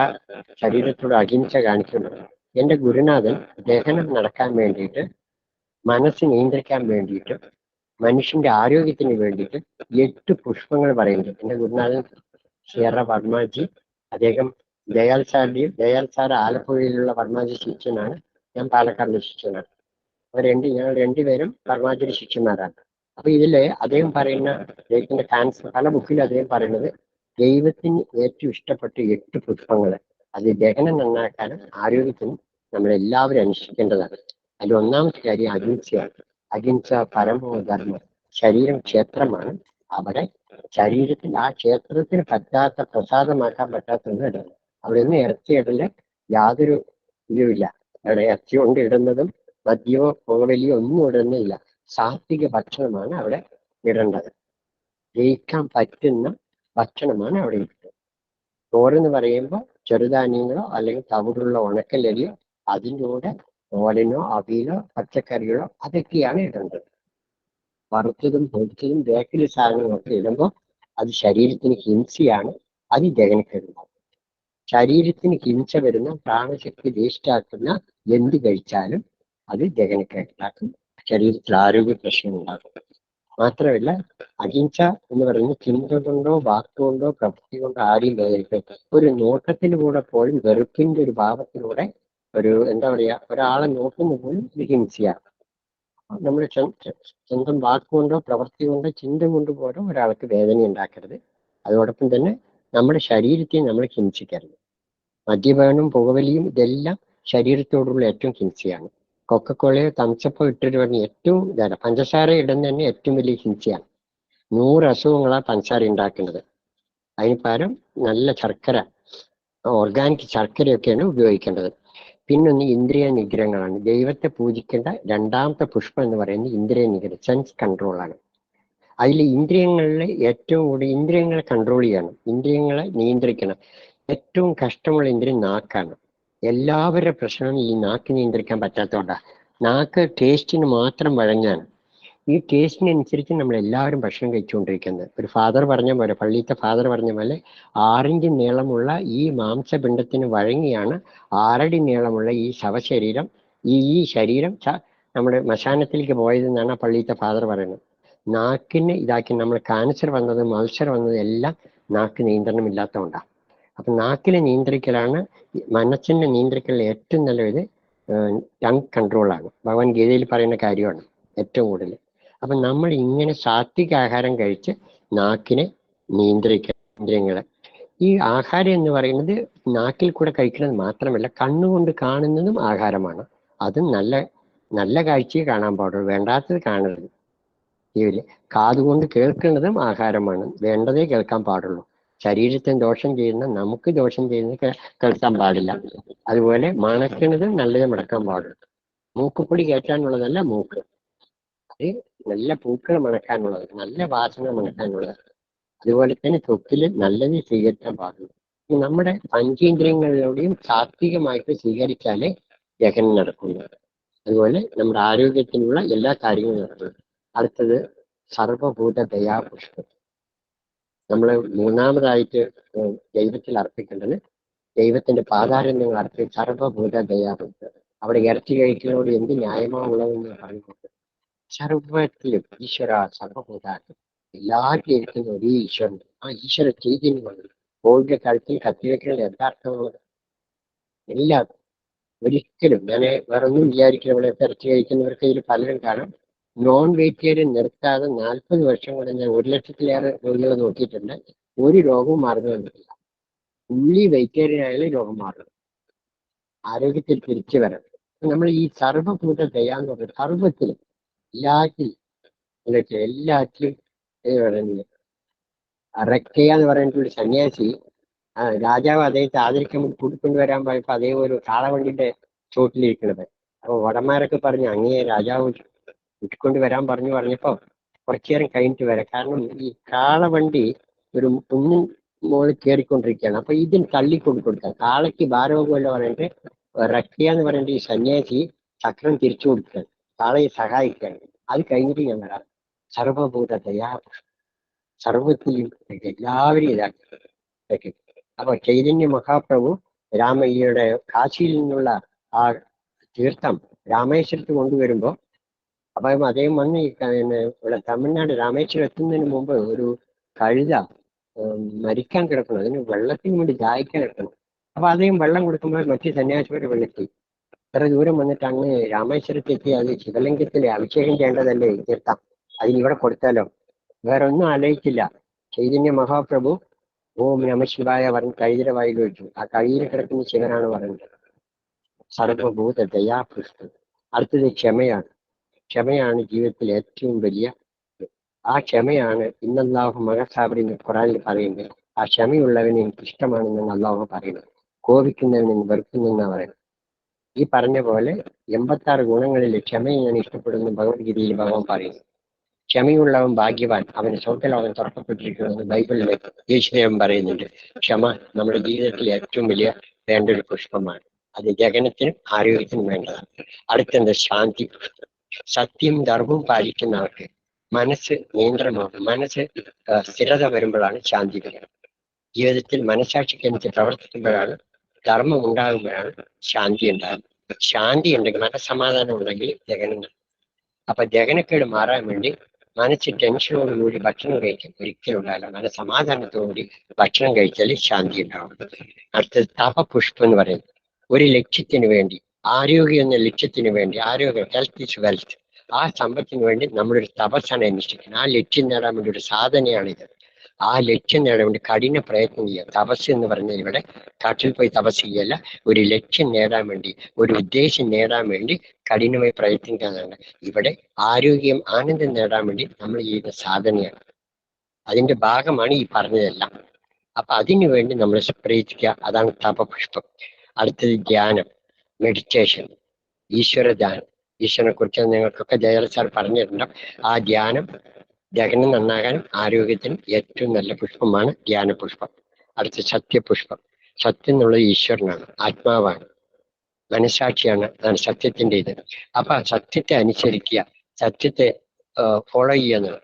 ശരീരത്തോട് അഹിംസ കാണിക്കുന്നത്. എന്റെ ഗുരുനാഥൻ ദഹനം നടക്കാൻ വേണ്ടിയിട്ട്, മനസ്സ് നിയന്ത്രിക്കാൻ വേണ്ടിയിട്ട്, മനുഷ്യന്റെ ആരോഗ്യത്തിന് വേണ്ടിയിട്ട് 8 പുഷ്പങ്ങൾ പറയുന്നുണ്ട്. എന്റെ ഗുരുനാഥൻ സിയറ വർമാജി, അദ്ദേഹം ദയാൽ സാർ ആലപ്പുഴയിലുള്ള വർമാജി ശിഷ്യനാണ്, ഞാൻ പാലക്കാടിലെ ശിഷ്യനാണ്. ഞങ്ങൾ രണ്ടുപേരും വർമാജിയുടെ ശിഷ്യന്മാരാണ്. അപ്പൊ ഇതില് അദ്ദേഹം പറയുന്ന, അദ്ദേഹത്തിന്റെ ഫാൻസ് പല ബുക്കിലും അദ്ദേഹം പറയുന്നത്, ദൈവത്തിന് ഏറ്റവും ഇഷ്ടപ്പെട്ട 8 പുഷ്പങ്ങൾ, അത് ദഹനം നന്നാക്കാനും ആരോഗ്യത്തിനും നമ്മളെല്ലാവരും അനുഷ്ഠിക്കേണ്ടതാണ്. അതിൽ ഒന്നാമത്തെ കാര്യം അഹിംസയാണ്. അഹിംസ പരമോധർമ്മം. ശരീരം ക്ഷേത്രമാണ്. അവിടെ ശരീരത്തിൽ ആ ക്ഷേത്രത്തിന് പറ്റാത്ത, പ്രസാദമാക്കാൻ പറ്റാത്തത് ഇടണം. അവിടെ ഒന്നും ഇറച്ചിയിടല് യാതൊരു ഇതുമില്ല. അവിടെ ഇറച്ചി കൊണ്ട് ഇടുന്നതും മദ്യമോ പുകവലിയോ ഒന്നും ഇടുന്നില്ല. സാത്വിക ഭക്ഷണമാണ് അവിടെ ഇടേണ്ടത്. ജയിക്കാൻ പറ്റുന്ന ഭക്ഷണമാണ് അവിടെ ഇട്ടത്. ചോറെന്ന് പറയുമ്പോൾ ചെറുധാന്യങ്ങളോ അല്ലെങ്കിൽ തവിടുള്ള ഉണക്കലരിയോ, അതിൻ്റെ കൂടെ ഓലനോ അവിയലോ പച്ചക്കറികളോ അതൊക്കെയാണ് ഇടേണ്ടത്. വറുത്തതും പൊരിച്ചതും ബേക്കറി സാധനങ്ങളൊക്കെ ഇടുമ്പോൾ അത് ശരീരത്തിന് ഹിംസയാണ്, അത് ദഹനക്കേടുണ്ടാവും. ശരീരത്തിന് ഹിംസ വരുന്ന, പ്രാണശക്തി വേസ്റ്റാക്കുന്ന എന്ത് കഴിച്ചാലും അത് ദഹനക്കേടുണ്ടാക്കും, ശരീരത്തിൽ ആരോഗ്യ പ്രശ്നം ഉണ്ടാക്കും. മാത്രമല്ല, അഹിംസ എന്ന് പറയുന്നത് ചിന്ത കൊണ്ടോ വാക്കുകൊണ്ടോ പ്രവൃത്തി കൊണ്ടോ ആരെയും വേദനിക്കും. ഒരു നോട്ടത്തിലൂടെ പോലും, വെറുപ്പിന്റെ ഒരു ഭാവത്തിലൂടെ, ഒരു എന്താ പറയാ, ഒരാളെ നോക്കുന്ന പോലും ഒരു ഹിംസയാണ്. നമ്മൾ സ്വന്തം വാക്കുകൊണ്ടോ പ്രവൃത്തി കൊണ്ടോ ചിന്ത കൊണ്ട് പോലും ഒരാൾക്ക് വേദന ഉണ്ടാക്കരുത്. അതോടൊപ്പം തന്നെ നമ്മുടെ ശരീരത്തെ നമ്മൾ ഹിംസിക്കരുത്. മദ്യപാനം, പുകവലിയും ഇതെല്ലാം ശരീരത്തോടുള്ള ഏറ്റവും ഹിംസയാണ്. കൊക്കക്കോളയോ തംസപ്പോ ഇട്ടിട്ട് പറഞ്ഞ ഏറ്റവും ഇതാണ്. പഞ്ചസാര ഇടുന്ന തന്നെ ഏറ്റവും വലിയ ഹിംസയാണ്. 100 അസുഖങ്ങളാണ് പഞ്ചസാര ഉണ്ടാക്കുന്നത്. അതിന് പകരം നല്ല ശർക്കര, ഓർഗാനിക് ശർക്കരയൊക്കെയാണ് ഉപയോഗിക്കേണ്ടത്. പിന്നൊന്ന് ഇന്ദ്രിയ നിഗ്രഹങ്ങളാണ്. ദൈവത്തെ പൂജിക്കേണ്ട രണ്ടാമത്തെ പുഷ്പം എന്ന് പറയുന്നത് ഇന്ദ്രിയ നിഗ്രഹം, സെൻസ് കൺട്രോളാണ്. അതിൽ ഇന്ദ്രിയങ്ങളിലെ ഏറ്റവും കൂടുതൽ ഇന്ദ്രിയങ്ങളെ കൺട്രോൾ ചെയ്യണം, ഇന്ദ്രിയങ്ങളെ നിയന്ത്രിക്കണം. ഏറ്റവും കഷ്ടമുള്ള ഇന്ദ്രിയം നാക്കാണ്. എല്ലാവരുടെ പ്രശ്നവും ഈ നാക്ക് നിയന്ത്രിക്കാൻ പറ്റാത്തതുകൊണ്ടാണ്. നാക്ക് ടേസ്റ്റിന് മാത്രം വഴങ്ങാണ്. ഈ ടേസ്റ്റിനനുസരിച്ച് നമ്മൾ എല്ലാവരും ഭക്ഷണം കഴിച്ചുകൊണ്ടിരിക്കുന്നത്. ഒരു ഫാദർ പറഞ്ഞ പോലെ, പള്ളിയിലത്തെ ഫാദർ പറഞ്ഞ പോലെ, 6 ഇഞ്ച് നീളമുള്ള ഈ മാംസപിണ്ഡത്തിന് വഴങ്ങിയാണ് 6 അടി നീളമുള്ള ഈ ശവശരീരം, ഈ ശരീരം നമ്മുടെ ശ്മശാനത്തിലേക്ക് പോയതെന്നാണ് ആ പള്ളിയിലത്തെ ഫാദർ പറയുന്നത്. നാക്കിന് ഇതാക്കി നമ്മൾ ക്യാൻസർ വന്നതും അൾസർ വന്നതും എല്ലാം നാക്ക് നിയന്ത്രണം ഇല്ലാത്തതുകൊണ്ടാണ്. അപ്പൊ നാക്കിനെ നിയന്ത്രിക്കലാണ്, മനസ്സിനെ നിയന്ത്രിക്കലുള്ള ഏറ്റവും നല്ലത് ടങ് കൺട്രോളാണ്. ഭഗവത്ഗീതയിൽ പറയുന്ന കാര്യമാണ് ഏറ്റവും കൂടുതൽ. അപ്പൊ നമ്മൾ ഇങ്ങനെ സാത്വിക ആഹാരം കഴിച്ച് നാക്കിനെ നിയന്ത്രിക്കുക, ഇന്ദ്രിയങ്ങളെ. ഈ ആഹാരം എന്ന് പറയുന്നത് നാക്കിൽ കൂടെ കഴിക്കുന്നത് മാത്രമല്ല, കണ്ണുകൊണ്ട് കാണുന്നതും ആഹാരമാണ്. അതും നല്ല നല്ല കാഴ്ചയെ കാണാൻ പാടുള്ളൂ, വേണ്ടാത്തത് കാണരുത്. ഇതില് കാതുകൊണ്ട് കേൾക്കുന്നതും ആഹാരമാണ്, വേണ്ടതേ കേൾക്കാൻ പാടുള്ളൂ. ശരീരത്തിന് ദോഷം ചെയ്യുന്ന, നമുക്ക് ദോഷം ചെയ്യുന്നത് കേൾക്കാൻ പാടില്ല. അതുപോലെ മണക്കുന്നതും നല്ലത് മണക്കാൻ പാടുള്ളൂ. മൂക്കുപൊടി കയറ്റാനുള്ളതല്ല മൂക്ക്, അത് നല്ല പൂക്കൾ മണക്കാനുള്ളത്, നല്ല വാസന മണക്കാനുള്ളത്. അതുപോലെ തന്നെ തൊക്കില് നല്ലത് സ്വീകരിക്കാൻ പാടുള്ളൂ. നമ്മുടെ പഞ്ചേന്ദ്രിയങ്ങളിലൂടെയും സാത്വികമായിട്ട് സ്വീകരിച്ചാലേ ദഹനം നടക്കുന്നു. അതുപോലെ നമ്മുടെ ആരോഗ്യത്തിനുള്ള എല്ലാ കാര്യങ്ങളും നടക്കുന്നു. അടുത്തത് സർവഭൂത ദയാപുഷ്പം. നമ്മൾ മൂന്നാമതായിട്ട് ദൈവത്തിൽ അർപ്പിക്കേണ്ടത്, ദൈവത്തിന്റെ പാതാരണ്യങ്ങൾ അർപ്പിച്ച് സർവഭൂത ദയാപുഷ്പം. അവിടെ ഇറച്ചി കഴിക്കുന്നതോട് എന്ത് ന്യായമാണുള്ളതെന്ന് പറയുന്നത്, സർവത്തിലും ഈശ്വര സർവഭൂതാക്കും, എല്ലാവരും ഇരിക്കുന്ന ഒരേ ഈശ്വരൻ. ആ ഈശ്വര ചൈതന്യമാണ് കോഴിയുടെ കഴുത്തിൽ കത്തിവെക്കേണ്ട യഥാർത്ഥമുള്ളത്. എല്ലാവരും ഒരിക്കലും, ഞാൻ വേറൊന്നും വിചാരിക്കില്ല, ഇവിടെ ഇറച്ചി കഴിക്കുന്നവർക്ക് ഇതിൽ പലരും കാണാം, നോൺ വെജിറ്റേറിയൻ നിർത്താതെ 40 വർഷം കൊണ്ട് ഞാൻ 1 ലക്ഷത്തിലേറെ രോഗികളെ നോക്കിയിട്ടുണ്ട്. ഒരു രോഗവും മാറുന്നു വന്നിട്ടില്ല. ഉള്ളി വെജിറ്റേറിയൻ ആയാലും രോഗം മാറും, ആരോഗ്യത്തിൽ തിരിച്ചു വരണം. നമ്മൾ ഈ സർവഭൂത ദയ എന്ന് പറയുന്നത് സർവത്തിലും എല്ലാറ്റിലും പറയുന്നത്. റക്കയ്യ എന്ന് പറയുന്ന ഒരു സന്യാസി രാജാവ് അദ്ദേഹത്തെ ആദരിക്കാൻ കൂട്ടിക്കൊണ്ടുവരാൻ പോയപ്പോ അതേ ഒരു കാളവണ്ടിന്റെ ചോട്ടിലിരിക്കണത്. അപ്പൊ വടന്മാരൊക്കെ പറഞ്ഞു അങ്ങേ രാജാവ് കൂട്ടിക്കൊണ്ടുവരാൻ പറഞ്ഞപ്പോ കുറച്ചു നേരം കഴിഞ്ഞിട്ട് വരാം, കാരണം ഈ കാളവണ്ടി ഒരു കുന്നിൻ മുകളിൽ കയറിക്കൊണ്ടിരിക്കുകയാണ്. അപ്പൊ ഇതിന് തള്ളിക്കൊടുക്കാം, കാളയ്ക്ക് ഭാരമൊന്നുമല്ല പറഞ്ഞിട്ട് റക്കയ്യ എന്ന് പറഞ്ഞിട്ട് ഈ സന്യാസി ചക്രം തിരിച്ചു കൊടുക്കുകയാണ്, കാളയെ സഹായിക്കുകയാണ്. അത് കഴിഞ്ഞിട്ട് ഞാൻ വരാം. സർവഭൂത ദയാ, സർവത്തിലും എല്ലാവരും ഇതാക്കി. അപ്പൊ ചൈതന്യ മഹാപ്രഭു രാമയ്യയുടെ കാശിയിൽ നിന്നുള്ള ആ തീർത്ഥം രാമേശ്വരത്ത് കൊണ്ടുവരുമ്പോ അപ്പം അദ്ദേഹം വന്ന് ഇവിടെ തമിഴ്നാട് രാമേശ്വരം എത്തുന്നതിന് മുമ്പ് ഒരു കഴുത മരിക്കാൻ കിടക്കണം, അതിന് വെള്ളത്തിന് വേണ്ടി ദാഹിക്കാൻ കിടക്കണം. അപ്പൊ അദ്ദേഹം വെള്ളം കൊടുക്കുമ്പോൾ മറ്റു സന്യാസിമാരെ വിളിച്ചു, ഇത്ര ദൂരം വന്നിട്ട് അങ്ങ് രാമേശ്വരത്തെത്തി അത് ശിവലിംഗത്തിൽ അഭിഷേകം ചെയ്യേണ്ടതല്ലേ തീർത്ഥം, അതിനിവിടെ കൊടുത്താലോ? വേറെ ഒന്നും ആലോചിച്ചില്ല. ചൈതന്യ മഹാപ്രഭു ഓം നമ ശിവായ പറഞ്ഞ് കഴുതിയുടെ വായിൽ വെച്ചു. ആ കഴുതിയിൽ കിടക്കുന്ന ശിവനാണ് പറയുന്നത്. സർവഭൂത ദയാപുഷ്പം. അടുത്തത് ക്ഷമയാണ്. ക്ഷമയാണ് ജീവിതത്തിൽ ഏറ്റവും വലിയ. ആ ക്ഷമയാണ് ഇന്നല്ലാഹു മഹസാബറി ഖുറാനിൽ പറയുന്നത്. ആ ക്ഷമയുള്ളവന് എനിക്ക് ഇഷ്ടമാണെന്നാണ് അള്ളാഹു പറയുന്നത്. കോപിക്കുന്നവന് വെറുക്കുന്നെന്നാണ് പറയുന്നത്. ഈ പറഞ്ഞ പോലെ 86 ഗുണങ്ങളിൽ ക്ഷമയെ ഞാൻ ഇഷ്ടപ്പെടുന്നു ഭഗവത്ഗീതയിൽ ഭഗവാൻ പറയുന്നു. ക്ഷമയുള്ളവൻ ഭാഗ്യവാൻ, അവന് സ്വർഗ്ഗലോകം തുറക്കപ്പെട്ടിരിക്കുമെന്ന് ബൈബിളിൽ യേശുദേവൻ പറയുന്നുണ്ട്. ക്ഷമ നമ്മുടെ ജീവിതത്തിൽ ഏറ്റവും വലിയ വേണ്ട ഒരു പുഷ്പമാണ്. അത് ജഗനത്തിനും ആരോഗ്യത്തിനും വേണ്ടതാണ്. അടുത്തെന്ത്? ശാന്തി. സത്യം ധർമ്മവും പാലിക്കുന്നവർക്ക് മനസ്സ് നിയന്ത്രണമാണ്. മനസ്സ് സ്ഥിരത വരുമ്പോഴാണ് ശാന്തി വരുന്നത്. ജീവിതത്തിൽ മനസ്സാക്ഷിക്കനുസരിച്ച് പ്രവർത്തിക്കുമ്പോഴാണ്, ധർമ്മം ഉണ്ടാകുമ്പോഴാണ് ശാന്തി ഉണ്ടാകുന്നത്. ശാന്തി ഉണ്ടെങ്കിൽ, മനസ്സമാധാനം ഉണ്ടെങ്കിൽ ജഗനം. അപ്പൊ ജഗനക്കേട് മാറാൻ വേണ്ടി മനസ്സ് ടെൻഷനോടുകൂടി ഭക്ഷണം കഴിക്കാൻ ഒരിക്കലും ഉണ്ടാവില്ല. മനസ്സമാധാനത്തോടുകൂടി ഭക്ഷണം കഴിച്ചാൽ ശാന്തി ഉണ്ടാവും. അടുത്തത് തപപുഷ്പം എന്ന് പറയുന്നത് ഒരു ലക്ഷ്യത്തിന് വേണ്ടി, ആരോഗ്യം എന്ന ലക്ഷ്യത്തിന് വേണ്ടി, ആരോഗ്യം, ഹെൽത്ത് ഇസ് വെൽത്ത്, ആ സമ്പത്തിന് വേണ്ടി നമ്മളൊരു തപസ്സാണ് അനുഷ്ഠിക്കുന്നത്. ആ ലക്ഷ്യം നേടാൻ വേണ്ടി ഒരു സാധനയാണിത്. ആ ലക്ഷ്യം നേടാൻ വേണ്ടി കഠിന പ്രയത്നം ചെയ്യുക. തപസ് എന്ന് പറഞ്ഞാൽ ഇവിടെ കാട്ടിൽ പോയി തപസ് ചെയ്യല്ല, ഒരു ലക്ഷ്യം നേടാൻ വേണ്ടി, ഒരു ഉദ്ദേശം നേടാൻ വേണ്ടി കഠിനമായി പ്രയത്നിക്കാനാണ്. ഇവിടെ ആരോഗ്യം, ആനന്ദം നേടാൻ വേണ്ടി നമ്മൾ ചെയ്യുന്ന സാധനയാണ്. അതിന്റെ ഭാഗമാണ് ഈ പറഞ്ഞതെല്ലാം. അപ്പൊ അതിനു വേണ്ടി നമ്മൾ പ്രയത്നിക്കുക. അതാണ് തപപുഷ്പം. അടുത്തത് ധ്യാനം, മെഡിറ്റേഷൻ, ഈശ്വരധ്യാനം. ഈശ്വരനെ കുറിച്ച് നിങ്ങൾക്കൊക്കെ ജയൽ സാർ പറഞ്ഞിട്ടുണ്ടാവും. ആ ധ്യാനം ജഗനം നന്നാകാനും ആരോഗ്യത്തിനും ഏറ്റവും നല്ല പുഷ്പമാണ് ധ്യാന പുഷ്പം. അടുത്ത സത്യപുഷ്പം. സത്യം എന്നുള്ളത് ഈശ്വരനാണ്, ആത്മാവാണ്, മനസാക്ഷിയാണ്, അതാണ് സത്യത്തിന്റെ ഇത്. അപ്പൊ സത്യത്തെ അനുസരിക്കുക, സത്യത്തെ ഫോളോ ചെയ്യുക.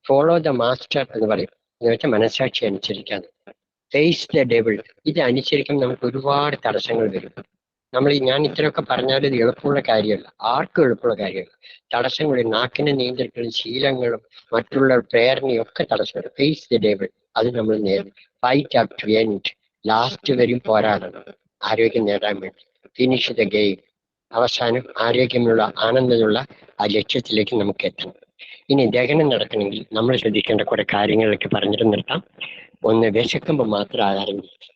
ഫോളോ ദ മാസ്റ്റർ എന്ന് പറയും. എന്ന് വെച്ചാൽ മനസാക്ഷി അനുസരിക്കാന്ന്. Face the devil. ഇത് അനുസരിക്കുമ്പോൾ നമുക്ക് ഒരുപാട് തടസ്സങ്ങൾ വരും. ഞാൻ ഇത്രയൊക്കെ പറഞ്ഞാൽ ഇത് എളുപ്പമുള്ള കാര്യമല്ല, ആർക്കും എളുപ്പമുള്ള കാര്യമല്ല. തടസ്സങ്ങളും നാക്കിനെ നിയന്ത്രിക്കുന്ന ശീലങ്ങളും മറ്റുള്ള പ്രേരണയും ഒക്കെ തടസ്സം. Face the devil. അത് നമ്മൾ നേരിടും. Fight up to end. Last വരും പോരാടണം ആരോഗ്യം നേടാൻ വേണ്ടി. Finish the game. അവസാനം ആരോഗ്യമുള്ള, ആനന്ദമുള്ള ആ ലക്ഷ്യത്തിലേക്ക് നമുക്ക് എത്തണം. ഇനി ദഹനം നടക്കണമെങ്കിൽ നമ്മൾ ശ്രദ്ധിക്കേണ്ട കുറെ കാര്യങ്ങളൊക്കെ പറഞ്ഞിട്ട് നിർത്താം. ഒന്ന്, വിശക്കുമ്പോൾ മാത്രം ആഹാരം കഴിക്കുക.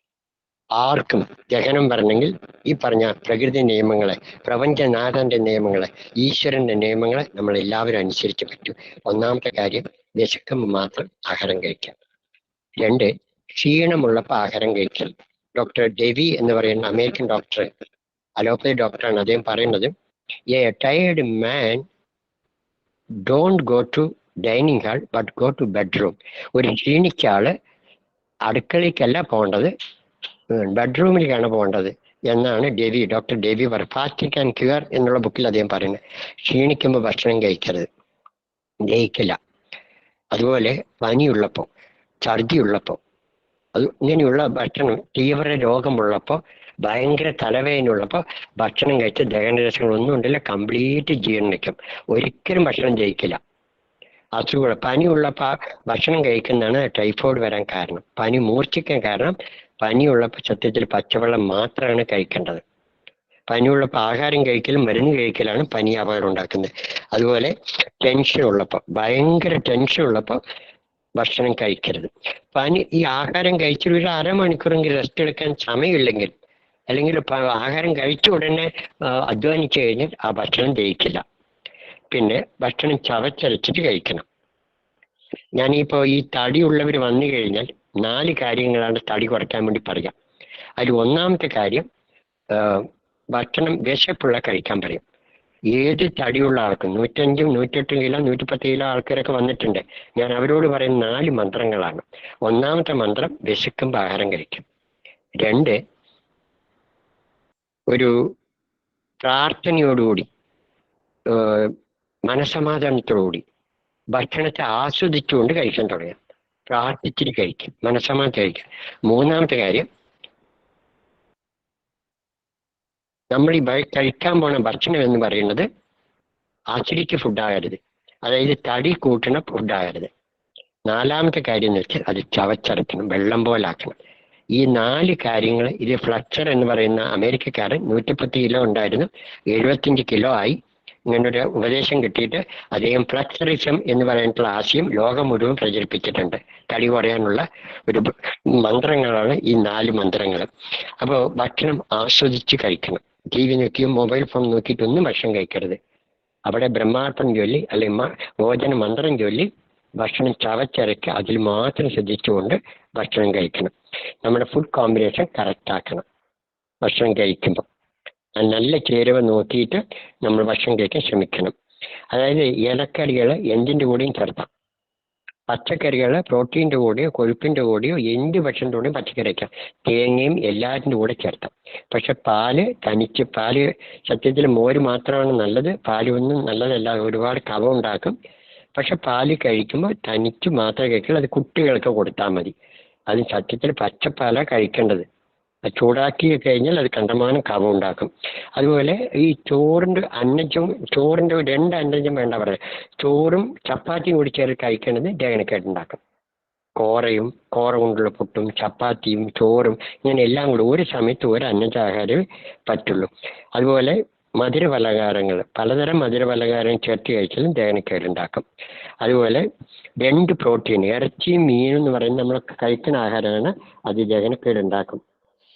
ആർക്കും ദഹനം വരണമെങ്കിൽ ഈ പറഞ്ഞ പ്രകൃതി നിയമങ്ങളെ, പ്രപഞ്ചനാഥന്റെ നിയമങ്ങളെ, ഈശ്വരന്റെ നിയമങ്ങളെ നമ്മൾ എല്ലാവരും അനുസരിച്ച് പറ്റും. ഒന്നാമത്തെ കാര്യം, വിശക്കുമ്പോൾ മാത്രം ആഹാരം കഴിക്കാം. 2, ക്ഷീണമുള്ളപ്പോൾ ആഹാരം കഴിക്കൽ. ഡോക്ടർ ഡെവി എന്ന് പറയുന്ന അമേരിക്കൻ ഡോക്ടർ, അലോപ്പതി ഡോക്ടറാണ്. അദ്ദേഹം പറയുന്നത്, a tired man don't go to dining hall but go to bedroom. ഒരു ക്ഷീണിച്ച ആള് അടുക്കളയ്ക്കല്ല പോകേണ്ടത്, ബെഡ്റൂമിലേക്കാണ് പോകേണ്ടത് എന്നാണ് doctor Dewey fasting and cure എന്നുള്ള ബുക്കിൽ അദ്ദേഹം പറയുന്നത്. ക്ഷീണിക്കുമ്പോൾ ഭക്ഷണം കഴിക്കരുത്, ദഹിക്കില്ല. അതുപോലെ പനിയുള്ളപ്പോൾ, ഛർദിയുള്ളപ്പോൾ, ഇങ്ങനെയുള്ള ഭക്ഷണം, തീവ്ര രോഗമുള്ളപ്പോൾ, ഭയങ്കര തലവേദനയുള്ളപ്പോൾ ഭക്ഷണം കഴിച്ച് ദഹനരസങ്ങളൊന്നും ഉണ്ടല്ല, കംപ്ലീറ്റ് ജീർണിക്കും. ഒരിക്കലും ഭക്ഷണം ജയിക്കില്ല. അസുഖങ്ങൾ, പനിയുള്ളപ്പോൾ ഭക്ഷണം കഴിക്കുന്നതാണ് ടൈഫോയിഡ് വരാൻ കാരണം, പനി മൂർച്ഛിക്കാൻ കാരണം. പനിയുള്ളപ്പോൾ സത്യത്തിൽ പച്ചവെള്ളം മാത്രമാണ് കഴിക്കേണ്ടത്. പനിയുള്ളപ്പോൾ ആഹാരം കഴിക്കലും മരുന്ന് കഴിക്കലാണ് പനി അപകടം ഉണ്ടാക്കുന്നത്. അതുപോലെ ടെൻഷൻ ഉള്ളപ്പോൾ, ഭയങ്കര ടെൻഷൻ ഉള്ളപ്പോൾ ഭക്ഷണം കഴിക്കരുത്. ഈ ആഹാരം കഴിച്ചിട്ട് ഒരു അരമണിക്കൂറെങ്കിലും റെസ്റ്റ് എടുക്കാൻ സമയമില്ലെങ്കിൽ, അല്ലെങ്കിൽ ആഹാരം കഴിച്ച ഉടനെ അധ്വാനിച്ചു കഴിഞ്ഞാൽ ആ ഭക്ഷണം ദഹിക്കില്ല. പിന്നെ ഭക്ഷണം ചവച്ചരച്ചിട്ട് കഴിക്കണം. ഞാനിപ്പോ ഈ തടിയുള്ളവർ വന്നു കഴിഞ്ഞാൽ 4 കാര്യങ്ങളാണ് തടി കുറയ്ക്കാൻ വേണ്ടി പറയാം. അതിൽ ഒന്നാമത്തെ കാര്യം, ഭക്ഷണം വിശപ്പുള്ള കഴിക്കാൻ പറയും. ഏത് തടിയുള്ള ആൾക്കും 105, 108 കിലോ, 110 കിലോ ആൾക്കാരൊക്കെ വന്നിട്ടുണ്ട്. ഞാൻ അവരോട് പറയുന്ന 4 മന്ത്രങ്ങളാണ്. ഒന്നാമത്തെ മന്ത്രം, വിശക്കുമ്പോൾ ആഹാരം കഴിക്കും. 2, ഒരു പ്രാർത്ഥനയോടുകൂടി മനസമാധാനത്തോടുകൂടി ഭക്ഷണത്തെ ആസ്വദിച്ചുകൊണ്ട് കഴിക്കാൻ തുടങ്ങാം. പ്രാർത്ഥിച്ചിട്ട് കഴിക്കും, മനസമാധാനം കഴിക്കും. മൂന്നാമത്തെ കാര്യം, നമ്മൾ ഈ കഴിക്കാൻ പോണ ഭക്ഷണം എന്ന് പറയുന്നത് ആസിഡിക്ക് ഫുഡാകരുത്, അതായത് തടി കൂട്ടണ ഫുഡാകരുത്. നാലാമത്തെ കാര്യം എന്ന് വെച്ചാൽ അത് ചവച്ചരക്കണം, വെള്ളം പോലാക്കണം. ഈ 4 കാര്യങ്ങൾ, ഇത് ഫ്ലക്ചർ എന്ന് പറയുന്ന അമേരിക്കക്കാരൻ 110 കിലോ ഉണ്ടായിരുന്നു, 75 കിലോ ആയി. ഇങ്ങനൊരു ഉപദേശം കിട്ടിയിട്ട് അദ്ദേഹം ഫ്ലക്ചറിസം എന്ന് പറയുന്ന ആശയം ലോകം മുഴുവൻ പ്രചരിപ്പിച്ചിട്ടുണ്ട്. തടി കുറയാനുള്ള ഒരു മന്ത്രങ്ങളാണ് ഈ 4 മന്ത്രങ്ങൾ. അപ്പോൾ ഭക്ഷണം ആസ്വദിച്ച് കഴിക്കണം. TV നോക്കിയും മൊബൈൽ ഫോൺ നോക്കിയിട്ടൊന്നും ഭക്ഷണം കഴിക്കരുത്. അവിടെ ബ്രഹ്മാർത്ഥം ചൊല്ലി അല്ലെങ്കിൽ ഭോജന മന്ത്രം ചൊല്ലി ഭക്ഷണം ചവച്ചരക്ക് അതിൽ മാത്രം ശ്രദ്ധിച്ചുകൊണ്ട് ഭക്ഷണം കഴിക്കണം. നമ്മുടെ ഫുഡ് കോമ്പിനേഷൻ കറക്റ്റ് ആക്കണം. ഭക്ഷണം കഴിക്കുമ്പോൾ നല്ല ചേരുവ നോക്കിയിട്ട് നമ്മൾ ഭക്ഷണം കഴിക്കാൻ ശ്രമിക്കണം. അതായത് ഇലക്കറികൾ എന്തിൻ്റെ കൂടെയും ചേർത്താം. പച്ചക്കറികൾ പ്രോട്ടീൻ്റെ കൂടെയോ കൊഴുപ്പിൻ്റെ കൂടെയോ എന്ത് ഭക്ഷണത്തിൻ്റെ കൂടെയും പച്ചക്കറി വയ്ക്കാം. തേങ്ങയും എല്ലാറ്റിൻ്റെ കൂടെ ചേർത്താം. പക്ഷെ പാല് സത്യത്തിൽ മോര് മാത്രമാണ് നല്ലത്. പാല് ഒന്നും നല്ലതല്ല, ഒരുപാട് കഫം ഉണ്ടാക്കും. പക്ഷെ പാല് കഴിക്കുമ്പോൾ തനിച്ച് മാത്രമേ കഴിക്കുള്ളൂ. അത് കുട്ടികൾക്ക് കൊടുത്താൽ മതി. അത് സത്യത്തിൽ പച്ചപ്പാല കഴിക്കേണ്ടത്. ചൂടാക്കി കഴിഞ്ഞാൽ അത് കണ്ടമാനം കഫം ഉണ്ടാക്കും. അതുപോലെ ഈ ചോറിൻ്റെ ചോറിൻ്റെ 2 അന്നജം വേണ്ട പറയാം. ചോറും ചപ്പാത്തിയും കൂടി ചേർത്ത് കഴിക്കേണ്ടത് ദഹനക്കേടുണ്ടാക്കും. കോറ കൊണ്ടുള്ള പുട്ടും ചപ്പാത്തിയും ചോറും ഇങ്ങനെ എല്ലാം കൂടി ഒരു സമയത്ത് ഒരു അന്നജാഹാരമേ പറ്റുള്ളൂ. അതുപോലെ മധുരപലഹാരങ്ങൾ, പലതരം മധുരപലഹാരങ്ങൾ ചേർത്ത് കഴിച്ചാലും ദഹനക്കേടുണ്ടാക്കും. അതുപോലെ 2 പ്രോട്ടീൻ, ഇറച്ചിയും മീനും എന്ന് പറയുന്നത് നമ്മൾ കഴിക്കുന്ന ആഹാരമാണ്, അത് ദഹനക്കേടുണ്ടാക്കും.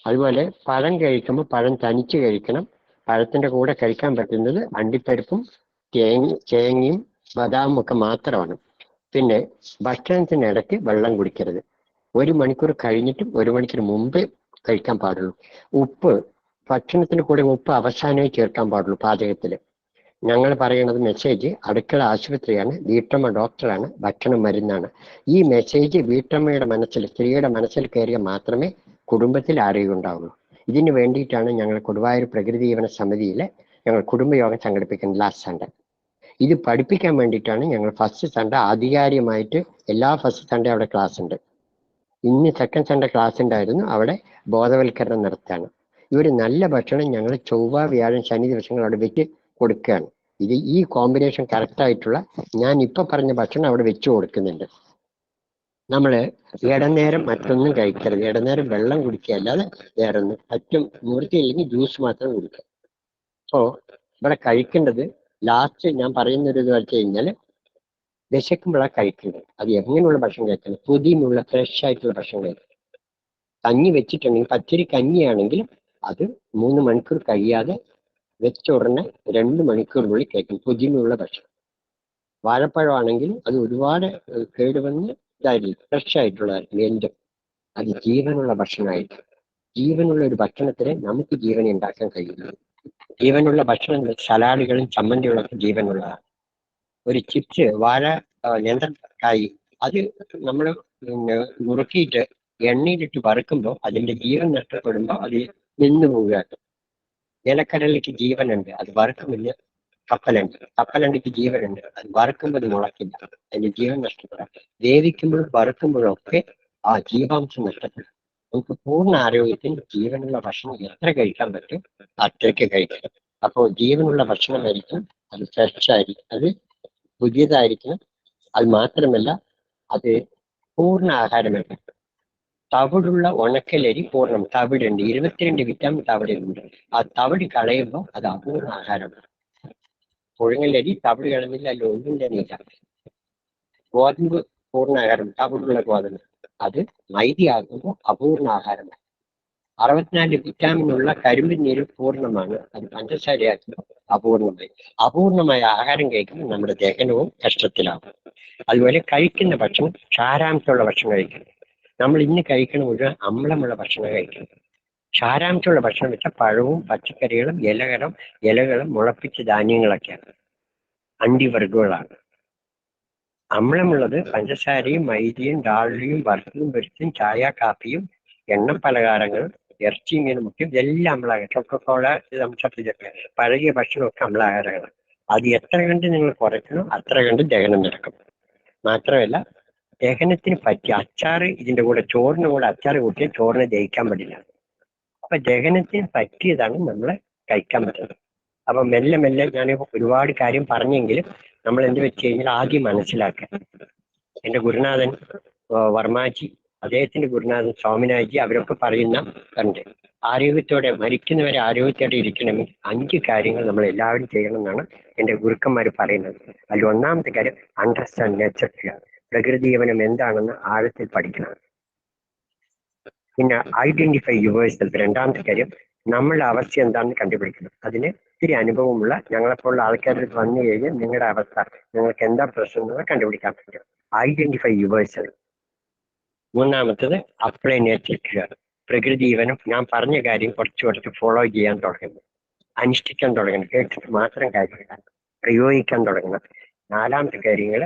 അതുപോലെ പഴം കഴിക്കുമ്പോൾ പഴം തനിച്ച് കഴിക്കണം. പഴത്തിൻ്റെ കൂടെ കഴിക്കാൻ പറ്റുന്നത് അണ്ടിപ്പരിപ്പും തേങ്ങയും ബദാമും ഒക്കെ മാത്രമാണ്. പിന്നെ ഭക്ഷണത്തിനിടയ്ക്ക് വെള്ളം കുടിക്കരുത്. 1 മണിക്കൂർ കഴിഞ്ഞിട്ടും 1 മണിക്കൂർ മുമ്പേ കഴിക്കാൻ പാടുള്ളൂ. ഉപ്പ്, ഭക്ഷണത്തിന് കൂടെ ഉപ്പ് അവസാനമേ ചേർക്കാൻ പാടുള്ളൂ പാചകത്തിൽ. ഞങ്ങൾ പറയുന്നത് മെസ്സേജ് അടുക്കള ആശുപത്രിയാണ്, വീട്ടമ്മ ഡോക്ടറാണ്, ഭക്ഷണം മരുന്നാണ്. ഈ മെസ്സേജ് വീട്ടമ്മയുടെ മനസ്സിൽ, സ്ത്രീയുടെ മനസ്സിൽ കയറിയാൽ മാത്രമേ കുടുംബത്തിൽ ആരോഗ്യം ഉണ്ടാവുള്ളൂ. ഇതിന് വേണ്ടിയിട്ടാണ് ഞങ്ങൾ കൊടുവായൂർ പ്രകൃതി ജീവന സമിതിയിൽ ഞങ്ങൾ കുടുംബയോഗം സംഘടിപ്പിക്കുന്നത് ലാസ്റ്റ് സൺഡേ. ഇത് പഠിപ്പിക്കാൻ വേണ്ടിയിട്ടാണ് ഞങ്ങൾ ഫസ്റ്റ് സൺഡേ ആധികാരികമായിട്ട് എല്ലാ ഫസ്റ്റ് സൺഡേ അവിടെ ക്ലാസ് ഉണ്ട്. ഇന്ന് സെക്കൻഡ് സൺഡേ ക്ലാസ് ഉണ്ടായിരുന്നു, അവിടെ ബോധവൽക്കരണം നടത്തുകയാണ്. ഇവർ നല്ല ഭക്ഷണം ഞങ്ങൾ ചൊവ്വ, വ്യാഴം, ശനി ദിവസങ്ങൾ അവിടെ വെച്ച് കൊടുക്കുകയാണ്. ഈ കോമ്പിനേഷൻ കറക്റ്റായിട്ടുള്ള ഞാൻ ഇപ്പൊ പറഞ്ഞ ഭക്ഷണം അവിടെ വെച്ച് കൊടുക്കുന്നുണ്ട്. നമ്മൾ ഇടനേരം മറ്റൊന്നും കഴിക്കരുത്. ഇടനേരം വെള്ളം കുടിക്കുക, അല്ലാതെ വേറെ ഒന്നും പറ്റും നിവൃത്തിയില്ലെങ്കിൽ ജ്യൂസ് മാത്രം കുടിക്കുക. അപ്പോൾ ഇവിടെ കഴിക്കേണ്ടത് ലാസ്റ്റ് ഞാൻ പറയുന്നൊരു ഇത് വെച്ച് കഴിഞ്ഞാൽ വിശക്കുമ്പോഴാണ് കഴിക്കേണ്ടത്. അത് എങ്ങനെയുള്ള ഭക്ഷണം കഴിക്കണം? പുതിയുള്ള ഫ്രഷ് ആയിട്ടുള്ള ഭക്ഷണം കഴിക്കണം. കഞ്ഞി വെച്ചിട്ടുണ്ടെങ്കിൽ, പച്ചരി കഞ്ഞിയാണെങ്കിൽ അത് 3 മണിക്കൂർ കഴിയാതെ വെച്ച ഉടനെ 2 മണിക്കൂറിനുള്ളിൽ കഴിക്കണം. പുതിയുള്ള ഭക്ഷണം. വാഴപ്പഴമാണെങ്കിൽ അത് ഒരുപാട് കേടുവന്ന് ഇതായിരിക്കും, ഫ്രഷ് ആയിട്ടുള്ളതായിരിക്കും. എന്തും അത് ജീവനുള്ള ഭക്ഷണമായിട്ട്, ജീവനുള്ള ഒരു ഭക്ഷണത്തിന് നമുക്ക് ജീവനെ ഉണ്ടാക്കാൻ കഴിയില്ല. ജീവനുള്ള ഭക്ഷണങ്ങൾ സലാഡുകളും ചമ്മന്തികളൊക്കെ ജീവനുള്ളതാണ്. ഒരു ചിപ്സ്, വാഴ നേന്ത്രക്കായി, അത് നമ്മൾ നുറുക്കിയിട്ട് എണ്ണയിലിട്ട് വറുക്കുമ്പോൾ അതിന്റെ ജീവൻ നഷ്ടപ്പെടുമ്പോൾ അത് നിന്ന് പോവുകയാണ്. നിലക്കടലിക്ക് ജീവനുണ്ട്, അത് വറുക്കുമില്ല. കപ്പലണ്ടിക്ക് ജീവനുണ്ട്, അത് വറുക്കുമ്പോൾ അത് മുളക്കില്ല, അതിന്റെ ജീവൻ നഷ്ടപ്പെടാം. വേവിക്കുമ്പോഴും വറുക്കുമ്പോഴും ഒക്കെ ആ ജീവാംശം നഷ്ടപ്പെടും. നമുക്ക് പൂർണ്ണ ആരോഗ്യത്തിന് ജീവനുള്ള ഭക്ഷണം എത്ര കഴിക്കാൻ പറ്റും അത്രയ്ക്ക് കഴിക്കണം. അപ്പോൾ ജീവനുള്ള ഭക്ഷണമായിരിക്കും, അത് ഫ്രഷ് ആയിരിക്കും, അത് പുതിയതായിരിക്കണം. അത് മാത്രമല്ല അത് പൂർണ്ണ ആഹാരമായിരിക്കും. തവിടുള്ള ഉണക്കലരി പൂർണ്ണം. തവിടുണ്ട്, 22 വിറ്റാമിൻ തവിടുണ്ട്. ആ തവിട് കളയുമ്പോൾ അത് അപൂർണ ആഹാരമാണ്. പുഴുങ്ങലരി തവിട് കളഞ്ഞില്ല, അല്ല ഒന്നും തന്നെയില്ല. ഗോതമ്പ് പൂർണ്ണാഹാരം, തവിടുള്ള ഗോതമ്പ്, അത് മൈദയാകുമ്പോൾ അപൂർണ ആഹാരമാണ്. 64 വിറ്റാമിനുള്ള കരിമ്പിൻ നീര് പൂർണ്ണമാണ്, അത് പഞ്ചസാരയാക്കുമ്പോൾ അപൂർണമായി. അപൂർണമായ ആഹാരം കഴിക്കുമ്പോൾ നമ്മുടെ ദഹനവും കഷ്ടത്തിലാകും. അതുപോലെ കഴിക്കുന്ന ഭക്ഷണം ക്ഷാരാംശമുള്ള ഭക്ഷണം കഴിക്കണം. നമ്മൾ ഇന്ന് കഴിക്കണ മുഴുവൻ അമ്ലമുള്ള ഭക്ഷണം കഴിക്കണം. ക്ഷാരാംശമുള്ള ഭക്ഷണം വെച്ചാൽ പഴവും പച്ചക്കറികളും ഇലകളും മുളപ്പിച്ച ധാന്യങ്ങളൊക്കെയാണ്, അണ്ടിവർഗങ്ങളാണ്. അമ്ലമുള്ളത് പഞ്ചസാരയും മൈദയും ഡാൾഡയും വറുത്തതും പൊരിച്ചും ചായ കാപ്പിയും എണ്ണ പലഹാരങ്ങളും ഇറച്ചി മീനും മുഖ്യം ഇതെല്ലാം അമ്ലാഹാരം. കൊക്കക്കോള, പഴകിയ ഭക്ഷണമൊക്കെ അമ്ലാഹാരങ്ങളാണ്. അത് എത്ര കണ്ട് നിങ്ങൾ കുറയ്ക്കണോ അത്ര കണ്ട് ദഹനം നടക്കും. മാത്രമല്ല ദഹനത്തിന് പറ്റിയ അച്ചാറ് ഇതിന്റെ കൂടെ, ചോറിന് കൂടെ അച്ചാറ് കൂട്ടിയാൽ ചോറിന് ദഹിക്കാൻ പറ്റില്ല. അപ്പൊ ദഹനത്തിന് പറ്റിയതാണ് നമ്മൾ കഴിക്കാൻ പറ്റുന്നത്. അപ്പൊ മെല്ലെ മെല്ലെ ഞാൻ ഒരുപാട് കാര്യം പറഞ്ഞെങ്കിലും നമ്മൾ എന്ത് വെച്ച് കഴിഞ്ഞാൽ ആദ്യം മനസ്സിലാക്കുക. എന്റെ ഗുരുനാഥൻ വർമാജി, അദ്ദേഹത്തിന്റെ ഗുരുനാഥൻ സ്വാമിനാഥി, അവരൊക്കെ പറയുന്ന കണ്ട് ആരോഗ്യത്തോടെ മരിക്കുന്നവരെ ആരോഗ്യത്തോടെ ഇരിക്കണമെങ്കിൽ 5 കാര്യങ്ങൾ നമ്മൾ എല്ലാവരും ചെയ്യണം എന്നാണ് എന്റെ ഗുരുക്കന്മാർ പറയുന്നത്. അതിൽ ഒന്നാമത്തെ കാര്യം അണ്ടർസ്റ്റാൻഡ് നേച്ചർ ചെയ്യുക. പ്രകൃതി ജീവനം എന്താണെന്ന് ആഴത്തിൽ പഠിക്കണം. പിന്നെ ഐഡന്റിഫൈ യുവേഴ്സെൽഫ്. രണ്ടാമത്തെ കാര്യം നമ്മളുടെ അവസ്ഥ എന്താണെന്ന് കണ്ടുപിടിക്കണം. അതിന് ഒത്തിരി അനുഭവമുള്ള ഞങ്ങളെപ്പോലുള്ള ആൾക്കാരിൽ വന്നു കഴിഞ്ഞാൽ നിങ്ങളുടെ അവസ്ഥ, നിങ്ങൾക്ക് എന്താ പ്രശ്നം എന്നത് കണ്ടുപിടിക്കാൻ പറ്റും. Identify yourself. മൂന്നാമത്തത് അപ്ലൈ നേച്ചർ ക്യൂർ. പ്രകൃതി ജീവനം ഞാൻ പറഞ്ഞ കാര്യം കുറച്ച് ഫോളോ ചെയ്യാൻ തുടങ്ങുന്നു, അനുഷ്ഠിക്കാൻ തുടങ്ങണം. കേട്ടിട്ട് മാത്രം കാര്യമില്ല, പ്രയോഗിക്കാൻ തുടങ്ങണം. നാലാമത്തെ കാര്യങ്ങൾ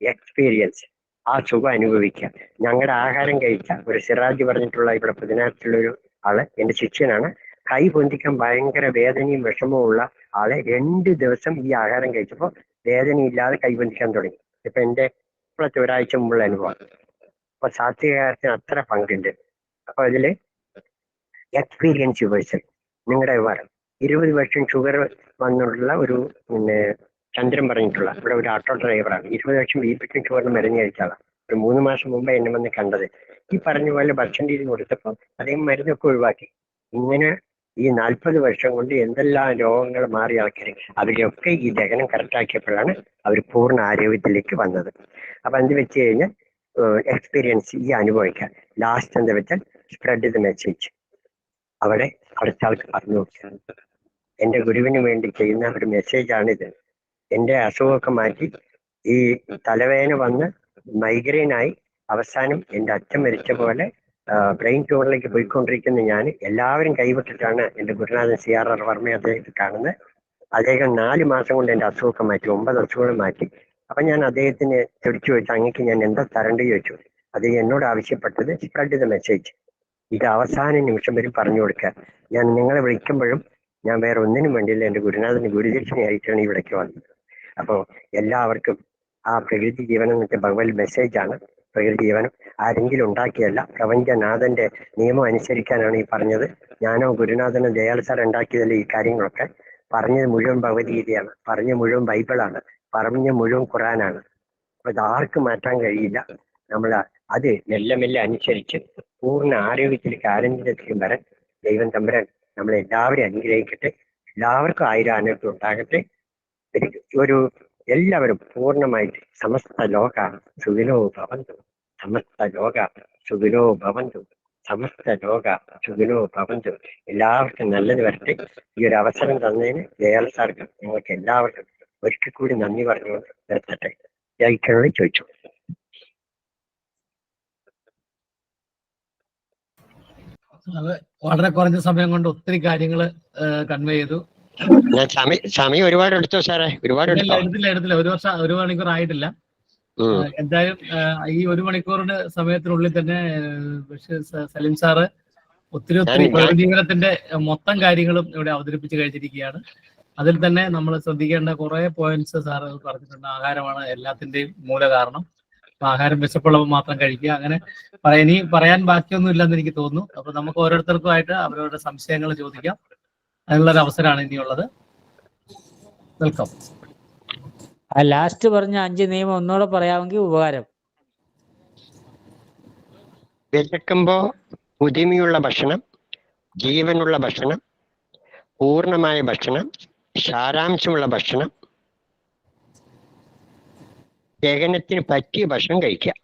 എക്സ്പീരിയൻസ്, ആ സുഖം അനുഭവിക്കുക. ഞങ്ങളുടെ ആഹാരം കഴിച്ച ഒരു സിറാജ് പറഞ്ഞിട്ടുള്ള ഇവിടെ പുതിനാറ്റിലുള്ളൊരു ആള്, എന്റെ ശിഷ്യനാണ്. കൈ പൊന്തിക്കാൻ ഭയങ്കര വേദനയും വിഷമവും ഉള്ള ആളെ 2 ദിവസം ഈ ആഹാരം കഴിച്ചപ്പോൾ വേദനയില്ലാതെ കൈ പൊന്തിക്കാൻ തുടങ്ങി. ഇപ്പൊ എന്റെ ഇപ്പോഴത്തെ ഒരാഴ്ച മുമ്പുള്ള അനുഭവം. അപ്പൊ സാത്വികാരത്തിന് അത്ര പങ്കുണ്ട്. അപ്പൊ അതില് എക്സ്പീരിയൻസ് യുവേഴ്സൽ. നിങ്ങളുടെ വിവരം 20 വർഷം ഷുഗർ വന്നിട്ടുള്ള ഒരു ചന്ദ്രൻ പറഞ്ഞിട്ടുള്ള ഇവിടെ ഒരു ഓട്ടോ ഡ്രൈവറാണ്. 20 വർഷം ബിപിക്കും ഷുഗറിന് മരുന്ന് കഴിച്ചാളാണ്. ഒരു 3 മാസം മുമ്പ് എന്നെ വന്ന് കണ്ടത്. ഈ പറഞ്ഞ പോലെ ഭക്ഷണ രീതി കൊടുത്തപ്പോൾ അദ്ദേഹം മരുന്നൊക്കെ ഒഴിവാക്കി. ഇങ്ങനെ ഈ 40 വർഷം കൊണ്ട് എന്തെല്ലാം രോഗങ്ങൾ മാറി ആൾക്കാർ, അവരെയൊക്കെ ഈ ദഹനം കറക്റ്റാക്കിയപ്പോഴാണ് അവർ പൂർണ്ണ ആരോഗ്യത്തിലേക്ക് വന്നത്. അപ്പൊ എന്ത് വെച്ച് കഴിഞ്ഞാൽ എക്സ്പീരിയൻസ്, ഈ അനുഭവിക്കാൻ. ലാസ്റ്റ് എന്താ വെച്ചാൽ സ്പ്രെഡ് ദ മെസ്സേജ്. അവിടെ അടുത്ത ആൾക്ക് പറഞ്ഞു കൊടുക്കുക. എന്റെ ഗുരുവിന് വേണ്ടി ചെയ്യുന്ന ഒരു മെസ്സേജാണിത്. എന്റെ അസുഖമൊക്കെ മാറ്റി ഈ തലവേദന വന്ന് മൈഗ്രെയിനായി അവസാനം എന്റെ അച്ഛൻ മരിച്ച പോലെ ബ്രെയിൻ ട്യൂമറിലേക്ക് പോയിക്കൊണ്ടിരിക്കുന്ന ഞാൻ എല്ലാവരും കൈവിട്ടിട്ടാണ് എന്റെ ഗുരുനാഥൻ CRR വർമ്മയെ അദ്ദേഹത്തെ കാണുന്നത്. അദ്ദേഹം 4 മാസം കൊണ്ട് എന്റെ അസുഖമൊക്കെ മാറ്റി, 9 അസുഖങ്ങൾ മാറ്റി. അപ്പൊ ഞാൻ അദ്ദേഹത്തിന് തിരിച്ചു ചോദിച്ചു, അങ്ങേക്ക് ഞാൻ എന്താ തരേണ്ടി ചോദിച്ചു. അദ്ദേഹം എന്നോട് ആവശ്യപ്പെട്ടത് സ്പ്രെഡ് ദ മെസ്സേജ്. ഇത് അവസാന നിമിഷം വരും പറഞ്ഞു കൊടുക്കുക. ഞാൻ നിങ്ങളെ വിളിക്കുമ്പോഴും ഞാൻ വേറെ ഒന്നിനും വേണ്ടിയില്ല, എന്റെ ഗുരുനാഥന് ഗുരുദക്ഷിണയായിട്ടാണ് ഇവിടേക്ക് വന്നത്. അപ്പോൾ എല്ലാവർക്കും ആ പ്രകൃതി ജീവനം എന്നൊക്കെ ഭഗവത് മെസ്സേജാണ്. പ്രകൃതി ജീവനം ആരെങ്കിലും ഉണ്ടാക്കിയല്ല, പ്രപഞ്ചനാഥന്റെ നിയമം അനുസരിക്കാനാണ് ഈ പറഞ്ഞത്. ഞാനോ ഗുരുനാഥനോ ദയാൽ സാർ ഉണ്ടാക്കിയതല്ല. ഈ കാര്യങ്ങളൊക്കെ പറഞ്ഞത് മുഴുവൻ ഭഗവത്ഗീതയാണ്, പറഞ്ഞ മുഴുവൻ ബൈബിളാണ്, പറഞ്ഞ മുഴുവൻ ഖുറാനാണ്. അപ്പൊ ഇതാർക്കും മാറ്റാൻ കഴിയില്ല. നമ്മൾ അത് മെല്ലെ മെല്ലെ അനുസരിച്ച് പൂർണ്ണ ആരോഗ്യത്തിലേക്ക് ആനന്ദത്തിലേക്ക് വരാൻ ദൈവം തമ്പുരാൻ നമ്മളെല്ലാവരും അനുഗ്രഹിക്കട്ടെ. എല്ലാവർക്കും 1000 ആനന്ദം ഉണ്ടാകട്ടെ. ഒരു എല്ലാവരും പൂർണ്ണമായിട്ട് സമസ്ത ലോക സുഖിനോ ഭവന്തു, സമസ്ത ലോക സുഖിനോ ഭവന്തു, സമസ്ത ലോക സുഖിനോ ഭവന്തു. എല്ലാവർക്കും നല്ലത് വരട്ടെ. ഈ ഒരു അവസരം തന്നതിന് ദയാൽ സാർക്ക് നിങ്ങൾക്ക് എല്ലാവർക്കും ഒരിക്കൽ കൂടി നന്ദി പറഞ്ഞുകൊണ്ട് നിർത്തട്ടെ. ജയിക്കണോട് ചോദിച്ചു. അത് വളരെ കുറഞ്ഞ സമയം കൊണ്ട് ഒത്തിരി കാര്യങ്ങൾ കൺവേ ചെയ്തു. ഞാൻ സമയം ഒരുപാട് എടുത്തോ സാറേ? ഒരുപാട് എടുത്തില്ല. 1 മണിക്കൂർ ആയിട്ടില്ല. എന്തായാലും ഈ 1 മണിക്കൂറിന്റെ സമയത്തിനുള്ളിൽ തന്നെ സലീം സാറ് ഒത്തിരി പ്രകൃതിജീവനത്തിന്റെ മൊത്തം കാര്യങ്ങളും ഇവിടെ അവതരിപ്പിച്ച് കഴിഞ്ഞിരിക്കുകയാണ്. അതിൽ തന്നെ നമ്മൾ ശ്രദ്ധിക്കേണ്ട കുറെ പോയിന്റ്സ് സാറ് പറഞ്ഞിട്ടുണ്ട്. ആഹാരമാണ് എല്ലാത്തിന്റെയും മൂല കാരണം. ആഹാരം വിശപ്പുള്ളപ്പോൾ മാത്രം കഴിക്കുക. അങ്ങനെ ഇനി പറയാൻ ബാക്കിയൊന്നും ഇല്ലെന്ന് എനിക്ക് തോന്നുന്നു. അപ്പൊ നമുക്ക് ഓരോരുത്തർക്കുമായിട്ട് അവരവരുടെ സംശയങ്ങൾ ചോദിക്കാം. അതിനുള്ളൊരു അവസരമാണ് ഇനിയുള്ളത്. വെൽക്കം. ലാസ്റ്റ് പറഞ്ഞ 5 നിയമം ഒന്നുകൂടെ പറയാമെങ്കിൽ ഉപകാരം. വിശക്കുമ്പോ പുതുമയുള്ള ഭക്ഷണം, ജീവനുള്ള ഭക്ഷണം, പൂർണ്ണമായ ഭക്ഷണം, സാരാംശമുള്ള ഭക്ഷണം, ദഹനത്തിന് പറ്റിയ ഭക്ഷണം കഴിക്കുക.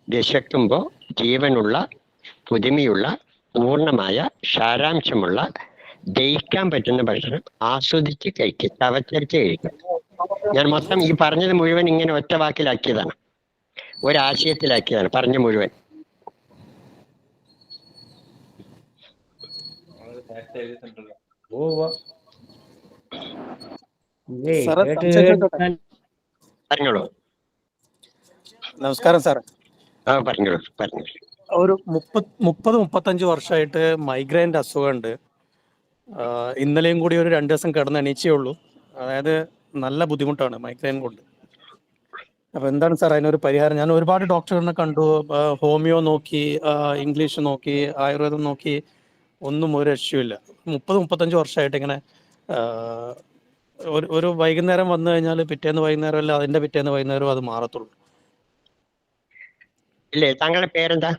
വിശക്കുമ്പോ ജീവനുള്ള, പുതുമയുള്ള, പൂർണ്ണമായ, സാരാംശമുള്ള, ദഹിക്കാൻ പറ്റുന്ന ഭക്ഷണം ആസ്വദിച്ച് കഴിക്കുക, ചവച്ചരച്ച് കഴിക്കുക. ഞാൻ മൊത്തം ഈ പറഞ്ഞത് മുഴുവൻ ഇങ്ങനെ ഒറ്റ വാക്കിലാക്കിയതാണ്, ഒരാശയത്തിലാക്കിയതാണ് പറഞ്ഞ മുഴുവൻ. പറഞ്ഞോളൂ. നമസ്കാരം സാർ. പറഞ്ഞോളൂ. ഒരു 30-35 വർഷമായിട്ട് മൈഗ്രെയിൻ്റെ അസുഖമുണ്ട്. ഇന്നലെയും കൂടി ഒരു 2 ദിവസം കിടന്ന് എണീച്ചേ ഉള്ളൂ. അതായത് നല്ല ബുദ്ധിമുട്ടാണ് മൈഗ്രെയിൻ കൊണ്ട്. അപ്പൊ എന്താണ് സാർ അതിനൊരു പരിഹാരം? ഞാൻ ഒരുപാട് ഡോക്ടറിനെ കണ്ടു, ഹോമിയോ നോക്കി, ഇംഗ്ലീഷ് നോക്കി, ആയുർവേദം നോക്കി, ഒന്നും ഒരു രക്ഷയുമില്ല. 30-35 വർഷമായിട്ട് ഇങ്ങനെ ഒരു വൈകുന്നേരം വന്നു കഴിഞ്ഞാൽ പിറ്റേന്ന് വൈകുന്നേരം അല്ല അതിന്റെ പിറ്റേന്ന് വൈകുന്നേരം അത് മാറത്തുള്ളൂ. ഇല്ലേ, താങ്കളുടെ പേരെന്താ?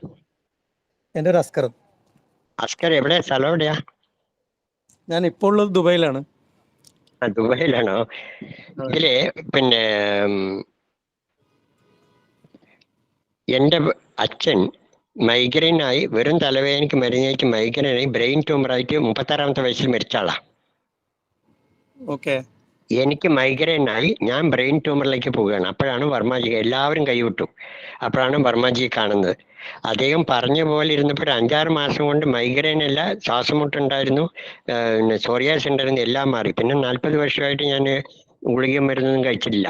എൻ്റെ ഒരു അസ്കർ. അസ്കർ എവിടെ, സ്ഥലം എവിടെയാ? ഞാൻ ഇപ്പോൾ ഉള്ളത് ദുബൈയിലാണ്. ദുബൈയിലാണോ? ഇതില് പിന്നെ എൻ്റെ അച്ഛൻ മൈഗ്രെയിനായി, വെറും തലവേദനയ്ക്ക് മരുന്നേക്ക് മൈഗ്രെയിനായി ബ്രെയിൻ ട്യൂമറായിട്ട് 36-ാമത്തെ വയസ്സിൽ മരിച്ച ആളാ. ഓക്കെ. എനിക്ക് മൈഗ്രെയിനായി ഞാൻ ബ്രെയിൻ ട്യൂമറിലേക്ക് പോവുകയാണ്. അപ്പോഴാണ് വർമാജി, എല്ലാവരും കൈവിട്ടു. അപ്പോഴാണ് വർമാജിയെ കാണുന്നത്. അദ്ദേഹം പറഞ്ഞ പോലെ ഇരുന്നപ്പോൾ ഒരു 5-6 മാസം കൊണ്ട് മൈഗ്രെയിൻ അല്ല, ശ്വാസമുട്ടുണ്ടായിരുന്നു, സോറിയാസ് ഉണ്ടായിരുന്നു, എല്ലാം മാറി. പിന്നെ 40 വർഷമായിട്ട് ഞാൻ ഗുളിക മരുന്നൊന്നും കഴിച്ചിട്ടില്ല.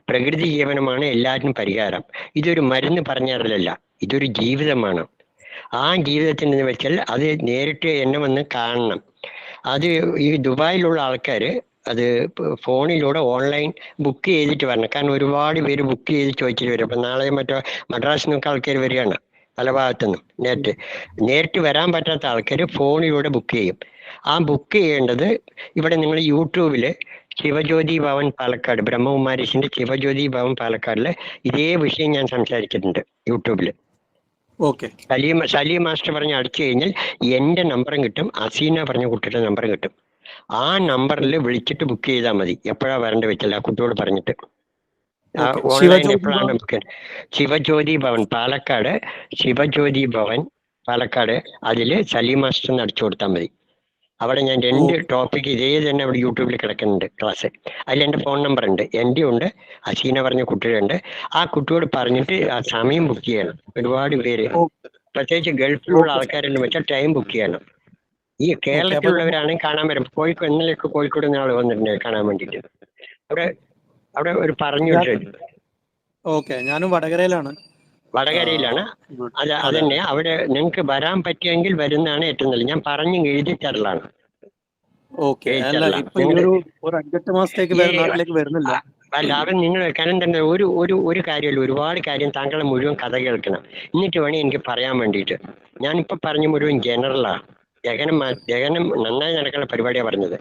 പ്രകൃതി ജീവനമാണ് എല്ലാറ്റിനും പരിഹാരം. ഇതൊരു മരുന്ന് പറഞ്ഞറിലല്ല, ഇതൊരു ജീവിതമാണ്. ആ ജീവിതത്തിനെന്ന് വെച്ചാൽ അത് നേരിട്ട് എന്നെ വന്ന് കാണണം. അത് ഈ ദുബായിലുള്ള ആൾക്കാർ അത് ഫോണിലൂടെ ഓൺലൈൻ ബുക്ക് ചെയ്തിട്ട് വരണം. കാരണം ഒരുപാട് പേര് ബുക്ക് ചെയ്ത് ചോദിച്ചിട്ട് വരും. അപ്പം നാളെ മറ്റോ മദ്രാസിൽ നിന്നൊക്കെ ആൾക്കാർ വരികയാണ്, പല ഭാഗത്തുനിന്നും. നേരിട്ട് വരാൻ പറ്റാത്ത ആൾക്കാർ ഫോണിലൂടെ ബുക്ക് ചെയ്യും. ആ ബുക്ക് ചെയ്യേണ്ടത് ഇവിടെ നിങ്ങൾ യൂട്യൂബിൽ ശിവജ്യോതി ഭവൻ പാലക്കാട്, ബ്രഹ്മകുമാരീസിന്റെ ശിവജ്യോതി ഭവൻ പാലക്കാടില് ഇതേ വിഷയം ഞാൻ സംസാരിച്ചിട്ടുണ്ട് യൂട്യൂബിൽ. സലീം മാസ്റ്റർ പറഞ്ഞ് അടിച്ചു കഴിഞ്ഞാൽ എൻ്റെ നമ്പറും കിട്ടും, അസീന പറഞ്ഞ കുട്ടിയുടെ നമ്പറും കിട്ടും. ആ നമ്പറിൽ വിളിച്ചിട്ട് ബുക്ക് ചെയ്താൽ മതി. എപ്പോഴാ വരേണ്ട വെച്ചല്ല ആ കുട്ടിയോട് പറഞ്ഞിട്ട്. ഓൺലൈൻ എപ്പോഴാണ് ബുക്ക്? ശിവജ്യോതി ഭവൻ പാലക്കാട്, ശിവജ്യോതി ഭവൻ പാലക്കാട്, അതില് സലീം മാസ്റ്റർ എന്ന് അടിച്ചു കൊടുത്താൽ മതി. അവിടെ ഞാൻ 2 ടോപ്പിക് ഇതേ തന്നെ അവിടെ യൂട്യൂബിൽ കിടക്കുന്നുണ്ട് ക്ലാസ്. അതിൽ എൻ്റെ ഫോൺ നമ്പർ ഉണ്ട്, എൻ്റെ ഉണ്ട്, അസീന പറഞ്ഞ കുട്ടികളുണ്ട്. ആ കുട്ടിയോട് പറഞ്ഞിട്ട് ആ സമയം ബുക്ക് ചെയ്യണം. ഒരുപാട് പേര്, പ്രത്യേകിച്ച് ഗൾഫിലുള്ള ആൾക്കാരെന്ന് വെച്ചാൽ ടൈം ബുക്ക് ചെയ്യണം. ഈ കേരളത്തിലുള്ളവരാണെങ്കിൽ കാണാൻ വരും. കോഴിക്കോട്, ഇന്നലെയൊക്കെ കോഴിക്കോട് നിന്ന് ആൾ വന്നിട്ടുണ്ട് കാണാൻ വേണ്ടിയിട്ട്. അവിടെ ഒരു പറഞ്ഞു. ഞാനും വടകരയിലാണ്. അതന്നെ. അവിടെ നിങ്ങൾക്ക് വരാൻ പറ്റിയെങ്കിൽ വരുന്നതാണ് ഏറ്റവും നല്ലത്. ഞാൻ പറഞ്ഞു എഴുതി തരലാണ്. അല്ല, അത് നിങ്ങൾ കാരണം തന്നെ ഒരു കാര്യമല്ല, ഒരുപാട് കാര്യം താങ്കളെ മുഴുവൻ കഥ കേൾക്കണം. എന്നിട്ട് വേണം എനിക്ക് പറയാൻ വേണ്ടിയിട്ട്. ഞാനിപ്പോ പറഞ്ഞ മുഴുവൻ ജനറലാണ്. ദഹനം നന്നായി നടക്കുന്ന പരിപാടിയാണ് പറഞ്ഞത്.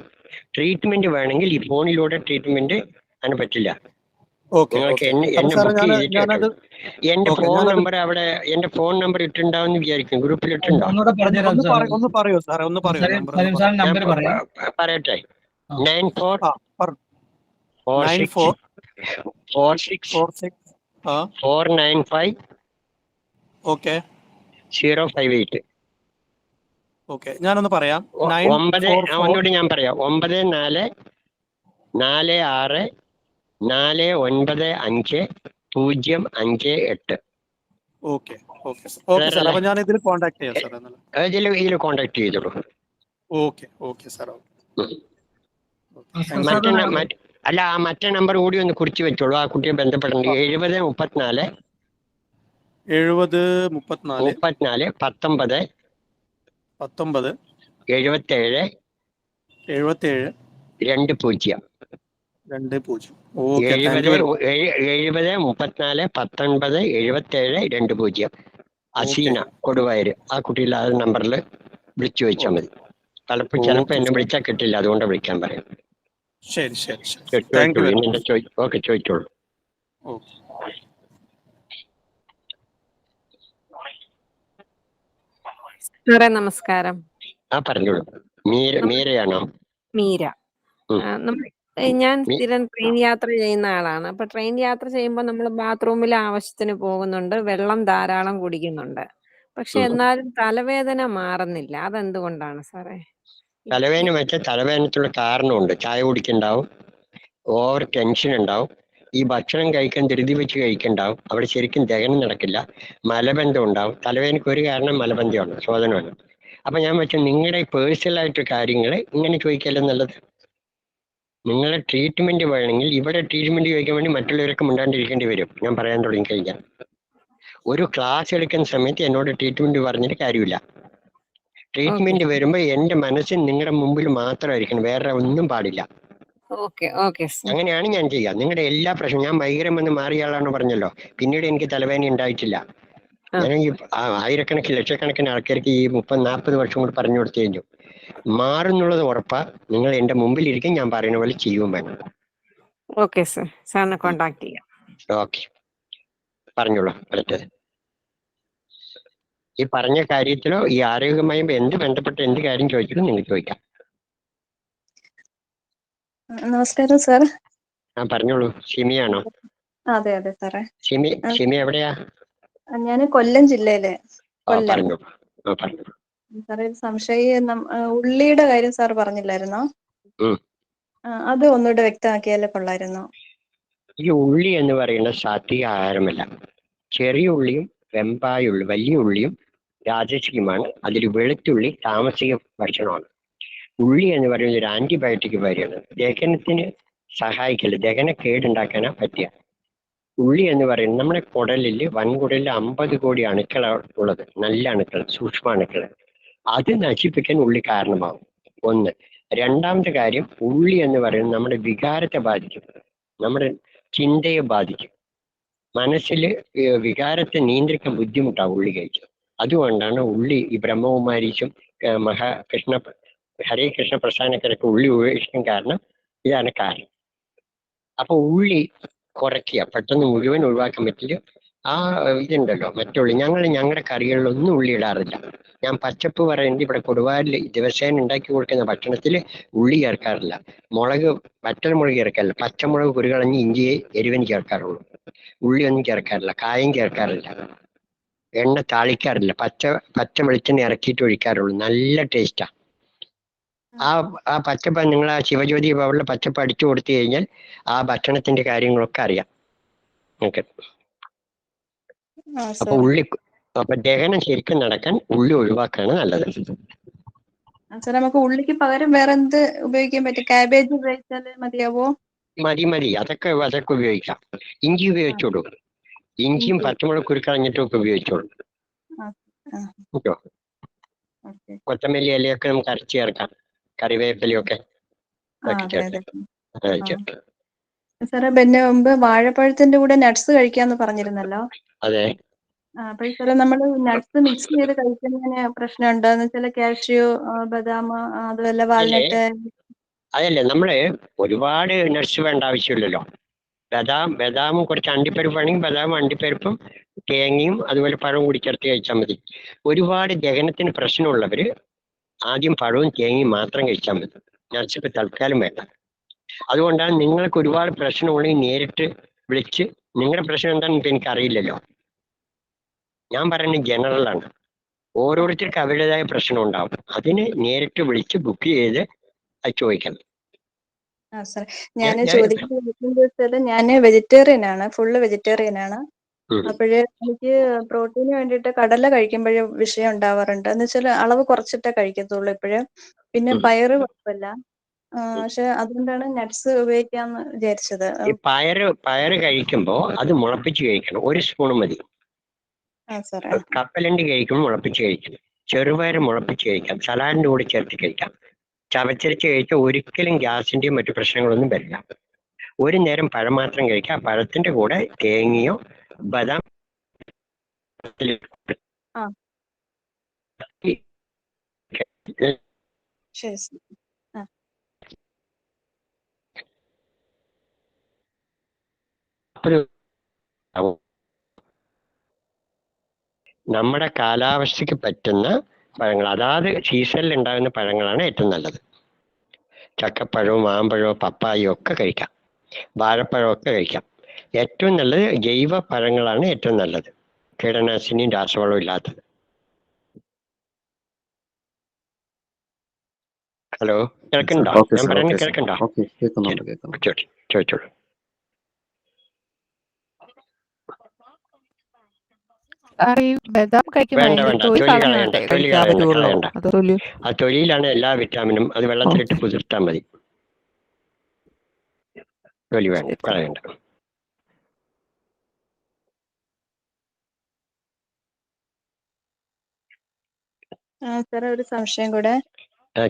ട്രീറ്റ്മെന്റ് വേണമെങ്കിൽ ഈ ഫോണിലൂടെ ട്രീറ്റ്മെന്റ് അതിന് പറ്റില്ല. നിങ്ങൾക്ക് എന്നെ ബുക്ക് ചെയ്തിട്ട് എന്റെ ഫോൺ നമ്പർ അവിടെ, എന്റെ ഫോൺ നമ്പർ ഇട്ടുണ്ടാവും വിചാരിക്കും, ഗ്രൂപ്പിൽ ഇട്ടുണ്ടോ? പറയട്ടെ. 9446495058. ഞാനൊന്ന് പറയാം. ഒന്നുകൂടി ഞാൻ പറയാം. 9446495058. ഇതിൽ കോണ്ടാക്ട് ചെയ്തോളൂ. അല്ല, ആ മറ്റേ നമ്പർ കൂടി ഒന്ന് കുറിച്ച് വെച്ചോളൂ. ആ കുട്ടിയെ ബന്ധപ്പെടേണ്ടത് 7034 19 77 20. 70 34 19 77 20. അസീന കൊടുവായൂർ. ആ കുട്ടിയുടെ ആ നമ്പറിൽ വിളിച്ചു വെച്ചാൽ മതി. ചിലപ്പോ എന്നെ വിളിച്ചാൽ കിട്ടില്ല, അതുകൊണ്ട് വിളിക്കാൻ പറയാം. ചോദിച്ചോളൂ. സാറേ നമസ്കാരം. പറഞ്ഞോളൂ. മീരയാണോ? മീര. ഉം. ഞാൻ മീ- സ്ഥിരം ട്രെയിൻ യാത്ര ചെയ്യുന്ന ആളാണ്. അപ്പൊ ട്രെയിൻ യാത്ര ചെയ്യുമ്പോൾ നമ്മൾ ബാത്റൂമിൽ ആവശ്യത്തിന് പോകുന്നുണ്ട്, വെള്ളം ധാരാളം കുടിക്കുന്നുണ്ട്. പക്ഷെ ഉം. എന്നാലും തലവേദന മാറുന്നില്ല. അതെന്തുകൊണ്ടാണ് സാറേ? തലവേദന വെച്ചാൽ തലവേദനയ്ക്കുള്ള കാരണമുണ്ട്. ചായ കുടിക്കുന്നുണ്ടാവും, ഓവർ ടെൻഷൻ ഉണ്ടാവും, ഈ ഭക്ഷണം കഴിക്കാൻ ധൃതി വെച്ച് കഴിക്കുന്നുണ്ടാവും, അവിടെ ശരിക്കും ദഹനം നടക്കില്ല, മലബന്ധം ഉണ്ടാവും. തലവേദനയ്ക്ക് ഒരു കാരണം മലബന്ധമാണ്, ശോധനമാണ്. അപ്പൊ ഞാൻ വെച്ചാൽ നിങ്ങളുടെ പേഴ്സണൽ ആയിട്ട് കാര്യങ്ങൾ ഇങ്ങനെ ചോദിക്കല്ലോ നല്ലത്. നിങ്ങളെ ട്രീറ്റ്മെന്റ് വേണമെങ്കിൽ ഇവിടെ ട്രീറ്റ്മെന്റ് ചോദിക്കാൻ വേണ്ടി മറ്റുള്ളവരൊക്കെ മുണ്ടാണ്ടിരിക്കേണ്ടി വരും. ഞാൻ പറയാൻ തുടങ്ങി കഴിഞ്ഞാൽ ഒരു ക്ലാസ് എടുക്കുന്ന സമയത്ത് എന്നോട് ട്രീറ്റ്മെന്റ് പറഞ്ഞിട്ട് കാര്യമില്ല. ട്രീറ്റ്മെന്റ് വരുമ്പോൾ എന്റെ മനസ്സിൽ നിങ്ങളുടെ മുമ്പിൽ മാത്രമായിരിക്കണം, വേറെ ഒന്നും പാടില്ല. Okay sir. അങ്ങനെയാണ് ഞാൻ ചെയ്യുക. നിങ്ങളുടെ എല്ലാ പ്രശ്നവും, ഞാൻ മൈഗ്രെയിൻ വന്ന് മാറിയ ആളാണ് പറഞ്ഞല്ലോ, പിന്നീട് എനിക്ക് തലവേദന ഉണ്ടായിട്ടില്ല. ഞാൻ ഈ ആയിരക്കണക്കിന് ലക്ഷക്കണക്കിന് ആൾക്കാർക്ക് ഈ 30-40 വർഷം കൊണ്ട് പറഞ്ഞു കൊടുത്തു കഴിഞ്ഞു. മാറുന്നുള്ളത് ഉറപ്പാ. നിങ്ങൾ എന്റെ മുമ്പിൽ ഇരിക്കും, ഞാൻ പറയുന്ന പോലെ ചെയ്യുകയും വേണം. ഓക്കെ സാർ, സാറിനെ കോണ്ടാക്ട് ചെയ്യാം. ഓക്കെ, പറഞ്ഞോളൂ. അടുത്തത് ഈ പറഞ്ഞ കാര്യത്തിലോ ഈ ആരോഗ്യമായി ബന്ധപ്പെട്ട എന്ത് കാര്യം ചോദിച്ചാലും നിങ്ങൾക്ക് ചോദിക്കാം. നമസ്കാരം സാർ. പറഞ്ഞോളൂ. ഷിമിയാണോ? അതെ സാറേ. ഷിമി എവിടെയാ? ഞാൻ കൊല്ലം ജില്ലയിലെ. കൊല്ലം. പറഞ്ഞോളൂ. സാറേ, സംശയം ഉള്ളിയുടെ കാര്യം സാർ പറഞ്ഞില്ലായിരുന്നോ? അത് ഒന്നുകൂടെ വ്യക്തമാക്കിയാലേ കൊള്ളായിരുന്നു. ഈ ഉള്ളി എന്ന് പറയുന്ന സാത്വിക ആഹാരമല്ല. ചെറിയ ഉള്ളിയും വെമ്പായ ഉള്ളി, വലിയ ഉള്ളിയും രാജസികമാണ്. അതിൽ വെളുത്തുള്ളി താമസിക ഭക്ഷണമാണ്. ഉള്ളി എന്ന് പറയുന്നത് ഒരു ആന്റിബയോട്ടിക് കാര്യമാണ്. ദഹനത്തിന് സഹായിക്കല്, ദഹന കേടുണ്ടാക്കാനാ പറ്റിയ. ഉള്ളി എന്ന് പറയുന്നത് നമ്മുടെ കുടലിൽ, വൻകുടലിൽ 50 കോടി അണുക്കളാണ് ഉള്ളത്, നല്ല അണുക്കൾ, സൂക്ഷ്മ അണുക്കൾ. അത് നശിപ്പിക്കാൻ ഉള്ളി കാരണമാകും. ഒന്ന്. രണ്ടാമത്തെ കാര്യം, ഉള്ളി എന്ന് പറയുന്നത് നമ്മുടെ വികാരത്തെ ബാധിക്കും, നമ്മുടെ ചിന്തയെ ബാധിക്കും. മനസ്സിൽ വികാരത്തെ നിയന്ത്രിക്കാൻ ബുദ്ധിമുട്ടാണ് ഉള്ളി കഴിച്ചത്. അതുകൊണ്ടാണ് ഉള്ളി ഈ ബ്രഹ്മകുമാരീശും ഹരേ കൃഷ്ണ പ്രസ്ഥാനക്കാരൊക്കെ ഉള്ളി ഉപേക്ഷിക്കാൻ കാരണം ഇതാണ് കാരണം. അപ്പൊ ഉള്ളി കുറയ്ക്കുക, പെട്ടെന്ന് മുഴുവൻ ഒഴിവാക്കാൻ പറ്റില്ല. ഇതുണ്ടല്ലോ മറ്റുള്ളി, ഞങ്ങളുടെ കറികളിലൊന്നും ഉള്ളി ഇടാറില്ല. ഞാൻ പച്ചപ്പ് പറയുന്നത് ഇവിടെ കൊടുവാരിൽ ദിവസേന ഉണ്ടാക്കി കൊടുക്കുന്ന ഭക്ഷണത്തിൽ ഉള്ളി ചേർക്കാറില്ല. മുളക്, വറ്റൽമുളക് ചേർക്കാറില്ല. പച്ചമുളക് കുരുകളഞ്ഞ് ഇഞ്ചിയെ എരിവിന് ചേർക്കാറുള്ളൂ. ഉള്ളി ഒന്നും ചേർക്കാറില്ല, കായം ചേർക്കാറില്ല, എണ്ണ താളിക്കാറില്ല. പച്ച വെളിച്ചെണ്ണ ഇറക്കിയിട്ട് ഒഴിക്കാറുള്ളൂ. നല്ല ടേസ്റ്റാ. ആ പച്ചപ്പ്, നിങ്ങൾ ആ ശിവജ്യോതി പവറിലെ പച്ചപ്പ് അടിച്ചു കൊടുത്തു കഴിഞ്ഞാൽ ആ ഭക്ഷണത്തിന്റെ കാര്യങ്ങളൊക്കെ അറിയാം. ഓക്കെ. അപ്പൊ ദഹനം ശരിക്കും നടക്കാൻ ഉള്ളി ഒഴിവാക്കാണ് നല്ലത്. സാർ, നമുക്ക് ഉള്ളിക്ക് പകരം വേറെ എന്ത് ഉപയോഗിക്കാൻ പറ്റും? കാബേജ് ഉപയോഗിച്ചാൽ മതിയാവോ? മതി, അതൊക്കെ ഉപയോഗിക്കാം. ഇഞ്ചി ഉപയോഗിച്ചോളൂ. ഇഞ്ചിയും പച്ചമുളക് കുരുക്കളഞ്ഞിട്ടും ഒക്കെ ഉപയോഗിച്ചോളൂ. കൊത്തമല്ലി ഇലയൊക്കെ നമുക്ക് അരച്ച് ചേർക്കാം, കറിവേപ്പിലയൊക്കെ ചേർക്കാം. സാറേ, പിന്നെ മുമ്പ് വാഴപ്പഴത്തിന്റെ കൂടെ നട്ട്സ് കഴിക്കാന്ന് പറഞ്ഞിരുന്നല്ലോ. അതെ. അപ്പൊ സാറേ, നമ്മൾ നട്ട്സ് മിക്സ് ചെയ്ത് കഴിക്കുന്നതിന് പ്രശ്നമുണ്ടോ? എന്ന് വെച്ചാൽ കാഷ്യൂ, ബദാം, അതുപോലെ വാൾനട്ട്. അതല്ലേ, നമ്മള് ഒരുപാട് നട്ട്സ് വേണ്ട ആവശ്യമില്ലല്ലോ. ബദാമും കുറച്ച് അണ്ടിപ്പരിപ്പ് വേണമെങ്കിൽ ബദാമും അണ്ടിപ്പരിപ്പും തേങ്ങയും അതുപോലെ പഴവും കൂടി ചേർത്ത് കഴിച്ചാൽ മതി. ഒരുപാട് ദഹനത്തിന് പ്രശ്നമുള്ളവര് ആദ്യം പഴവും തേങ്ങയും മാത്രം കഴിച്ചാൽ മതി. നട്ട്സ് ഇപ്പൊ തൽക്കാലം വേണ്ട. അതുകൊണ്ടാണ് നിങ്ങൾക്ക് ഒരുപാട് പ്രശ്നമുണ്ടെങ്കിൽ നേരിട്ട് വിളിച്ച്, നിങ്ങളുടെ പ്രശ്നം എന്താണെന്ന് ഇപ്പൊ എനിക്കറിയില്ലല്ലോ. ഞാൻ പറയുന്നത് ജനറലാണ്. ഓരോരുത്തർക്ക് അവരുടേതായ പ്രശ്നം ഉണ്ടാവും. അതിന് നേരിട്ട് വിളിച്ച് ബുക്ക് ചെയ്ത് അത് ചോദിക്കണം. ഞാൻ ചോദിക്കുന്നത്, ഞാൻ വെജിറ്റേറിയൻ ആണ്, ഫുള്ള് വെജിറ്റേറിയൻ ആണ്. അപ്പോഴേ എനിക്ക് പ്രോട്ടീന് വേണ്ടിയിട്ട് കടല കഴിക്കുമ്പോഴേ വിഷയം ഉണ്ടാവാറുണ്ട്. എന്ന് വെച്ചാൽ അളവ് കുറച്ചിട്ടേ കഴിക്കത്തുള്ളൂ ഇപ്പോഴും. പിന്നെ പയറ് കുഴപ്പമില്ല. പക്ഷെ അതുകൊണ്ടാണ് നട്ട്സ് ഉപയോഗിക്കാന്ന് വിചാരിച്ചത്. ഈ പയറ് കഴിക്കുമ്പോ അത് മുളപ്പിച്ച് കഴിക്കണം. 1 സ്പൂൺ മതി. കപ്പലണ്ടി കഴിക്കുമ്പോൾ മുളപ്പിച്ച് കഴിക്കണം. ചെറുപയർ മുളപ്പിച്ച് കഴിക്കാം. സലാഡിന്റെ കൂടെ ചേർത്ത് കഴിക്കാം. ചവച്ചരച്ച് കഴിച്ചാൽ ഒരിക്കലും ഗ്യാസിന്റെയും മറ്റു പ്രശ്നങ്ങളൊന്നും വരില്ല. ഒരു നേരം പഴം മാത്രം കഴിക്കാം. പഴത്തിന്റെ കൂടെ തേങ്ങയോ ബദാം നമ്മുടെ കാലാവസ്ഥയ്ക്ക് പറ്റുന്ന പഴങ്ങൾ, അതാത് സീസണിൽ ഉണ്ടാകുന്ന പഴങ്ങളാണ് ഏറ്റവും നല്ലത്. ചക്കപ്പഴവും മാമ്പഴവും പപ്പായയും ഒക്കെ കഴിക്കാം, വാഴപ്പഴവും ഒക്കെ കഴിക്കാം. ഏറ്റവും നല്ലത് ജൈവ പഴങ്ങളാണ് ഏറ്റവും നല്ലത്, കീടനാശിനിയും രാസവളവും ഇല്ലാത്തത്. ഹലോ, കേൾക്കണ്ടോ? ഓക്കെ ഞാൻ സാർ, പറയുന്നത് ഓക്കെ സാർ, കേൾക്കണ്ടോ? ഓക്കെ, കേൾക്കുന്നുണ്ട്. ചോദിച്ചോളൂ. ഈ ബദാം കഴിക്കുമ്പോൾ വേണ്ട അതിന്റെ വേണ്ട, തൊലി തൊലി കളയണ്ട, കളഞ്ഞിട്ടേ തൊലി കഴിക്കാൻ കളയണ്ട, പറ്റുള്ളൂ. കളയണ്ട. അത് തൊലി ആ തൊലിയിലാണ് എല്ലാ വിറ്റാമിനും. അത് വെള്ളത്തിലിട്ട് ഓക്കെ, കുതിർത്താൽ മതി. തൊലി വേണ്ട, ശരി. കളയണ്ട. സാറേ ഒരു സംശയം കൂടെ.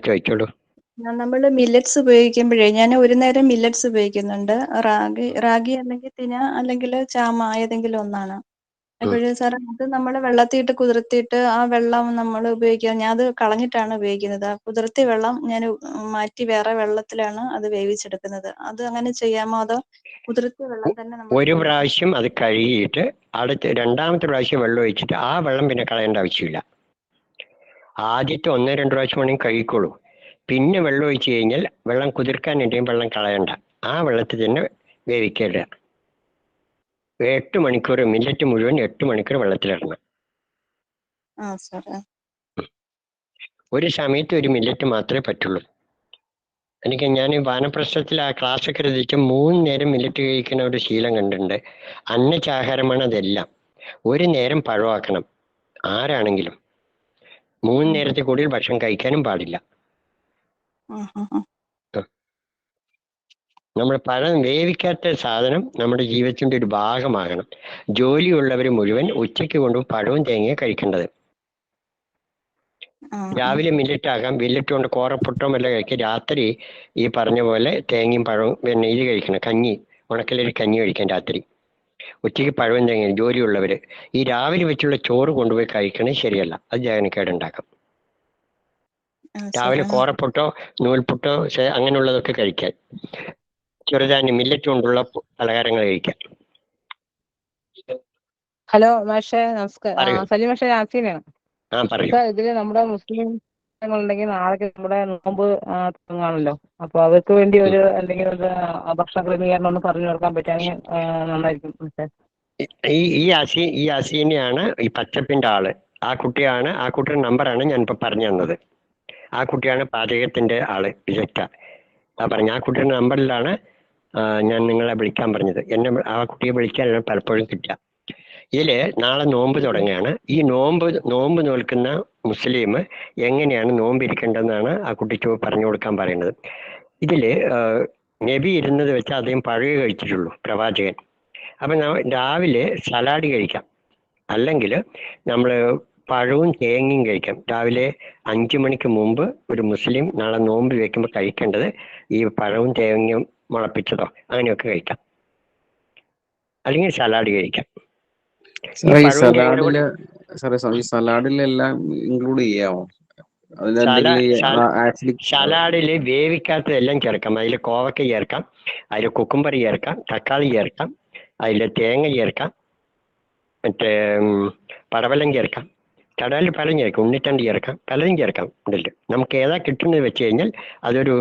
ചോദിച്ചോളൂ. നമ്മൾ മില്ലറ്റ്സ് ഉപയോഗിക്കുമ്പോഴേ, ഞാൻ ഒരു നേരം മില്ലറ്റ്സ് ഉപയോഗിക്കുന്നുണ്ട്. റാഗി അല്ലെങ്കിൽ തിന അല്ലെങ്കിൽ ചാമ ഏതെങ്കിലും ഒന്നാണ്. അപ്പോഴേ സാറേ അത് നമ്മൾ വെള്ളത്തിയിട്ട് കുതിർത്തിയിട്ട് ആ വെള്ളം നമ്മൾ ഉപയോഗിക്കുക. ഞാൻ അത് കളഞ്ഞിട്ടാണ് ഉപയോഗിക്കുന്നത്. ആ കുതിർത്തിയ വെള്ളം ഞാൻ മാറ്റി വേറെ വെള്ളത്തിലാണ് അത് വേവിച്ചെടുക്കുന്നത്. അത് അങ്ങനെ ചെയ്യാമോ, അതോ കുതിർത്തിയ വെള്ളം തന്നെ നമ്മൾ ഒരു പ്രാവശ്യം അത് കഴുകിയിട്ട് രണ്ടാമത്തെ പ്രാവശ്യം വെള്ളം ഒഴിച്ചിട്ട് ആ വെള്ളം പിന്നെ കളയേണ്ട ആവശ്യമില്ല. ആദ്യത്തെ 1-2 പ്രാവശ്യം വേണമെങ്കിൽ കഴുകിക്കോളൂ. പിന്നെ വെള്ളം ഒഴിച്ച് കഴിഞ്ഞാൽ വെള്ളം കുതിർക്കാനുണ്ടെങ്കിൽ വെള്ളം കളയണ്ട, ആ വെള്ളത്തിൽ തന്നെ വേവിക്കേണ്ട. 8 മണിക്കൂർ മില്ലറ്റ് മുഴുവൻ 8 മണിക്കൂർ വെള്ളത്തിലിടണം. ഒരു സമയത്ത് ഒരു മില്ലറ്റ് മാത്രമേ പറ്റുള്ളൂ. ഞാൻ വാനപ്രസ്ഥത്തിൽ ആ ക്ലാസ്സൊക്കെ രചിച്ച് 3 നേരം മില്ലറ്റ് കഴിക്കുന്ന ഒരു ശീലം കണ്ടിട്ടുണ്ട്. അന്നച്ചാഹാരമാണ് അതെല്ലാം. ഒരു നേരം പഴമാക്കണം ആരാണെങ്കിലും. 3 നേരത്തെ കൂടുതൽ ഭക്ഷണം കഴിക്കാനും പാടില്ല. നമ്മൾ പഴം വേവിക്കാത്ത സാധനം നമ്മുടെ ജീവിതത്തിന്റെ ഒരു ഭാഗമാകണം. ജോലിയുള്ളവർ മുഴുവൻ ഉച്ചയ്ക്ക് കൊണ്ടും പഴവും തേങ്ങയും കഴിക്കേണ്ടത്. രാവിലെ മില്ലറ്റ് ആകാം, മില്ലറ്റ് കൊണ്ട് കോറപ്പുട്ടോ എല്ലാം കഴിക്കുക. രാത്രി ഈ പറഞ്ഞ പോലെ തേങ്ങയും പഴവും പിന്നെ ഇത് കഴിക്കണം, കഞ്ഞി, ഉണക്കലൊരു കഞ്ഞി കഴിക്കാം രാത്രി. ഉച്ചയ്ക്ക് പഴവും തേങ്ങയും. ജോലിയുള്ളവര് ഈ രാവിലെ വെച്ചുള്ള ചോറ് കൊണ്ടുപോയി കഴിക്കണത് ശരിയല്ല, അത് ദഹനക്കേടുണ്ടാക്കും. രാവിലെ കോറപ്പുട്ടോ നൂൽപുട്ടോ അങ്ങനെയുള്ളതൊക്കെ കഴിക്കാൻ, ചെറുധാന്യം മില്ലറ്റ് കൊണ്ടുള്ള പലഹാരങ്ങൾ കഴിക്കാം. ഹലോ മാഷേ, നമസ്കാരം. പറയൂ. സലീം മാഷേ, ആക്സീനയാണ്. പറയൂ. ഇതില് നമ്മുടെ മുസ്ലിം ഉണ്ടെങ്കിൽ നാളെ നമ്മുടെ നോമ്പ് തുടങ്ങാണല്ലോ. അപ്പൊ അവർക്ക് വേണ്ടി ഒരു എന്തെങ്കിലും ഒരു ഭക്ഷണ ക്രമീകരണം ഒന്ന് പറഞ്ഞു കൊടുക്കാൻ പറ്റുകയാണെങ്കിൽ നന്നായിരിക്കും മാഷേ. ഈ അസീനെയാണ് ഈ പച്ചപ്പിന്റെ ആള്. ആ കുട്ടിയുടെ നമ്പറാണ് ഞാൻ ഇപ്പൊ പറഞ്ഞു തന്നത്. ആ കുട്ടിയാണ് പാചകത്തിന്റെ ആള്, വിജക്ത. ആ കുട്ടിയുടെ നമ്പറിലാണ് ഞാൻ നിങ്ങളെ വിളിക്കാൻ പറഞ്ഞത്. ആ കുട്ടിയെ വിളിക്കാൻ പലപ്പോഴും കിട്ടുക. ഇതില് നാളെ നോമ്പ് തുടങ്ങുകയാണ്. ഈ നോമ്പ് നോൽക്കുന്ന മുസ്ലിം എങ്ങനെയാണ് നോമ്പ് ഇരിക്കേണ്ടതെന്നാണ് ആ കുട്ടിക്ക് പറഞ്ഞു കൊടുക്കാൻ പറയുന്നത്. ഇതില് നബി ഇരുന്നത് വെച്ച് അദ്ദേഹം പഴയ കഴിച്ചിട്ടുള്ളൂ, പ്രവാചകൻ. അപ്പൊ രാവിലെ സലാഡ് കഴിക്കാം, അല്ലെങ്കിൽ നമ്മൾ പഴവും തേങ്ങയും കഴിക്കാം. രാവിലെ 5 മണിക്ക് മുമ്പ് ഒരു മുസ്ലിം നാളെ നോമ്പ് വെക്കുമ്പോൾ കഴിക്കേണ്ടത് ഈ പഴവും തേങ്ങയും മുളപ്പിച്ചതോ അങ്ങനെയൊക്കെ കഴിക്കാം, അല്ലെങ്കിൽ സലാഡ് കഴിക്കാം. ഈ സലാഡിലെല്ലാം ഇൻക്ലൂഡ് ചെയ്യാമോ? സലാഡില് വേവിക്കാത്തതെല്ലാം ചേർക്കാം. അതിൽ കോവക്ക ചേർക്കാം, അതിൽ കുക്കുംബർ ചേർക്കാം, തക്കാളി ചേർക്കാം, അതിൽ തേങ്ങ ചേർക്കാം, മറ്റേ പടവലം ചേർക്കാം, കടലിൽ പലതും ചേർക്കാം, ഉണ്ണിത്തണ്ട് ചേർക്കാം, പലതും ചേർക്കാം. ഉണ്ടല്ലോ, നമുക്ക് ഏതാ കിട്ടുന്നത് വെച്ച് കഴിഞ്ഞാൽ അതൊരു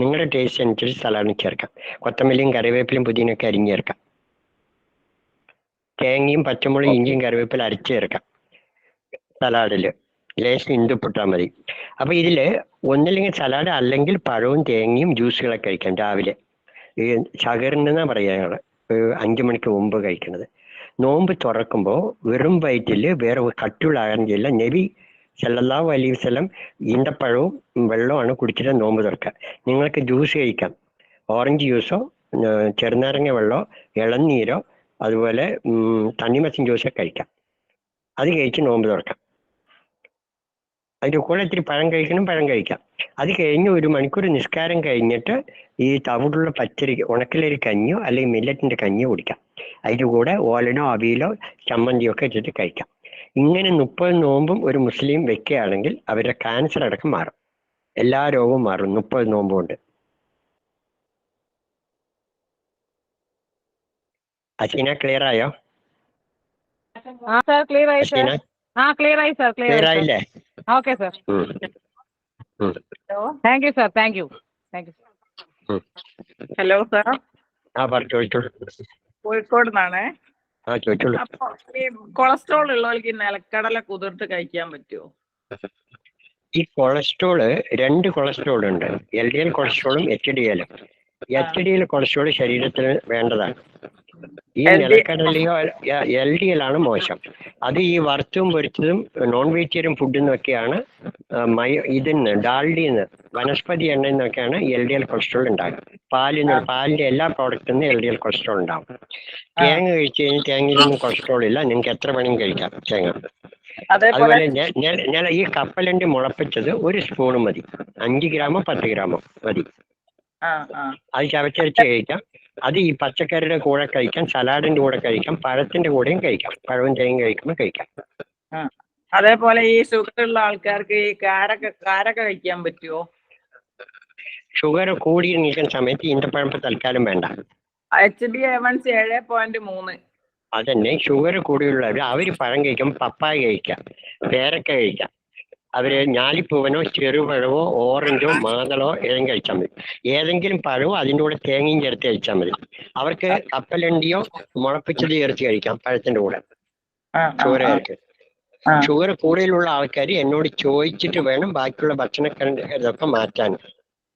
നിങ്ങളുടെ ടേസ്റ്റ് അനുസരിച്ച് സലാഡിന് ചേർക്കാം. കൊത്തമല്ലിയും കറിവേപ്പിലും പുതിനൊക്കെ അരിഞ്ഞ് ചേർക്കാം. തേങ്ങയും പച്ചമുളകും ഇഞ്ചിയും കറിവേപ്പില അരച്ച് ചേർക്കാം സലാഡില്. ലേശം ഇന്തുപ്പിട്ടാൽ മതി. അപ്പൊ ഇതില് ഒന്നില്ലെങ്കിൽ സലാഡ്, അല്ലെങ്കിൽ പഴവും തേങ്ങയും ജ്യൂസുകളൊക്കെ കഴിക്കാം രാവിലെ. ഈ ശകറിനെന്നാ പറയാ ഞങ്ങള് 5 മണിക്ക് മുമ്പ് കഴിക്കുന്നത്. നോമ്പ് തുറക്കുമ്പോൾ വെറും വയറ്റില് വേറെ കട്ടിയുള്ള ആഹാരം ചെയ്യില്ല. നബി സല്ലല്ലാഹു അലൈഹി വസല്ലം ഈന്തപ്പഴവും വെള്ളമാണ് കുടിച്ചിട്ട് നോമ്പ് തുറക്കുക. നിങ്ങൾക്ക് ജ്യൂസ് കഴിക്കാം, ഓറഞ്ച് ജ്യൂസോ ചെറുനാരങ്ങ വെള്ളമോ ഇളനീരോ അതുപോലെ തണ്ണിമത്തൻ ജ്യൂസോ കഴിക്കാം. അത് കഴിച്ച് നോമ്പ് തുറക്കാം. അതിൻ്റെ കൂടെ ഇത്തിരി പഴം കഴിക്കാം. അത് കഴിഞ്ഞ് 1 മണിക്കൂർ നിസ്കാരം കഴിഞ്ഞിട്ട് ഈ തവിടുള്ള പച്ചരി ഉണക്കലരി കഞ്ഞിയോ അല്ലെങ്കിൽ മില്ലറ്റിന്റെ കഞ്ഞിയോ കുടിക്കാം. അതിൻ്റെ കൂടെ ഓലനോ അവിയലോ ചമ്മന്തിയോ ഒക്കെ ഇട്ടിട്ട് കഴിക്കാം. ഇങ്ങനെ 30 നോമ്പും ഒരു മുസ്ലിം വെക്കുകയാണെങ്കിൽ അവരുടെ ക്യാൻസർ അടക്കം മാറും, എല്ലാ രോഗവും മാറും 30 നോമ്പ് കൊണ്ട്. അസീന, ക്ലിയർ ആയോ? ക്ലിയർ ആയി അസീന, ക്ലിയർ ആയി സാർ, ക്ലിയർ ക്ലിയർ ആയി ആയില്ലേ? Sir. Okay sir, thank you sir, thank you. Hello sir, ചോദിച്ചോളൂ. കോഴിക്കോട് നിന്നാണേ. ചോദിച്ചോളൂ. അപ്പൊ ഈ കൊളസ്ട്രോൾ ഉള്ളവർക്ക് നിലക്കടല കുതിർത്ത് കഴിക്കാൻ പറ്റുമോ? ഈ കൊളസ്ട്രോള് 2 കൊളസ്ട്രോൾ ഉണ്ട്, LDL കൊളസ്ട്രോളും HDL. HDL കൊളസ്ട്രോൾ ശരീരത്തിന് വേണ്ടതാണ്. ഈ നിലക്കടലയോ LDL ആണ് മോശം. അത് ഈ വറുത്തും പൊരിച്ചതും നോൺ വെജിറ്റേറിയൻ ഫുഡിൽ നിന്നൊക്കെയാണ് ഇതിന്ന് ഡാൽഡിന്ന് വനസ്പതി എണ്ണയിൽ നിന്നൊക്കെയാണ് LDL കൊളസ്ട്രോൾ ഉണ്ടാകും. പാലിന്റെ എല്ലാ പ്രോഡക്റ്റിൽ നിന്ന് LDL കൊളസ്ട്രോൾ ഉണ്ടാകും. തേങ്ങ കഴിച്ചു കഴിഞ്ഞാൽ തേങ്ങയിലൊന്നും കൊളസ്ട്രോൾ ഇല്ല, നിങ്ങൾക്ക് എത്ര വേണമെങ്കിലും കഴിക്കാം തേങ്ങ. അതുപോലെ ഞാൻ ഈ കപ്പലണ്ടി മുളപ്പിച്ചത് 1 സ്പൂൺ മതി, 5 ഗ്രാമോ 10 ഗ്രാമോ മതി. അത് ചവച്ചരച്ച് കഴിക്കാം. അത് ഈ പച്ചക്കറിയുടെ കൂടെ കഴിക്കാം, സലാഡിന്റെ കൂടെ കഴിക്കാം, പഴത്തിന്റെ കൂടെയും കഴിക്കാം. പഴവും തേങ്ങയും കഴിക്കുമ്പോൾ കഴിക്കാം. അതേപോലെ ഈ ഷുഗർ ഉള്ള ആൾക്കാർക്ക് ഈ കാരക്ക കഴിക്കാൻ പറ്റുമോ? ഷുഗർ കൂടി നിൽക്കുന്ന സമയത്ത് ഈന്തപ്പഴം തൽക്കാലം വേണ്ട. HbA1c 7.3. അതന്നെ, ഷുഗർ കൂടിയുള്ളവർ അവർ പഴം കഴിക്കുമ്പോൾ പപ്പായ കഴിക്കാം, പേരക്ക കഴിക്കാം. അവര് ഞാലിപ്പൂവനോ ചെറുപഴമോ ഓറഞ്ചോ മാതളോ ഏതെങ്കിലും കഴിച്ചാൽ മതി. ഏതെങ്കിലും പഴമോ അതിൻ്റെ കൂടെ തേങ്ങയും ചേർത്ത് കഴിച്ചാൽ മതി. അവർക്ക് കപ്പലണ്ടിയോ മുളപ്പിച്ചത് ചേർത്ത് കഴിക്കാം പഴത്തിന്റെ കൂടെ. ഷുഗറുകാർക്ക് ഷുഗർ കൂടുതലുള്ള ആൾക്കാർ എന്നോട് ചോദിച്ചിട്ട് വേണം ബാക്കിയുള്ള ഭക്ഷണ ഇതൊക്കെ മാറ്റാൻ.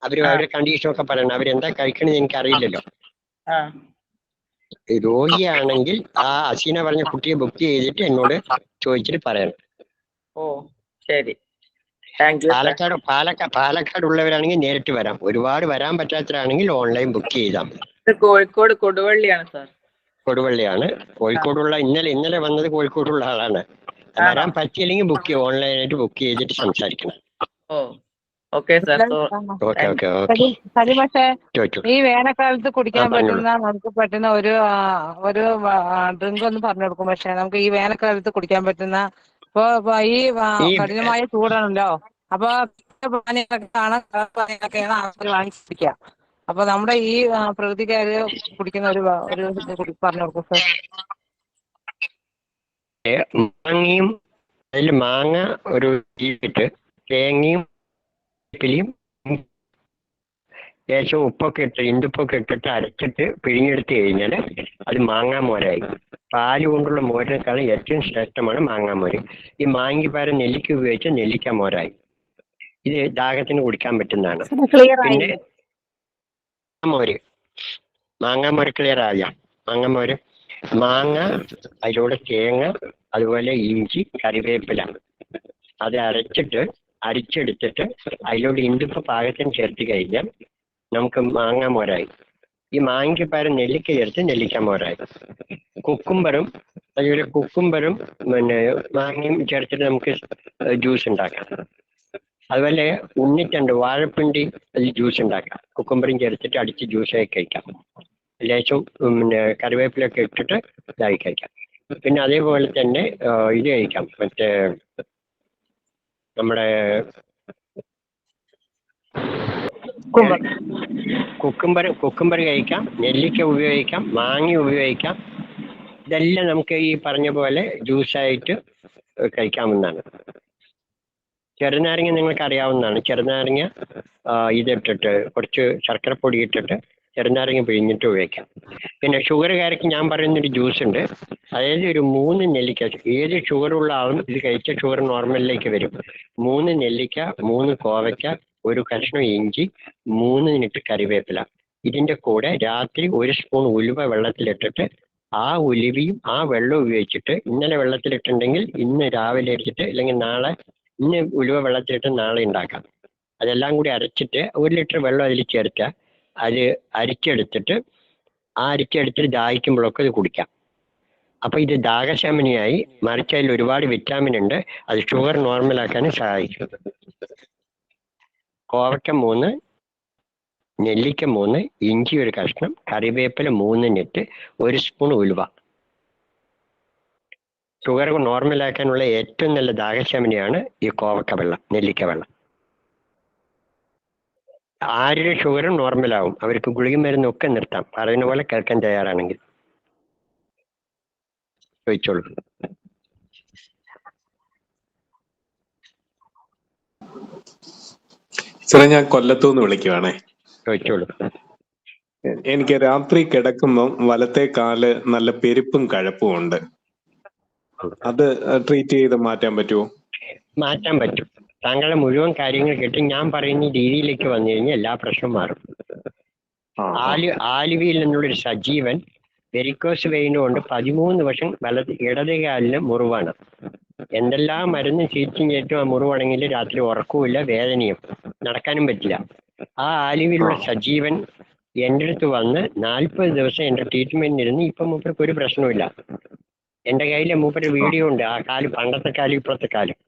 അവരുടെ കണ്ടീഷനൊക്കെ പറയണം. അവരെന്താ കഴിക്കണമെന്ന് എനിക്കറിയില്ലല്ലോ. രോഗിയാണെങ്കിൽ ആ അസീന പറഞ്ഞ കുട്ടിയെ ബുക്ക് ചെയ്തിട്ട് എന്നോട് ചോദിച്ചിട്ട് പറയണം. ശരി. പാലക്കാട് ഉള്ളവരാണെങ്കിൽ നേരിട്ട് വരാം. ഒരുപാട് വരാൻ പറ്റാത്തവരാണെങ്കിൽ ഓൺലൈൻ ബുക്ക് ചെയ്താൽ മതി. കോഴിക്കോട് കൊടുവള്ളിയാണ് സാർ. കൊടുവള്ളിയാണ്. കോഴിക്കോടുള്ള ഇന്നലെ വന്നത് കോഴിക്കോടുള്ള ആളാണ്. വരാൻ പറ്റിയില്ലെങ്കിൽ ബുക്ക് ചെയ്യും, ഓൺലൈനായിട്ട് ബുക്ക് ചെയ്തിട്ട് സംസാരിക്കണം. പക്ഷേ ഈ വേനൽക്കാലത്ത് കുടിക്കാൻ നമുക്ക് പറ്റുന്ന ഒരു ഡ്രിങ്ക് ഒന്ന് പറഞ്ഞു കൊടുക്കും. പക്ഷെ നമുക്ക് ഈ വേനൽക്കാലത്ത് കുടിക്കാൻ പറ്റുന്ന ഇപ്പൊ ഈ കഠിനമായ ചൂടാണല്ലോ, അപ്പൊ പാനീയങ്ങളൊക്കെയാണ് വാങ്ങിച്ചിരിക്കുക. അപ്പൊ നമ്മുടെ ഈ പ്രകൃതിക്കാര് കുടിക്കുന്ന ഒരു പറഞ്ഞു കൊടുക്കും സാർ. മാങ്ങയും അതിൽ മാങ്ങ ഒരു ഇട്ട് തേങ്ങയും ലേശം ഉപ്പൊക്കെ ഇട്ട് ഇന്ദുപ്പൊക്കെ ഇട്ടിട്ട് അരച്ചിട്ട് പിഴിഞ്ഞെടുത്ത് കഴിഞ്ഞാൽ അത് മാങ്ങാമോരായി. പാല് കൊണ്ടുള്ള മോരിനേക്കാളും ഏറ്റവും ശ്രേഷ്ഠമാണ് മാങ്ങാമോര്. ഈ മാങ്ങിപ്പാരം നെല്ലിക്ക ഉപയോഗിച്ച് നെല്ലിക്ക മോരായി. ഇത് ദാഹത്തിന് കുടിക്കാൻ പറ്റുന്നതാണ്. പിന്നെ മാങ്ങാമോര് ക്ലിയർ ആകാം. മാങ്ങ അതിലൂടെ തേങ്ങ, അതുപോലെ ഇഞ്ചി, കറിവേപ്പില അത് അരിച്ചെടുത്തിട്ട് അതിലൂടെ ഇന്ദുപ്പ് പാകത്തിന് ചേർത്ത് കഴിഞ്ഞാൽ നമുക്ക് മാങ്ങാമോരായി. ഈ മാങ്ങയ്ക്ക് പകരം നെല്ലിക്ക ചേർത്ത് നെല്ലിക്ക മോരായി. കുക്കുംബറും പിന്നെ മാങ്ങയും ചേർത്തിട്ട് നമുക്ക് ജ്യൂസ് ഉണ്ടാക്കാം. അതുപോലെ ഉണ്ണിത്തണ്ട്, വാഴപ്പിണ്ടി അതിൽ ജ്യൂസ് ഉണ്ടാക്കാം. കുക്കുംബറും ചേർത്തിട്ട് അടിച്ച് ജ്യൂസായി കഴിക്കാം. ലേശം പിന്നെ കറിവേപ്പിലൊക്കെ ഇട്ടിട്ട് ഇതായി കഴിക്കാം. പിന്നെ അതേപോലെ തന്നെ ഇത് കഴിക്കാം, മറ്റേ നമ്മുടെ കുക്കുംബർ കഴിക്കാം, നെല്ലിക്ക ഉപയോഗിക്കാം, മാങ്ങ ഉപയോഗിക്കാം. ഇതെല്ലാം നമുക്ക് ഈ പറഞ്ഞ പോലെ ജ്യൂസായിട്ട് കഴിക്കാവുന്നതാണ്. ചെറുനാരങ്ങ നിങ്ങൾക്ക് അറിയാവുന്നതാണ്. ചെറുനാരങ്ങ ഇതിട്ടിട്ട് കുറച്ച് ശർക്കരപ്പൊടി ഇട്ടിട്ട് ചെറുനാരങ്ങ പിഴിഞ്ഞിട്ട് ഉപയോഗിക്കാം. പിന്നെ ഷുഗറുകാർക്ക് ഞാൻ പറയുന്നൊരു ജ്യൂസ് ഉണ്ട്. അതായത് ഒരു 3 നെല്ലിക്ക, ഏത് ഷുഗറുള്ള ആളും ഇത് കഴിച്ച ഷുഗർ നോർമലിലേക്ക് വരും. 3 നെല്ലിക്ക, 3 കോവയ്ക്ക, 1 കഷ്ണം ഇഞ്ചി, 3 മിനിറ്റ് കറിവേപ്പില. ഇതിന്റെ കൂടെ രാത്രി 1 സ്പൂൺ ഉലുവ വെള്ളത്തിലിട്ടിട്ട് ആ ഉലുവയും ആ വെള്ളം ഉപയോഗിച്ചിട്ട്, ഇന്നലെ വെള്ളത്തിലിട്ടുണ്ടെങ്കിൽ ഇന്ന് രാവിലെ എടുത്തിട്ട്, അല്ലെങ്കിൽ നാളെ ഇന്ന് ഉലുവ വെള്ളത്തിലിട്ട് നാളെ ഉണ്ടാക്കാം. അതെല്ലാം കൂടി അരച്ചിട്ട് 1 ലിറ്റർ വെള്ളം അതിൽ ചേർക്കുക. അത് അരിച്ചെടുത്തിട്ട് ദാഹിക്കുമ്പോഴൊക്കെ ഇത് കുടിക്കാം. അപ്പൊ ഇത് ദാഹശമനിയായി. മറിച്ച് അതിൽ ഒരുപാട് വിറ്റാമിൻ ഉണ്ട്. അത് ഷുഗർ നോർമലാക്കാനും സഹായിക്കും. കോവയ്ക്ക 3, നെല്ലിക്ക 3, ഇഞ്ചി 1 കഷ്ണം, കറിവേപ്പില 3 നെറ്റ്, 1 സ്പൂൺ ഉലുവ. ഷുഗർ നോർമലാക്കാനുള്ള ഏറ്റവും നല്ല ദാഹശമനിയാണ് ഈ കോവക്ക വെള്ളം, നെല്ലിക്ക വെള്ളം. ആരുടെ ഷുഗറും നോർമലാവും. അവർക്ക് ഗുളിക മരുന്നൊക്കെ നിർത്താം, പറയുന്ന പോലെ കേൾക്കാൻ തയ്യാറാണെങ്കിൽ. ചോദിച്ചോളൂ. സാറേ, ഞാൻ കൊല്ലത്തുനിന്ന് വിളിക്കുവാണേ. ചോദിച്ചോളൂ. എനിക്ക് രാത്രി കിടക്കുമ്പം വലത്തെ കാല് നല്ല പെരുപ്പും കഴപ്പും ഉണ്ട്. അത് ട്രീറ്റ് ചെയ്ത് മാറ്റാൻ പറ്റുമോ? മാറ്റാൻ പറ്റും. താങ്കളുടെ മുഴുവൻ കാര്യങ്ങൾ കേട്ട് ഞാൻ പറയുന്ന രീതിയിലേക്ക് വന്നു കഴിഞ്ഞാൽ എല്ലാ പ്രശ്നവും മാറും. ആലുവയിൽ നിന്നുള്ളൊരു സജീവൻ വെരിക്കോസ് വെയിൻ കൊണ്ട് 13 വർഷം ഇടത് കാലിന് മുറിവാണ്. എന്തെല്ലാം മരുന്ന് ചീറ്റും ചേറ്റും ആ മുറിവാണെങ്കിൽ രാത്രി ഉറക്കവുമില്ല, വേദനയും, നടക്കാനും പറ്റില്ല. ആ ആലുവയിലുള്ള സജീവൻ എൻ്റെ അടുത്ത് വന്ന് 40 ദിവസം എൻ്റെ ട്രീറ്റ്മെന്റിന് ഇരുന്ന് ഇപ്പം മൂപ്പർക്ക് ഒരു പ്രശ്നവുമില്ല. എൻ്റെ കയ്യിൽ മൂപ്പര് വീഡിയോ ഉണ്ട്. ആ കാല്, പണ്ടത്തെ കാലും ഇപ്പോഴത്തെ കാലും,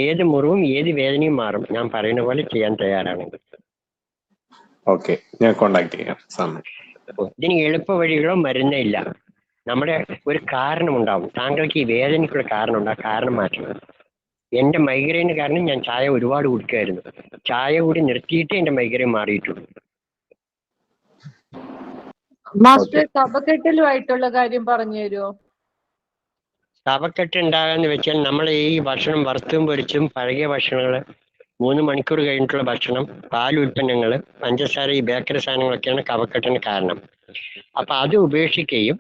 ഏത് മുറിവും ഏത് വേദനയും മാറും. ഞാൻ പറയുന്ന പോലെ ചെയ്യാൻ തയ്യാറാണെങ്കിൽ. ഓക്കെ, ഞാൻ കോണ്ടാക്ട് ചെയ്യാം സാറിനെ. ഇതിന് എളുപ്പ വഴികളോ മരുന്നേ ഇല്ല. നമ്മുടെ ഒരു കാരണം ഉണ്ടാവും. താങ്കൾക്ക് ഈ വേദനയ്ക്കുള്ള കാരണം ഉണ്ട്, ആ കാരണം മാറ്റണം. എൻ്റെ മൈഗ്രെയിന് കാരണം ഞാൻ ചായ ഒരുപാട് കുടിക്കുമായിരുന്നു. ചായ കൂടി നിർത്തിയിട്ടേ എൻ്റെ മൈഗ്രെയിൻ മാറിയിട്ടുള്ളൂ. മാസ്റ്റർ കഫക്കെട്ടിലുമായിട്ടുള്ള കാര്യം പറഞ്ഞു തരുമോ? കഫക്കെട്ട് ഉണ്ടാകാന്ന് വെച്ചാൽ നമ്മൾ ഈ ഭക്ഷണം വറുത്തും പൊരിച്ചും പഴകിയ ഭക്ഷണങ്ങൾ, 3 മണിക്കൂർ കഴിഞ്ഞിട്ടുള്ള ഭക്ഷണം, പാൽ ഉൽപ്പന്നങ്ങൾ, പഞ്ചസാര, ഈ ബേക്കറി സാധനങ്ങളൊക്കെയാണ് കഫക്കെട്ടിന് കാരണം. അപ്പൊ അത് ഉപേക്ഷിക്കുകയും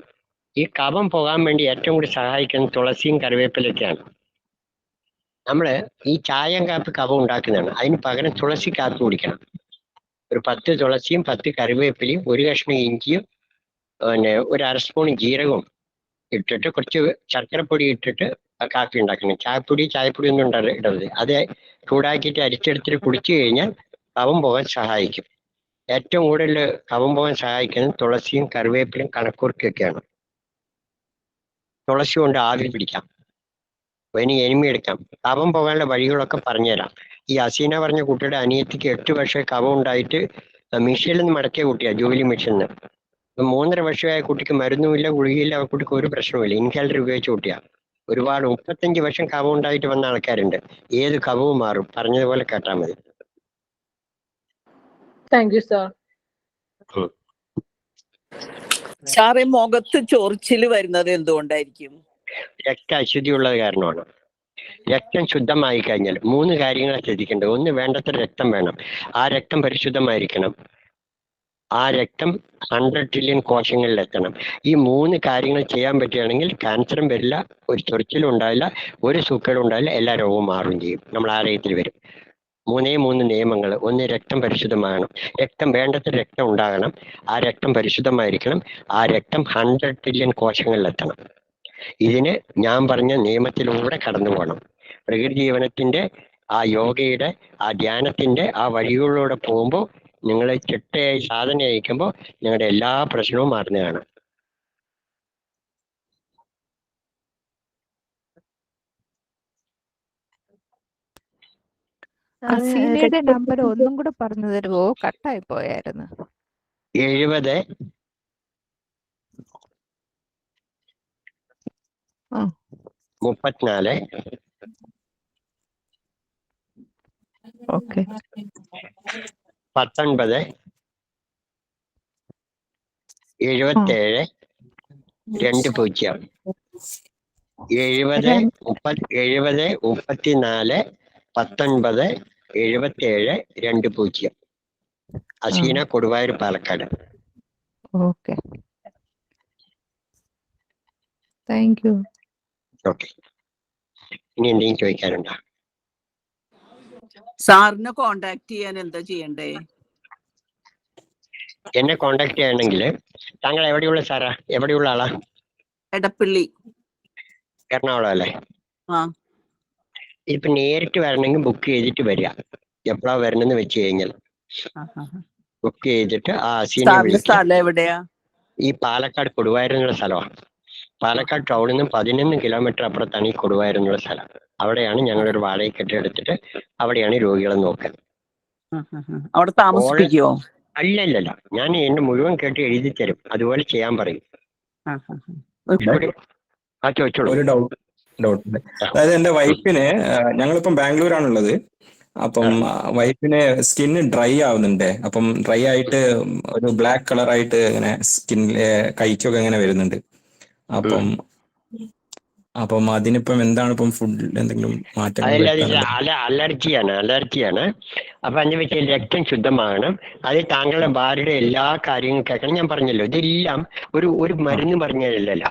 ഈ കഫം പോകാൻ വേണ്ടി ഏറ്റവും കൂടി സഹായിക്കുന്നത് തുളസിയും കറിവേപ്പിലൊക്കെയാണ്. നമ്മള് ഈ ചായം കാപ്പി കഫം ഉണ്ടാക്കുന്നതാണ്. അതിന് പകരം തുളസി കാപ്പി കുടിക്കണം. ഒരു 10 തുളസിയും 10 കറിവേപ്പിലയും 1 കഷ്ണം ഇഞ്ചിയും പിന്നെ ഒരു 1/2 സ്പൂൺ ജീരകവും ഇട്ടിട്ട് കുറച്ച് ശർക്കരപ്പൊടി ഇട്ടിട്ട് കാപ്പി ഉണ്ടാക്കണം. ചായപ്പൊടി ഒന്നും ഇടരുത്. അത് ചൂടാക്കിയിട്ട് അരിച്ചെടുത്തിട്ട് കുടിച്ചു കഴിഞ്ഞാൽ കഫം പോകാൻ സഹായിക്കും. ഏറ്റവും കൂടുതൽ കഫം പോകാൻ സഹായിക്കുന്നത് തുളസിയും കറിവേപ്പിലും കണക്കൂർക്കൊക്കെയാണ്. തുളസി കൊണ്ട് ആവി പിടിക്കാം, ഇനി എനിമി എടുക്കാം. കഫം പോകാനുള്ള വഴികളൊക്കെ പറഞ്ഞുതരാം. ഈ അസീന പറഞ്ഞ കുട്ടിയുടെ അനിയത്തിക്ക് 8 വർഷം കഫം ഉണ്ടായിട്ട് മിഷനിൽ നിന്ന് മടക്കിയ കുട്ടിയാ, ജോലി മിഷനിൽ നിന്ന്. 3.5 വർഷമായ കുട്ടിക്ക് മരുന്നുമില്ല, ഗുളികയില്ല, ആ കുട്ടിക്ക് ഒരു പ്രശ്നവുമില്ല. ഇൻഹേലർ ഉപയോഗിച്ച കുട്ടിയാ. ഒരുപാട് 35 വർഷം കഫം ഉണ്ടായിട്ട് വന്ന ആൾക്കാരുണ്ട്. ഏത് കഫവും മാറും. പറഞ്ഞതുപോലെ കേട്ടാൽ മതി. Thank you sir. സാറേ, മുഖത്ത് ചൊറിച്ചില് വരുന്നത് എന്തുകൊണ്ടായിരിക്കും? രക്ത അശുദ്ധിയുള്ളത് കാരണമാണ്. രക്തം ശുദ്ധമായി കഴിഞ്ഞാൽ 3 കാര്യങ്ങൾ ശ്രദ്ധിക്കേണ്ടത്. 1, വേണ്ടത്ര രക്തം വേണം. ആ രക്തം പരിശുദ്ധമായിരിക്കണം. ആ രക്തം 100 ട്രില്യൺ കോശങ്ങളിൽ എത്തണം. ഈ 3 കാര്യങ്ങൾ ചെയ്യാൻ പറ്റുകയാണെങ്കിൽ ക്യാൻസറും വരില്ല, ഒരു ചൊറിച്ചിലും ഉണ്ടാവില്ല, ഒരു സൂക്കേടും ഉണ്ടാവില്ല, എല്ലാ രോഗവും മാറുകയും ചെയ്യും. നമ്മൾ ആരോഗ്യത്തിൽ വരും. 3 നിയമങ്ങൾ. 1, രക്തം പരിശുദ്ധമാകണം. വേണ്ടത്ര രക്തം ഉണ്ടാകണം. ആ രക്തം പരിശുദ്ധമായിരിക്കണം. ആ രക്തം 100 ട്രില്യൺ കോശങ്ങളിൽ എത്തണം. ഇതിന് ഞാൻ പറഞ്ഞ നിയമത്തിലൂടെ കടന്നു പോകണം. പ്രകൃതി ജീവനത്തിന്റെ ആ യോഗയുടെ ആ ധ്യാനത്തിന്റെ ആ വഴികളിലൂടെ പോകുമ്പോൾ നിങ്ങൾ ചിട്ടയായി സാധന അയക്കുമ്പോൾ നിങ്ങളുടെ എല്ലാ പ്രശ്നവും മാറുന്നതാണ്. അസീനയുടെ നമ്പർ ഒന്നും കൂടെ പറഞ്ഞു തരുമോ? കട്ടായി പോയായിരുന്നു. 70 34 okay 19 77 2 0 70 34 19 77 2 0. Aseena, Koduvayur, Palakkad. Okay, thank you. Okay, ഇനി എന്തെങ്കിലും ചോദിക്കാനുണ്ടോ? സാറിനെ കോണ്ടാക്ട് ചെയ്യാൻ എന്താ ചെയ്യണ്ടേ? എന്നെ കോണ്ടാക്ട് ചെയ്യണമെങ്കിൽ താങ്കൾ എവിടെയുള്ള സാറാ? എവിടെയുള്ള ആളാ? എടപ്പള്ളി, എറണാകുളം അല്ലേ? ആ. ഇപ്പൊ നേരിട്ട് വരണമെങ്കിൽ ബുക്ക് ചെയ്തിട്ട് വരിക. എപ്പോഴാ വരണമെന്ന് വെച്ച് കഴിഞ്ഞാൽ ബുക്ക് ചെയ്തിട്ട് ആ അസീനെ വിളിക്കുക. സ്ഥലം എവിടെയാ? ഈ പാലക്കാട് കൊടുവായൂർ എന്നുള്ള സ്ഥലമാണ്. പാലക്കാട് ടൗണിൽ നിന്ന് 11 കിലോമീറ്റർ അപ്പുറത്താണ് ഈ കൊടുവായൂർ എന്നുള്ള സ്ഥലം. അവിടെയാണ് ഞങ്ങളൊരു വാടക കെട്ടിടത്തിട്ട് അവിടെയാണ് രോഗികളെ നോക്കാൻ. അവിടെ താമസിപ്പിക്കുവോ? അല്ലല്ല, ഞാൻ എന്റെ മുഴുവൻ കേട്ട് എഴുതി തരും. അതുപോലെ ചെയ്യാൻ പറയും. ചോദിച്ചോളൂ. ഒരു ഡൗട്ട് ഉണ്ട്. അതായത് എന്റെ വൈഫിന്, ഞങ്ങളിപ്പം ബാംഗ്ലൂരാണുള്ളത്. അപ്പം വൈഫിന് സ്കിന്ന് ഡ്രൈ ആവുന്നുണ്ട്. അപ്പം ഡ്രൈ ആയിട്ട് ഒരു ബ്ലാക്ക് കളറായിട്ട് ഇങ്ങനെ സ്കിന്നിലെ കൈക്കൊക്കെ ഇങ്ങനെ വരുന്നുണ്ട്. അപ്പം അപ്പം അതിനിപ്പം എന്താണ് ഇപ്പം ഫുഡ് എന്തെങ്കിലും മാറ്റങ്ങൾ അതല്ലാതെ വരുത്താനുള്ളത്? അലർജിയാണ്. അപ്പൊ അതിന് വെച്ചാൽ രക്തം ശുദ്ധമാകണം. അത് താങ്കളുടെ ഭാര്യയുടെ എല്ലാ കാര്യങ്ങളും കേൾക്കണം. ഞാൻ പറഞ്ഞല്ലോ, ഇതെല്ലാം ഒരു മരുന്ന് പറഞ്ഞതല്ല.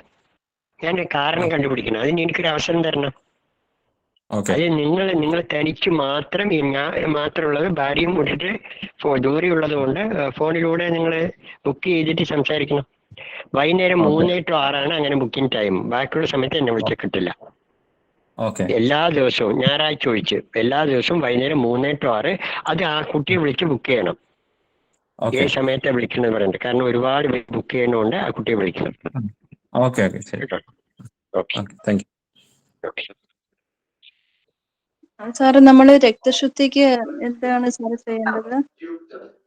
ഞാൻ കാരണം കണ്ടുപിടിക്കണം. അതിന് എനിക്കൊരു അവസരം തരണം. അത് നിങ്ങൾ തനിക്ക് മാത്രം, ഞാൻ മാത്രമുള്ളത്, ഭാര്യയും വിട്ടിട്ട് ദൂരെയുള്ളത് കൊണ്ട് ഫോണിലൂടെ നിങ്ങൾ ബുക്ക് ചെയ്തിട്ട് സംസാരിക്കണം. വൈകുന്നേരം 3 to 6 അങ്ങനെ ബുക്കിംഗ് ടൈം. ബാക്കിയുള്ള സമയത്ത് എന്നെ വിളിച്ച കിട്ടില്ല. എല്ലാ ദിവസവും ഞായറാഴ്ച ഒഴിച്ച് എല്ലാ ദിവസവും വൈകുന്നേരം 3 to 6. അത് ആ കുട്ടിയെ വിളിച്ച് ബുക്ക് ചെയ്യണം. ഏത് സമയത്താണ് വിളിക്കുന്നത് പറയുന്നത്. കാരണം ഒരുപാട് ബുക്ക് ചെയ്യുന്നതുകൊണ്ട് ആ കുട്ടിയെ വിളിക്കണം. സാറ് നമ്മള് രക്തശുദ്ധിക്ക് എന്താണ് സാറ് ചെയ്യേണ്ടത്?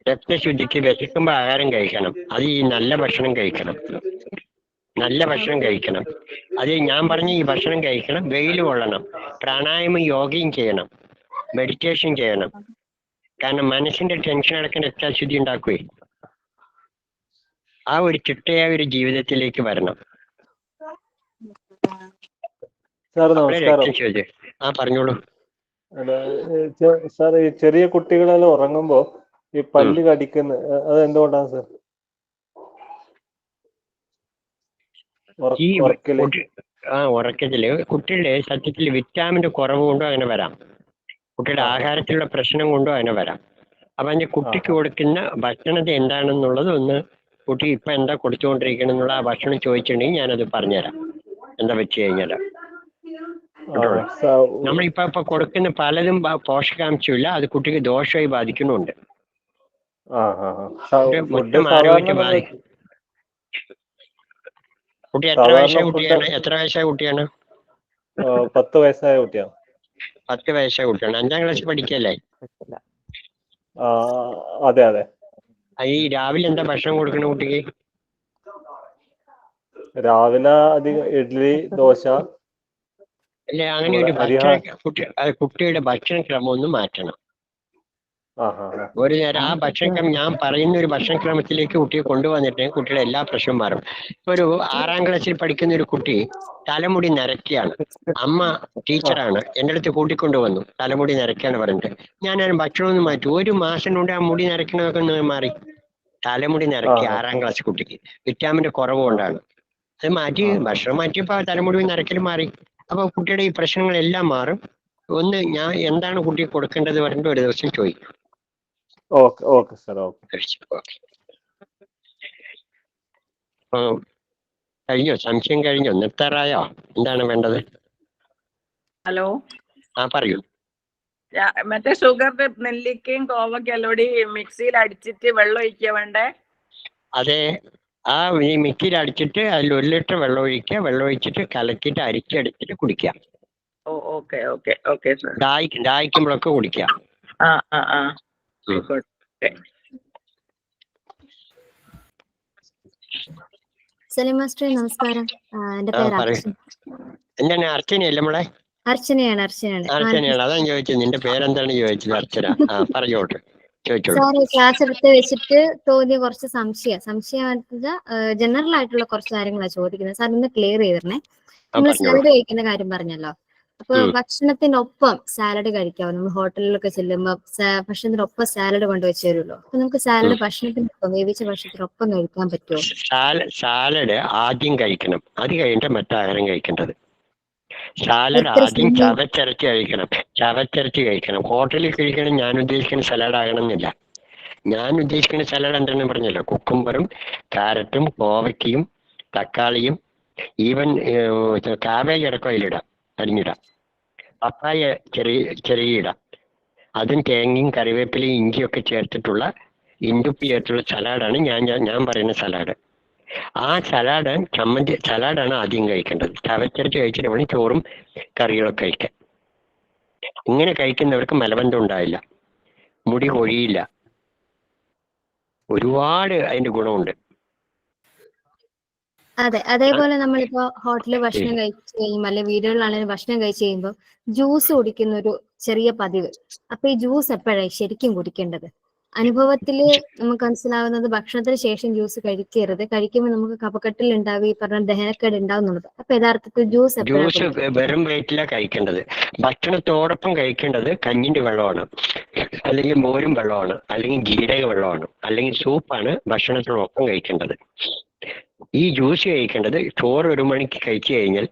രക്തശുദ്ധിക്ക് വിശക്കുമ്പോൾ ആഹാരം കഴിക്കണം. അത് ഈ നല്ല ഭക്ഷണം കഴിക്കണം. അത് ഞാൻ പറഞ്ഞ ഈ ഭക്ഷണം കഴിക്കണം. വെയിൽ കൊള്ളണം. പ്രാണായാമം യോഗയും ചെയ്യണം. മെഡിറ്റേഷൻ ചെയ്യണം. കാരണം മനസ്സിന്റെ ടെൻഷൻ അടക്കം രക്തശുദ്ധി ഉണ്ടാക്കുവേ. ആ ഒരു ചിട്ടയായ ഒരു ജീവിതത്തിലേക്ക് വരണം. രക്തശുദ്ധി. പറഞ്ഞോളൂ. സാർ, ഈ ചെറിയ കുട്ടികളെല്ലാം ഉറങ്ങുമ്പോ ഈ പല്ല് കടിക്കുന്ന അത് എന്തുകൊണ്ടാണ് സാർ? ഉറക്കത്തില് കുട്ടികളുടെ സത്യത്തിൽ വിറ്റാമിന്റെ കുറവ് കൊണ്ടും അങ്ങനെ വരാം. കുട്ടിയുടെ ആഹാരത്തിലുള്ള പ്രശ്നം കൊണ്ടും അങ്ങനെ വരാം. അപ്പൊ അതിന്റെ കുട്ടിക്ക് കൊടുക്കുന്ന ഭക്ഷണത്തെ എന്താണെന്നുള്ളത് ഒന്ന് കുട്ടി ഇപ്പൊ എന്താ കൊടുത്തുകൊണ്ടിരിക്കണം എന്നുള്ള ആ ഭക്ഷണം ചോദിച്ചിട്ടുണ്ടെങ്കിൽ ഞാനത് പറഞ്ഞുതരാം. എന്താ വെച്ച് കഴിഞ്ഞാൽ നമ്മളിപ്പൊ കൊടുക്കുന്ന പലതും പോഷകാംശമില്ല. അത് കുട്ടിക്ക് ദോഷമായി ബാധിക്കുന്നുണ്ട്. മൊത്തം ആരോഗ്യത്തെ ബാധിക്കും. കുട്ടി എത്ര വയസ്സായ കുട്ടിയാണ്? 10 വയസ്സായ കുട്ടിയാണ്. 10 വയസ്സായ കുട്ടിയാണ്. 5ാം ക്ലാസ്സിൽ പഠിക്കല്ലേ? അതെ. ഈ രാവിലെ എന്താ ഭക്ഷണം കൊടുക്കണ കുട്ടിക്ക്? രാവിലെ അധികം ഇഡ്ഡലി, ദോശ. അല്ലെ, അങ്ങനെ ഒരു കുട്ടിയുടെ ഭക്ഷണക്രമം ഒന്ന് മാറ്റണം. ഒരു നേരം ആ ഭക്ഷണക്രമം ഞാൻ പറയുന്ന ഒരു ഭക്ഷണക്രമത്തിലേക്ക് കുട്ടിയെ കൊണ്ടുവന്നിട്ട് കുട്ടിയുടെ എല്ലാ പ്രശ്നവും മാറും. ഇപ്പൊ ഒരു 6ാം ക്ലാസ്സിൽ പഠിക്കുന്ന ഒരു കുട്ടി തലമുടി നരക്കുകയാണ്. അമ്മ ടീച്ചറാണ്, എൻ്റെ അടുത്ത് കൂട്ടിക്കൊണ്ടുവന്നു. തലമുടി നരക്കാണ് പറഞ്ഞിട്ട് ഞാൻ ഭക്ഷണം ഒന്ന് മാറ്റി. 1 മാസം കൊണ്ട് ആ മുടി നരക്കണതൊക്കെ ഒന്ന് മാറി. തലമുടി നരക്കി 6ാം ക്ലാസ് കുട്ടിക്ക് വിറ്റാമിന്റെ കുറവ് കൊണ്ടാണ്. അത് മാറ്റി, ഭക്ഷണം മാറ്റിയപ്പോ തലമുടി നരക്കൽ മാറി. അപ്പൊ കുട്ടിയുടെ ഈ പ്രശ്നങ്ങളെല്ലാം മാറും. ഒന്ന് ഞാൻ എന്താണ് കുട്ടിക്ക് കൊടുക്കേണ്ടത് പറഞ്ഞിട്ട് ഒരു ദിവസം ചോദിക്കും. Okay sir. കഴിഞ്ഞോ? സംശയം കഴിഞ്ഞോ? നിർത്താറായോ? എന്താണ് വേണ്ടത്? ഹലോ, പറയൂ. മറ്റേ ഷുഗറിന്റെ നെല്ലിക്കയും കോവക്കല്ലോടി മിക്സിയിൽ അടിച്ചിട്ട് വെള്ളം ഒഴിക്കുക വേണ്ടേ? അതെ, ആ ഈ മിക്സിയിൽ അടിച്ചിട്ട് അതിൽ 1 ലിറ്റർ വെള്ളം ഒഴിക്കുക. വെള്ളം ഒഴിച്ചിട്ട് കലക്കിയിട്ട് അരിച്ചെടുത്തിട്ട് കുടിക്കുക. Okay sir. ദാഹിക്കുമ്പോഴൊക്കെ കുടിക്കുക. സലീം മാസ്റ്റർ നമസ്കാരം. എന്റെ പേര് അർച്ചന. എന്താണ് അർച്ചനയല്ലേ നമ്മളെ? അർച്ചനയാണ്. അതാണ് ചോദിച്ചത്. നിന്റെ പേരെന്താണ് ചോദിച്ചത്? അർച്ചന. പറഞ്ഞോട്ടെ, ചോദിച്ചോളൂ. സാറ് ക്ലാസ് എടുത്ത് വെച്ചിട്ട് തോന്നിയ കുറച്ച് സംശയം ജനറൽ ആയിട്ടുള്ള കുറച്ച് കാര്യങ്ങളാണ് ചോദിക്കുന്നത്. സാർ ഇന്ന് ക്ലിയർ ചെയ്തിരുന്നേ. നമ്മൾ സാലഡ് കഴിക്കുന്ന കാര്യം പറഞ്ഞല്ലോ. അപ്പൊ ഭക്ഷണത്തിനൊപ്പം സാലഡ് കഴിക്കാവോ? നമ്മൾ ഹോട്ടലിലൊക്കെ ചെല്ലുമ്പോ ഭക്ഷണത്തിനൊപ്പം സാലഡ് കൊണ്ടുവച്ച് തരുമല്ലോ. അപ്പൊ നമുക്ക് സാലഡ് ഭക്ഷണത്തിനൊപ്പം, വേവിച്ച ഭക്ഷണത്തിനൊപ്പം കഴിക്കാൻ പറ്റുമോ? സാലഡ് ആദ്യം കഴിക്കണം. അത് കഴിഞ്ഞിട്ട് മറ്റാഹാരം കഴിക്കേണ്ടത്. സാലഡ് ആദ്യം ചവച്ചരച്ച് കഴിക്കണം. ഹോട്ടലിൽ കഴിക്കണം. ഞാൻ ഉദ്ദേശിക്കുന്ന സലാഡ് ആകണമെന്നില്ല. ഞാൻ ഉദ്ദേശിക്കുന്ന സലാഡ് എന്താണെന്ന് പറഞ്ഞല്ലോ, കുക്കുംബറും ക്യാരറ്റും കോവയ്ക്കയും തക്കാളിയും ഈവൻ കാബേജ് അടക്കം അതിലിടാം, അരിഞ്ഞിടാം. പപ്പായ ചെറിയ ഇടാം. അതും തേങ്ങയും കറിവേപ്പിലയും ഇഞ്ചിയൊക്കെ ചേർത്തിട്ടുള്ള ഇഞ്ചുപ്പി ചേർത്തുള്ള സലാഡാണ് ഞാൻ പറയുന്ന സലാഡ്. ആ സലാഡാണ് ആദ്യം കഴിക്കേണ്ടത്. ചവച്ചരച്ച് കഴിച്ചിട്ട് വേണം ചോറും കറികളൊക്കെ കഴിക്കാൻ. ഇങ്ങനെ കഴിക്കുന്നവർക്ക് മലബന്ധം ഉണ്ടാവില്ല, മുടി കൊഴിയില്ല, ഒരുപാട് അതിന്റെ ഗുണമുണ്ട്. അതെ, അതേപോലെ നമ്മളിപ്പോ ഹോട്ടലിൽ ഭക്ഷണം കഴിച്ച് കഴിയുമ്പോൾ അല്ലെങ്കിൽ വീടുകളിലാണെങ്കിലും ഭക്ഷണം കഴിച്ച് കഴിയുമ്പോൾ ജ്യൂസ് കുടിക്കുന്ന ഒരു ചെറിയ പതിവ്. അപ്പൊ ഈ ജ്യൂസ് എപ്പോഴാണ് ശരിക്കും കുടിക്കേണ്ടത്? അനുഭവത്തില് നമുക്ക് മനസ്സിലാവുന്നത് ഭക്ഷണത്തിന് ശേഷം ജ്യൂസ് കഴിക്കരുത്. കഴിക്കുമ്പോൾ നമുക്ക് കഫക്കെട്ടിൽ ഉണ്ടാവുക ഈ പറഞ്ഞ ദഹനക്കേട് ഉണ്ടാവുന്നുള്ളത്. അപ്പൊ യഥാർത്ഥത്തിൽ ജ്യൂസ് എപ്പോഴാണ് ജ്യൂസ് വെറും വയറ്റിലാണ് കഴിക്കേണ്ടത്. ഭക്ഷണത്തോടൊപ്പം കഴിക്കേണ്ടത് കഞ്ഞിന്റെ വെള്ളമാണ്, അല്ലെങ്കിൽ മോരും വെള്ളമാണ്, അല്ലെങ്കിൽ ജീരക വെള്ളമാണ്, അല്ലെങ്കിൽ സൂപ്പാണ് ഭക്ഷണത്തോടൊപ്പം കഴിക്കേണ്ടത്. ഈ ജ്യൂസ് കഴിക്കേണ്ടത് ചോറ് 1 മണിക്ക് കഴിച്ചു കഴിഞ്ഞാൽ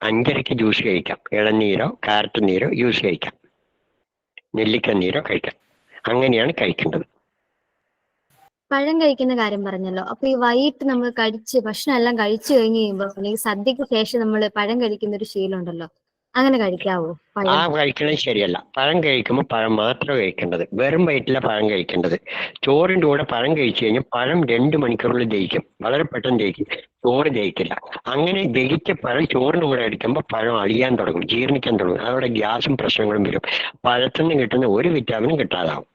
5:30 ജ്യൂസ് കഴിക്കാം. ഇളനീരോ കാരറ്റ് നീരോ ജ്യൂസ് കഴിക്കാം, നെല്ലിക്ക നീരോ കഴിക്കാം. അങ്ങനെയാണ് കഴിക്കേണ്ടത്. പഴം കഴിക്കുന്ന കാര്യം പറഞ്ഞല്ലോ. അപ്പൊ ഈ വൈകിട്ട് നമ്മൾ ഭക്ഷണം എല്ലാം കഴിച്ചു കഴിഞ്ഞ് കഴിയുമ്പോൾ അല്ലെങ്കിൽ സദ്യക്ക് ശേഷം നമ്മൾ പഴം കഴിക്കുന്ന ഒരു ശീലം ഉണ്ടല്ലോ, അങ്ങനെ കഴിക്കാവോ ആ പഴം? കഴിക്കണത് ശരിയല്ല. പഴം കഴിക്കുമ്പോൾ പഴം മാത്രം കഴിക്കേണ്ടത്, വെറും വയറ്റില പഴം കഴിക്കേണ്ടത്. ചോറിന്റെ കൂടെ പഴം കഴിച്ചു കഴിഞ്ഞാൽ പഴം 2 മണിക്കൂറിൽ ദഹിക്കും, വളരെ പെട്ടെന്ന് ദഹിക്കും. ചോറ് ദഹിക്കില്ല. അങ്ങനെ ദഹിച്ച പഴം ചോറിന്റെ കൂടെ അടിക്കുമ്പോൾ പഴം അളിയാൻ തുടങ്ങും, ജീർണിക്കാൻ തുടങ്ങും. അതോടെ ഗ്യാസും പ്രശ്നങ്ങളും വരും. പഴത്തുനിന്ന് കിട്ടുന്ന ഒരു വിറ്റാമിനും കിട്ടാതാവും.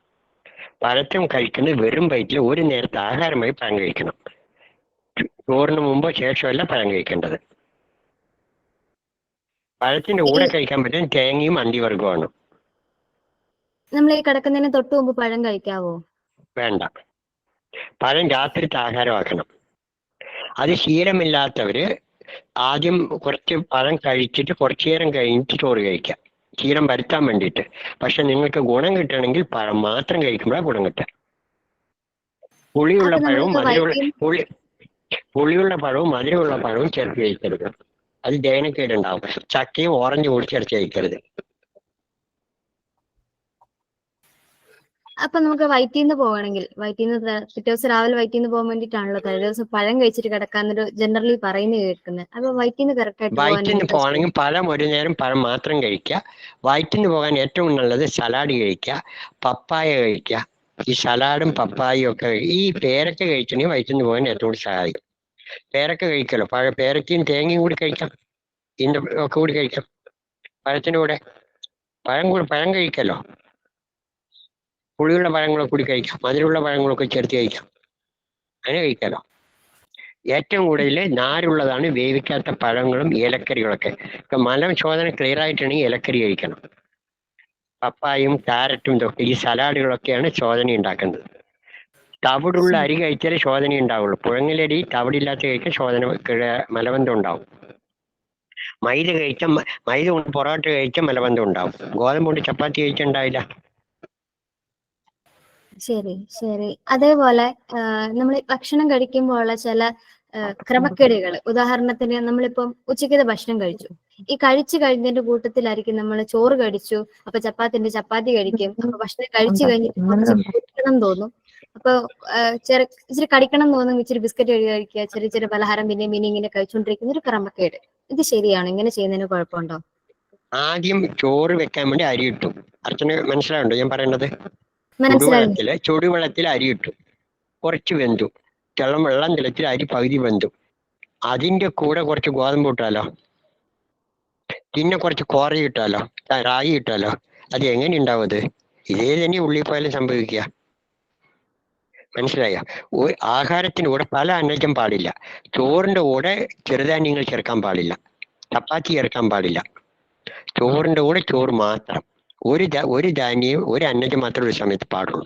പഴത്തും കഴിക്കുന്നത് വെറും വയറ്റിൽ ഒരു നേരത്തെ ആഹാരമായി പഴം കഴിക്കണം. ചോറിന് മുമ്പോ ശേഷമല്ല പഴം കഴിക്കേണ്ടത്. പഴത്തിന്റെ കൂടെ കഴിക്കാൻ പറ്റും തേങ്ങയും അണ്ടിവർഗമാണ്. നമ്മൾ ഈ കിടക്കുന്നതിന് തൊട്ട് മുമ്പ് പഴം കഴിക്കാവോ? വേണ്ട. പഴം രാത്രിത്തെ ആഹാരമാക്കണം. അത് ശീലമില്ലാത്തവര് ആദ്യം കുറച്ച് പഴം കഴിച്ചിട്ട് കുറച്ചു നേരം കഴിഞ്ഞിട്ട് ചോറ് കഴിക്കാം, ശീലം വരുത്താൻ വേണ്ടിയിട്ട്. പക്ഷെ നിങ്ങൾക്ക് ഗുണം കിട്ടണമെങ്കിൽ പഴം മാത്രം കഴിക്കുമ്പോഴാണ് ഗുണം കിട്ടുക. പുളിയുള്ള പഴവും മധുരമുള്ള പഴവും ചേർത്ത് കഴിക്കരുത്, അത് ദഹനക്കേടുണ്ടാവും. ചക്കയും ഓറഞ്ച് കൂടി ചേർത്ത് കഴിക്കരുത്. അപ്പൊ നമുക്ക് വയറ്റിൽ നിന്ന് പോകണമെങ്കിൽ പിറ്റേ ദിവസം രാവിലെ വയറ്റിൽ നിന്ന് പോകാൻ വേണ്ടിയിട്ടാണല്ലോ തലേ ദിവസം പഴം കഴിച്ചിട്ട് കിടക്കാന്നൊരു ജനറലി പറയുന്നത് കേൾക്കുന്നത്. അപ്പൊ വയറ്റിൽ നിന്ന് കറക്റ്റ് ആയിട്ട് വയറ്റിൽ നിന്ന് പോകണമെങ്കിൽ പഴം ഒരു നേരം പഴം മാത്രം കഴിക്കുക. വയറ്റിൽ നിന്ന് പോകാൻ ഏറ്റവും നല്ലത് സലാഡ് കഴിക്കുക, പപ്പായ കഴിക്കുക. ഈ സലാഡും പപ്പായയും ഒക്കെ ഈ പേരക്ക കഴിച്ചിട്ടുണ്ടെങ്കിൽ വയറ്റിൽ നിന്ന് പോകാൻ ഏറ്റവും കൂടി സഹായിക്കും. പേരക്ക കഴിക്കല്ലോ, പേരക്കയും തേങ്ങയും കൂടി കഴിക്കാം, ഇതിന്റെ ഒക്കെ കൂടി കഴിക്കാം. പഴത്തിന്റെ കൂടെ പഴം കഴിക്കല്ലോ, പുളിയുള്ള പഴങ്ങളൊക്കെ കൂടി കഴിക്കാം, മധുരമുള്ള പഴങ്ങളൊക്കെ ചേർത്ത് കഴിക്കാം, അങ്ങനെ കഴിക്കാലോ. ഏറ്റവും കൂടുതൽ നാരുള്ളതാണ് വേവിക്കാത്ത പഴങ്ങളും ഇലക്കറികളൊക്കെ. ഇപ്പൊ മലശോധന ക്ലിയർ ആയിട്ടുണ്ടെങ്കിൽ ഇലക്കറി കഴിക്കണം. പപ്പായും ക്യാരറ്റും ഇതൊക്കെ ഈ സലാഡുകളൊക്കെയാണ് ശോധന ഉണ്ടാക്കുന്നത്. തവിടുള്ള അരി കഴിച്ചാലേ ശോധന ഉണ്ടാവുള്ളൂ. പുഴങ്ങിലരി തവിടില്ലാത്ത കഴിക്കാൻ മലബന്ധം ഉണ്ടാവും. മൈദ കൊണ്ട് പൊറോട്ട കഴിച്ചാൽ മലബന്ധം ഉണ്ടാവും. ഗോതമ്പ് കൊണ്ട് ചപ്പാത്തി കഴിച്ചുണ്ടാവില്ല. ശരി. അതേപോലെ നമ്മൾ ഭക്ഷണം കഴിക്കുമ്പോഴുള്ള ചില ക്രമക്കേടുകൾ, ഉദാഹരണത്തിന് നമ്മളിപ്പം ഉച്ചയ്ക്കത്തെ ഭക്ഷണം കഴിച്ചു, ഈ കഴിച്ചു കഴിഞ്ഞതിന്റെ കൂട്ടത്തിലായിരിക്കും നമ്മൾ ചോറ് കഴിച്ചു, അപ്പൊ ചപ്പാത്തി കഴിക്കും. അപ്പൊ ഭക്ഷണം കഴിച്ചു കഴിഞ്ഞിട്ട് കുടിക്കണം തോന്നും, അപ്പൊ ഇച്ചിരി കടിക്കണം തോന്നും, ഇച്ചിരി ബിസ്ക്കറ്റ് കഴിക്കുക, ചെറിയ പലഹാരം പിന്നെ ഇങ്ങനെ കഴിച്ചുകൊണ്ടിരിക്കുന്ന ഒരു ക്രമക്കേട്. ഇത് ശരിയാണോ? ഇങ്ങനെ ചെയ്യുന്നതിന് കുഴപ്പമുണ്ടോ? ആദ്യം ചോറ് വെക്കാൻ വേണ്ടി അരി ഇട്ടു. അർച്ചന മനസ്സിലാവുണ്ടോ ഞാൻ പറയുന്നത്? ചുടുവെള്ളത്തിൽ അരി ഇട്ടു, കുറച്ച് വെന്തു. വെള്ളം തിളച്ചിൽ അരി പകുതി വെന്തു. അതിന്റെ കൂടെ കുറച്ച് ഗോതമ്പ് ഇട്ടാലോ, പിന്നെ കുറച്ച് കോറ ഇട്ടാലോ, റാഗി ഇട്ടാലോ, അത് എങ്ങനെ ഉണ്ടാവും? അത് ഇതേ തന്നെ ഉള്ളിപ്പോയാലും സംഭവിക്കുക. മനസ്സിലായോ? ആഹാരത്തിന്റെ കൂടെ പല അന്നജം പാടില്ല. ചോറിന്റെ കൂടെ ചെറുധാന്യങ്ങൾ ചേർക്കാൻ പാടില്ല, ചപ്പാത്തി ചേർക്കാൻ പാടില്ല. ചോറിന്റെ കൂടെ ചോറ് മാത്രം, ഒരു ധാന്യം ഒരു അന്നജം മാത്രം ഒരു സമയത്ത് പാടുള്ളൂ.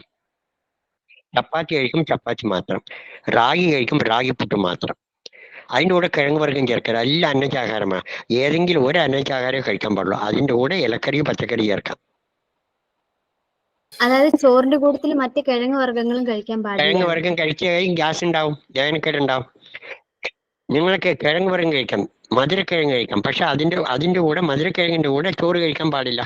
ചപ്പാത്തി കഴിക്കും ചപ്പാത്തി മാത്രം, റാഗി കഴിക്കും റാഗി പുട്ട് മാത്രം. അതിൻ്റെ കൂടെ കിഴങ്ങ് വർഗ്ഗം ചേർക്കരുത്. എല്ലാം അന്നജാഹാരമാണ്. ഏതെങ്കിലും ഒരു അന്നജാഹാരം കഴിക്കാൻ പാടുള്ളൂ. അതിന്റെ കൂടെ ഇലക്കറിയും പച്ചക്കറി ചേർക്കാം. അതായത് ചോറിന്റെ കൂട്ടത്തിൽ മറ്റ് കിഴങ്ങ് വർഗ്ഗങ്ങളും കഴിക്കാൻ പാടില്ല. കിഴങ്ങ് വർഗ്ഗം കഴിച്ചു കഴിഞ്ഞാൽ ഗ്യാസ് ഉണ്ടാവും, ദഹനക്കേടുണ്ടാവും. നിങ്ങൾക്ക് കിഴങ്ങ് വർഗ്ഗം കഴിക്കാം, മധുരക്കിഴങ്ങ് കഴിക്കാം, പക്ഷെ അതിന്റെ കൂടെ മധുരക്കിഴങ്ങിന്റെ കൂടെ ചോറ് കഴിക്കാൻ പാടില്ല.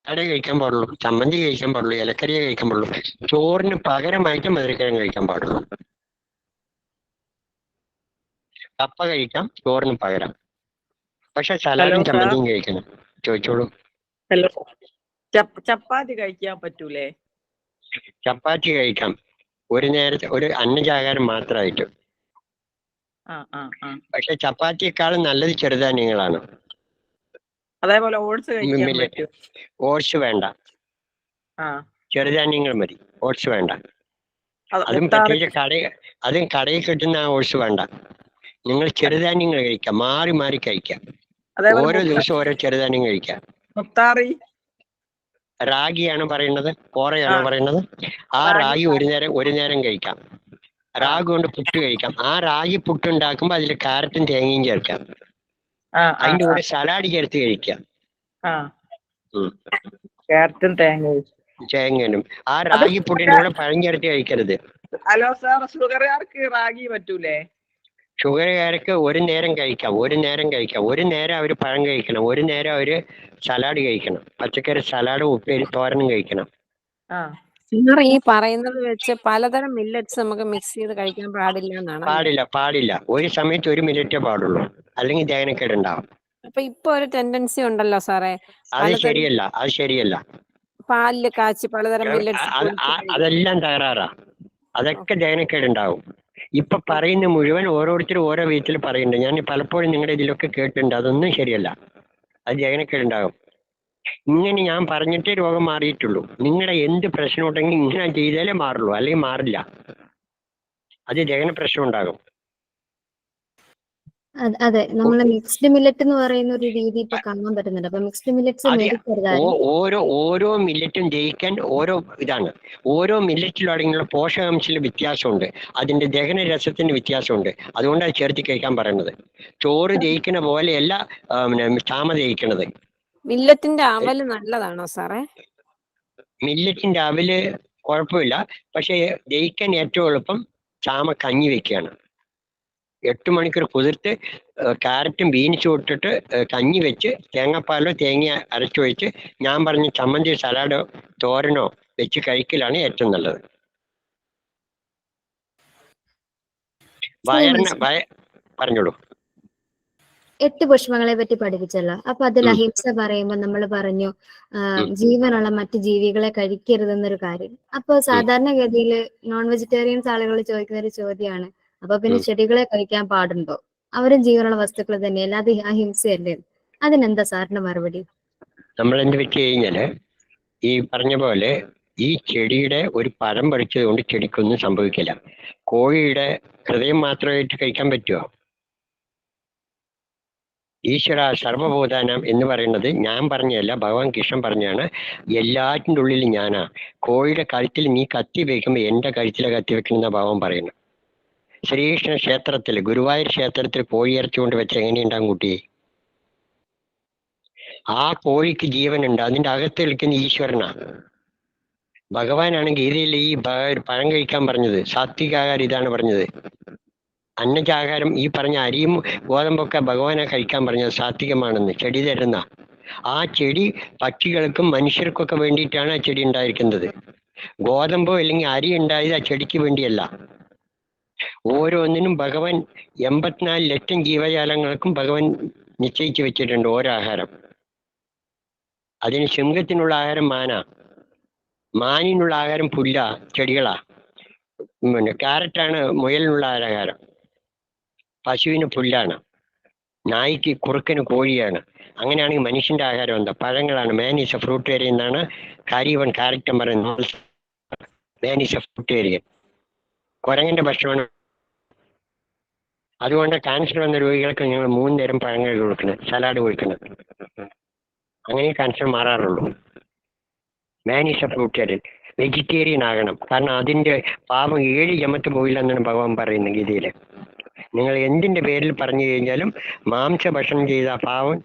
കഴിക്കാൻ പാടുള്ളൂ, ചമ്മന്തി കഴിക്കാൻ പാടുള്ളൂ, ഇലക്കറിയെ കഴിക്കാൻ പാടുള്ളൂ. ചോറിന് പകരമായിട്ട് മധുരക്കിഴങ്ങ് കഴിക്കാൻ പാടുള്ളൂ. കപ്പ കഴിക്കാം ചോറിന് പകരം, പക്ഷെ സലാഡും ചമ്മന്തിയും കഴിക്കണം. ചോദിച്ചോളൂ. ഹലോ, ചപ്പാത്തി കഴിക്കാൻ പറ്റൂലേ? ചപ്പാത്തി കഴിക്കാം, ഒരു നേരത്തെ ഒരു അന്നജാഹാരം മാത്രമായിട്ട്. പക്ഷെ ചപ്പാത്തിയേക്കാളും നല്ലത് ചെറുധാന്യങ്ങളാണ്. അതേപോലെ ഓട്സ് കഴിക്കാൻ പറ്റും. ഓട്സ് വേണ്ട, ചെറുധാന്യങ്ങൾ മതി, ഓട്സ് വേണ്ട. അതും പ്രത്യേകിച്ച് കടയിൽ കിട്ടുന്ന ഓട്സ് വേണ്ട. നിങ്ങൾ ചെറുധാന്യങ്ങൾ കഴിക്കാം, മാറി കഴിക്കാം. ഓരോ ദിവസവും ഓരോ ചെറുധാന്യം കഴിക്കാം. റാഗിയാണ് പറയുന്നത്, കോറയാണോ പറയുന്നത്? ആ റാഗി ഒരു നേരം കഴിക്കാം. റാഗി കൊണ്ട് പുട്ട് കഴിക്കാം. ആ റാഗി പുട്ട് ഉണ്ടാക്കുമ്പോ അതിൽ കാരറ്റും തേങ്ങയും ചേർക്കാം. അതിന്റെ കൂടെ സലാഡ് ചേർത്ത് കഴിക്കാം. ക്യാരറ്റും തേങ്ങനും. ആ റാഗി പുട്ടിന്റെ കൂടെ പഴം ചേർത്ത് കഴിക്കരുത്. ഹലോ സാർ, ഷുഗറുകാർക്ക് റാഗി പറ്റൂലേ? ഷുഗറുകാർക്ക് ഒരു നേരം കഴിക്കാം. ഒരു നേരം അവര് പഴം കഴിക്കണം, ഒരു നേരം അവര് സലാഡ് കഴിക്കണം. പച്ചക്കറി സലാഡും ഉപ്പേരി തോരനും കഴിക്കണം. സാർ ഈ പറയുന്നത് വെച്ച് പലതരം മില്ലറ്റ്സ് നമുക്ക് മിക്സ് ചെയ്ത് കഴിക്കാൻ പാടില്ല എന്നാണ്. പാടില്ല. ഒരു സമയത്ത് ഒരു മിനിറ്റേ പാടുള്ളൂ, അല്ലെങ്കിൽ ദഹനക്കേട് ഉണ്ടാവും. അപ്പൊ ഇപ്പൊ ഒരു ടെൻഡൻസി ഉണ്ടല്ലോ സാറേ, അത് ശരിയല്ല. പാലില് കാച്ചി പലതരം മില്ലറ്റ്സ് അതെല്ലാം തകരാറാ. അതൊക്കെ ദഹനക്കേട് ഉണ്ടാവും. ഇപ്പൊ പറയുന്ന മുഴുവൻ ഓരോരുത്തരും ഓരോ വീട്ടിൽ പറയുന്നുണ്ട്. ഞാൻ പലപ്പോഴും നിങ്ങളുടെ ഇതിലൊക്കെ കേട്ടിട്ടുണ്ട്. അതൊന്നും ശരിയല്ല. അത് ദഹനക്കേട് ഉണ്ടാവും. ഇങ്ങനെ ഞാൻ പറഞ്ഞിട്ടേ രോഗം മാറിയിട്ടുള്ളൂ. നിങ്ങളുടെ എന്ത് പ്രശ്നം ഉണ്ടെങ്കിൽ ഇങ്ങനെ ചെയ്താലേ മാറുള്ളൂ, അല്ലെങ്കിൽ മാറില്ല. അത് ദഹന പ്രശ്നം ഉണ്ടാകും. അതെ, നമ്മൾ മിക്സ്ഡ് മില്ലറ്റ് എന്ന് പറയുന്ന ഒരു രീതി ഇപ്പൊ കാണാൻ പറ്റുന്നുണ്ട്. അപ്പൊ മിക്സ്ഡ് മില്ലറ്റ്സ് ഓരോ മില്ലറ്റും ജയിക്കാൻ ഓരോ ഇതാണ്. ഓരോ മില്ലറ്റിലും അടങ്ങിയുള്ള പോഷകാംശത്തിൽ വ്യത്യാസമുണ്ട്, അതിന്റെ ദഹന രസത്തിന് വ്യത്യാസമുണ്ട്. അതുകൊണ്ട് അത് ചേർത്ത് കഴിക്കാൻ പറയുന്നത്. ചോറ് ജയിക്കുന്ന പോലെയല്ല ചാമ ജയിക്കണത്. മില്ലറ്റിന്റെ അവല് നല്ലതാണോ സാറേ? മില്ലറ്റിന്റെ അവല് കുഴപ്പമില്ല, പക്ഷെ ജയിക്കാൻ ഏറ്റവും എളുപ്പം ചാമ കഞ്ഞി വെക്കുകയാണ്. 8 മണിക്കൂർ കുതിർത്ത് കാരറ്റും ബീൻസും ഇട്ടിട്ട് കഞ്ഞി വെച്ച് തേങ്ങാപ്പാലോ തേങ്ങ അരച്ചു വെച്ച് ഞാൻ പറഞ്ഞ ചമ്മന്തി സലാഡോ തോരനോ വെച്ച് കഴിക്കലാണ് ഏറ്റവും നല്ലത്. പറഞ്ഞോളൂ. 8 പുഷ്പങ്ങളെ പറ്റി പഠിപ്പിച്ചല്ലോ. അപ്പൊ അതിൽ അഹിംസ പറയുമ്പോൾ നമ്മൾ പറഞ്ഞു ജീവനുള്ള മറ്റു ജീവികളെ കഴിക്കരുതെന്നൊരു കാര്യം. അപ്പൊ സാധാരണഗതിയിൽ നോൺ വെജിറ്റേറിയൻസ് ആളുകൾ ചോദിക്കുന്ന ഒരു ചോദ്യമാണ്, അപ്പൊ പിന്നെ ചെടികളെ കഴിക്കാൻ പാടുണ്ടോ? അവരും ജീവനുള്ള വസ്തുക്കൾ തന്നെയല്ല, അത് അഹിംസയല്ലേ? അതിനെന്താ സാറിന്റെ മറുപടി? നമ്മൾ എന്ത് വെച്ച് കഴിഞ്ഞാല് ഈ പറഞ്ഞ പോലെ ഈ ചെടിയുടെ ഒരു പഴം പറിച്ചത് കൊണ്ട് ചെടിക്കൊന്നും സംഭവിക്കില്ല. കോഴിയുടെ ഹൃദയം മാത്രമായിട്ട് കഴിക്കാൻ പറ്റുമോ? ഈശ്വര സർവബോധാനം എന്ന് പറയുന്നത് ഞാൻ പറഞ്ഞതല്ല, ഭഗവാൻ കൃഷ്ണൻ പറഞ്ഞാണ്. എല്ലാറ്റിൻ്റെ ഉള്ളിൽ ഞാനാ. കോഴിയുടെ കഴുത്തിൽ നീ കത്തി വെക്കുമ്പോൾ എൻ്റെ കഴുത്തിലെ കത്തി വെക്കണമെന്ന ഭഗവാൻ പറയുന്നു. ശ്രീകൃഷ്ണ ക്ഷേത്രത്തിൽ, ഗുരുവായൂർ ക്ഷേത്രത്തിൽ കോഴി ഇറച്ചി കൊണ്ട് വെച്ച് എങ്ങനെയുണ്ടാകും കുട്ടി? ആ കോഴിക്ക് ജീവനുണ്ട്, അതിൻ്റെ അകത്ത് നിൽക്കുന്ന ഈശ്വരനാ. ഭഗവാനാണ് ഗീതയിൽ ഈ പഴം കഴിക്കാൻ പറഞ്ഞത്. സാത്വികാഹാരം ഇതാണ് പറഞ്ഞത്. അന്നജാഹാരം ഈ പറഞ്ഞ അരിയും ഗോതമ്പൊക്കെ ഭഗവാനെ കഴിക്കാൻ പറഞ്ഞത് സാത്വികമാണെന്ന്. ചെടി തരുന്ന ആ ചെടി പക്ഷികൾക്കും മനുഷ്യർക്കൊക്കെ വേണ്ടിയിട്ടാണ് ആ ചെടി ഉണ്ടായിരിക്കുന്നത്. ഗോതമ്പോ അല്ലെങ്കിൽ അരി ഉണ്ടായത് ആ ചെടിക്ക് വേണ്ടിയല്ല. ഓരോന്നിനും ഭഗവാൻ 84 ലക്ഷം ജീവജാലങ്ങൾക്കും ഭഗവാൻ നിശ്ചയിച്ചു വെച്ചിട്ടുണ്ട് ഓരോ ആഹാരം. അതിന് സിംഹത്തിനുള്ള ആഹാരം മാനിനുള്ള ആഹാരം പുല്ല, ചെടികളാ. ക്യാരറ്റാണ് മുയലിനുള്ള ആഹാരം, പശുവിന് പുല്ലാണ്, നായ്ക്ക് കുറുക്കന് കോഴിയാണ്. അങ്ങനെയാണെങ്കിൽ മനുഷ്യന്റെ ആഹാരം എന്താ? പഴങ്ങളാണ്. മാൻ ഈസ് എ ഫ്രൂട്ടേറിയൻ എന്നാണ് കാരീവൻ ക്യാരക്ടർ പറയുന്നത്. Man is a fruitarian. കുരങ്ങന്റെ ഭക്ഷണമാണ്. അതുകൊണ്ട് ക്യാൻസർ വന്ന രോഗികൾക്ക് ഞങ്ങൾ 3 നേരം പഴങ്ങൾ കൊടുക്കുന്നത്, സലാഡ് കൊടുക്കുന്നത്. അങ്ങനെ ക്യാൻസർ മാറാറുള്ളൂ. Man is a fruitarian. Vegetarian ആകണം. കാരണം അതിന്റെ പാപം 7 ജമത്ത് പോയില്ല എന്നാണ് ഭഗവാൻ പറയുന്നത് ഗീതയില്. നിങ്ങൾ എന്തിന്റെ പേരിൽ പറഞ്ഞു കഴിഞ്ഞാലും മാംസ ഭക്ഷണം ചെയ്ത പാവം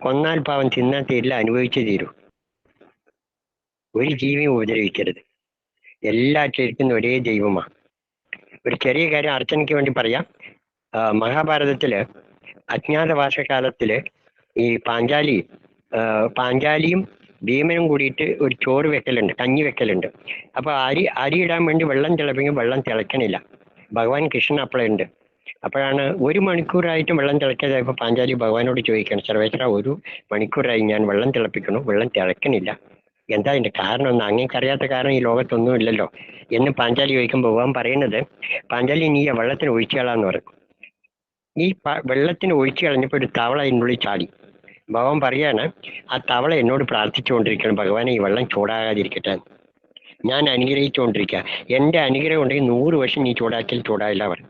കൊന്നാൽ പാവം തിന്നാൻ തീരില്ല, അനുഭവിച്ചു തീരൂ. ഒരു ജീവിയും ഉപദ്രവിക്കരുത്. എല്ലാ ചേർക്കുന്ന ഒരേ ദൈവമാണ്. ഒരു ചെറിയ കാര്യം അർച്ചനയ്ക്ക് വേണ്ടി പറയാം. മഹാഭാരതത്തില് അജ്ഞാതവാസകാലത്തില് ഈ പാഞ്ചാലിയും ഭീമനും കൂടിയിട്ട് ഒരു ചോറ് വെക്കലുണ്ട്, കഞ്ഞി വെക്കലുണ്ട്. അപ്പൊ അരി ഇടാൻ വേണ്ടി വെള്ളം തിളപ്പിക്കും, വെള്ളം തിളക്കണില്ല. ഭഗവാൻ കൃഷ്ണൻ അപ്പോഴുണ്ട്. അപ്പോഴാണ് 1 മണിക്കൂറായിട്ടും വെള്ളം തിളക്കാതായപ്പോൾ പാഞ്ചാലി ഭഗവാനോട് ചോദിക്കണം, സർവേശ്വര 1 മണിക്കൂറായി ഞാൻ വെള്ളം തിളപ്പിക്കണു, വെള്ളം തിളക്കണില്ല, എന്താ അതിന്റെ കാരണം? ഒന്ന് അങ്ങേക്കറിയാത്ത കാരണം ഈ ലോകത്തൊന്നും ഇല്ലല്ലോ എന്ന് പാഞ്ചാലി ചോദിക്കുമ്പോൾ ഭഗവാൻ പറയുന്നത്, പാഞ്ചാലി നീ ആ വെള്ളത്തിന് ഒഴിച്ചുകളാന്ന് പറയും. ഈ വെള്ളത്തിന് ഒഴിച്ചു കളഞ്ഞപ്പോൾ ഒരു തവള അതിനുള്ളിൽ ചാടി. ഭഗവാൻ പറയാണ്, ആ തവള എന്നോട് പ്രാർത്ഥിച്ചുകൊണ്ടിരിക്കണം, ഭഗവാനെ ഈ വെള്ളം ചൂടാകാതിരിക്കട്ടെ, ഞാൻ അനുഗ്രഹിച്ചുകൊണ്ടിരിക്കുക, എൻ്റെ അനുഗ്രഹം ഉണ്ടെങ്കിൽ 100 വർഷം നീ ചൂടാക്കിയാൽ ചൂടായില്ല പറയും.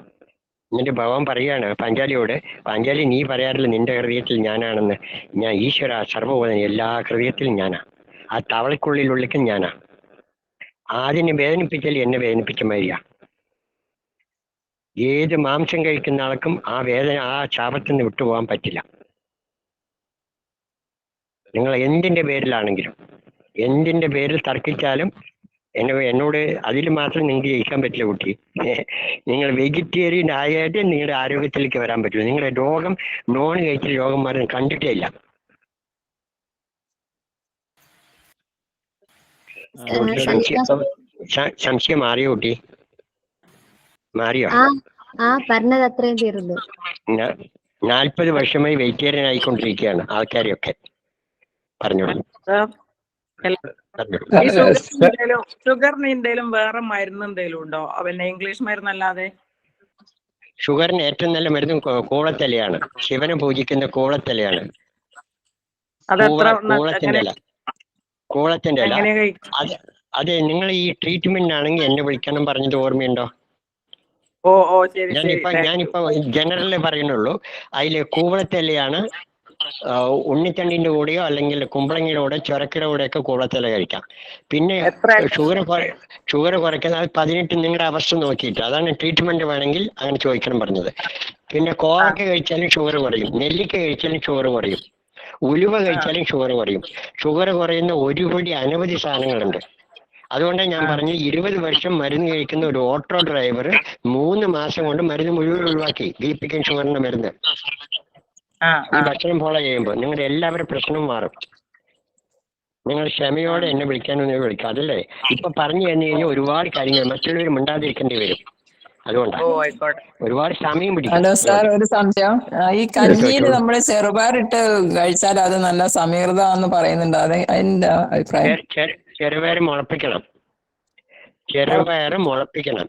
എന്നിട്ട് ഭഗവാൻ പറയാണ് പാഞ്ചാലിയോട്, പാഞ്ചാലി നീ പറയാറില്ല നിന്റെ ഹൃദയത്തിൽ ഞാനാണെന്ന്. ഞാൻ ഈശ്വര സർവബോധൻ, എല്ലാ ഹൃദയത്തിലും ഞാനാ. ആ തവളക്കുള്ളിലുള്ളിക്ക് ഞാനാ. അതിനെ വേദനിപ്പിച്ചാൽ എന്നെ വേദനിപ്പിച്ച മാതിരിയാ. ഏത് മാംസം കഴിക്കുന്ന ആൾക്കും ആ വേദന, ആ ശാപത്തിൽ നിന്ന് വിട്ടുപോകാൻ പറ്റില്ല. നിങ്ങൾ എന്തിന്റെ പേരിലാണെങ്കിലും, എന്തിന്റെ പേരിൽ തർക്കിച്ചാലും എന്നോട് അതിൽ മാത്രം നിങ്ങൾക്ക് ജയിക്കാൻ പറ്റില്ല കുട്ടി. നിങ്ങൾ വെജിറ്റേറിയൻ ആയിട്ട് നിങ്ങളുടെ ആരോഗ്യത്തിലേക്ക് വരാൻ പറ്റില്ല. നിങ്ങളുടെ രോഗം നോൺ കഴിച്ച രോഗം മാറി കണ്ടിട്ടേ ഇല്ല. സംശയം മാറിയോ കുട്ടി? മാറിയോ? പറഞ്ഞത് അത്രയും തീർന്നു. 40 വർഷമായി വെജിറ്റേറിയൻ ആയിക്കൊണ്ടിരിക്കുകയാണ് ആൾക്കാരെയൊക്കെ. പറഞ്ഞോളൂ. ഷുഗറിന് എന്തേലും വേറെ മരുന്ന് എന്തേലും ഉണ്ടോ? പിന്നെ ഇംഗ്ലീഷ് മരുന്നല്ലാതെ? ഷുഗറിന് ഏറ്റവും നല്ല മരുന്ന് കൂളത്തലയാണ്. ശിവനെ പൂജിക്കുന്ന കൂളത്തലയാണ്. കൂളത്തിന്റെ ഇല. അതെ, നിങ്ങൾ ഈ ട്രീറ്റ്മെന്റ് ആണെങ്കിൽ എന്നെ വിളിക്കണം പറഞ്ഞത് ഓർമ്മയുണ്ടോ? ഞാനിപ്പോ ജനറലേ പറയുന്നുള്ളൂ. അതില് കൂവളത്തലയാണ്. ഉണ്ണിത്തണ്ടിന്റെ കൂടെയോ അല്ലെങ്കിൽ കുമ്പളങ്ങയുടെ കൂടെ, ചുരക്കയുടെ കൂടെയൊക്കെ കൂവളത്തല കഴിക്കാം. പിന്നെ ഷുഗർ കുറയ്ക്കാൻ അത് 18 നിങ്ങളുടെ അവസ്ഥ നോക്കിയിട്ട്, അതാണ് ട്രീറ്റ്മെന്റ് വേണമെങ്കിൽ അങ്ങനെ ചോദിക്കണം പറഞ്ഞത്. പിന്നെ കോവക്ക കഴിച്ചാലും ഷുഗർ കുറയും, നെല്ലിക്ക കഴിച്ചാലും ഷുഗർ കുറയും, ഉലുവ കഴിച്ചാലും ഷുഗർ കുറയും. ഷുഗർ കുറയുന്ന ഒരുപടി അനവധി സാധനങ്ങളുണ്ട്. അതുകൊണ്ടാണ് ഞാൻ പറഞ്ഞു 20 വർഷം മരുന്ന് കഴിക്കുന്ന ഒരു ഓട്ടോ ഡ്രൈവർ 3 മാസം കൊണ്ട് മരുന്ന് മുഴുവൻ ഒഴിവാക്കി. ബിപിക്കും ഷുഗറിന്റെ മരുന്ന് ഈ ഭക്ഷണം ഫോളോ ചെയ്യുമ്പോൾ നിങ്ങളുടെ എല്ലാവരുടെ പ്രശ്നവും മാറും. നിങ്ങൾ ക്ഷമയോടെ എന്നെ വിളിക്കാനൊന്നും വിളിക്കാം. അതല്ലേ ഇപ്പൊ പറഞ്ഞു തന്നു കഴിഞ്ഞാൽ ഒരുപാട് കാര്യങ്ങൾ മറ്റുള്ളവർ മിണ്ടാതിരിക്കേണ്ടി വരും. അതുകൊണ്ടാണ് ഒരുപാട് സമയം പിടിക്കും. ഹലോ സാർ, ഒരു സംശയം. ഈ കഞ്ഞിയിൽ നമ്മൾ ചെറുപയറിട്ട് കഴിച്ചാൽ അത് നല്ല സമീകൃത എന്ന് പറയുന്നുണ്ട്. അതിന്റെ അഭിപ്രായം? ചെറുപയർ മുളപ്പിക്കണം. ചെറുപയർ മുളപ്പിക്കണം.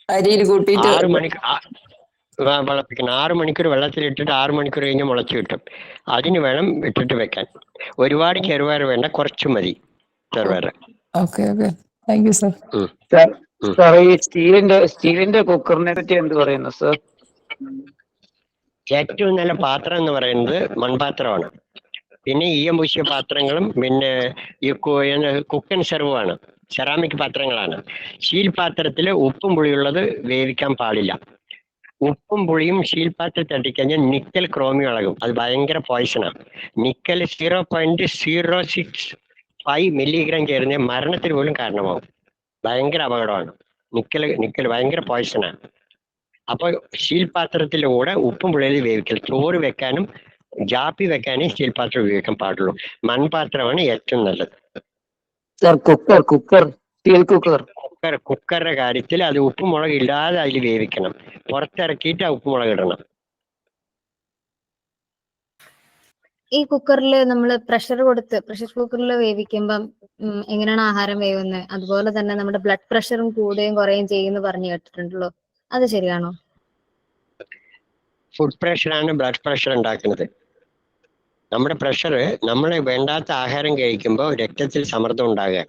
അരിയിൽ കൂട്ടിയിട്ട് 6 മണിക്ക് മുളപ്പിക്കണം. 6 മണിക്കൂർ വെള്ളത്തിലിട്ടിട്ട് 6 മണിക്കൂർ കഴിഞ്ഞ് മുളച്ചു കിട്ടും. അതിന് വേണം ഇട്ടിട്ട് വെക്കാൻ. ഒരുപാട് ചെറുപയർ വേണ്ട, കുറച്ച് മതി ചെറുപയർ. Thank you sir. സാർ, ഈ സ്റ്റീലിന്റെ കുക്കറിനെ പറ്റി എന്ത് പറയുന്നു സർ? ഏറ്റവും നല്ല പാത്രം എന്ന് പറയുന്നത് മൺപാത്രമാണ്. പിന്നെ ഈയം പൂശിയ പാത്രങ്ങളും പിന്നെ ഈ കുക്കൻ സെർവാണ്, സെറാമിക് പാത്രങ്ങളാണ്. സ്റ്റീൽ പാത്രത്തിൽ ഉപ്പും പുളിയുള്ളത് വേവിക്കാൻ പാടില്ല. ഉപ്പും പുളിയും സ്റ്റീൽ പാത്രത്തിൽ തട്ടിക്കഴിഞ്ഞാൽ നിക്കൽ ക്രോമിയം ഇളകും. അത് ഭയങ്കര പോയിസണാണ്. നിക്കൽ 0.065 മില്ലിഗ്രാം ചേർന്ന് മരണത്തിന് പോലും കാരണമാകും. ഭയങ്കര അപകടമാണ്. നിക്കൽ ഭയങ്കര പോയിസണാണ്. അപ്പൊ സ്റ്റീൽ പാത്രത്തിൻ്റെ കൂടെ ഉപ്പും പുളിയിൽ വേവിക്കൽ. ചോറ് വെക്കാനും ജാപ്പി വെക്കാനും സ്റ്റീൽ പാത്രം ഉപയോഗിക്കാൻ പാടുള്ളൂ. മൺപാത്രമാണ് ഏറ്റവും നല്ലത്. കുക്കറുടെ കാര്യത്തിൽ അത് ഉപ്പുമുളക് ഇല്ലാതെ അതിൽ വേവിക്കണം. പുറത്തിറക്കിയിട്ട് ആ ഉപ്പുമുളക് ഇടണം. ഈ കുക്കറിൽ നമ്മൾ പ്രഷർ കുക്കറിൽ വേവിക്കുമ്പം എങ്ങനെയാണ് ആഹാരം വേവുന്നത്? അതുപോലെ തന്നെ നമ്മുടെ ബ്ലഡ് പ്രഷറും കൂടുകയും കുറയുകയും ചെയ്യുമെന്ന് പറഞ്ഞു കേട്ടിട്ടുണ്ടല്ലോ, അത് ശരിയാണോ? ഫുഡ് പ്രഷറാണ് ബ്ലഡ് പ്രഷർ ഉണ്ടാക്കുന്നത്. നമ്മുടെ പ്രഷർ നമ്മൾ വേണ്ടാത്ത ആഹാരം കഴിക്കുമ്പോൾ രക്തത്തിൽ സമ്മർദ്ദം ഉണ്ടാകുക.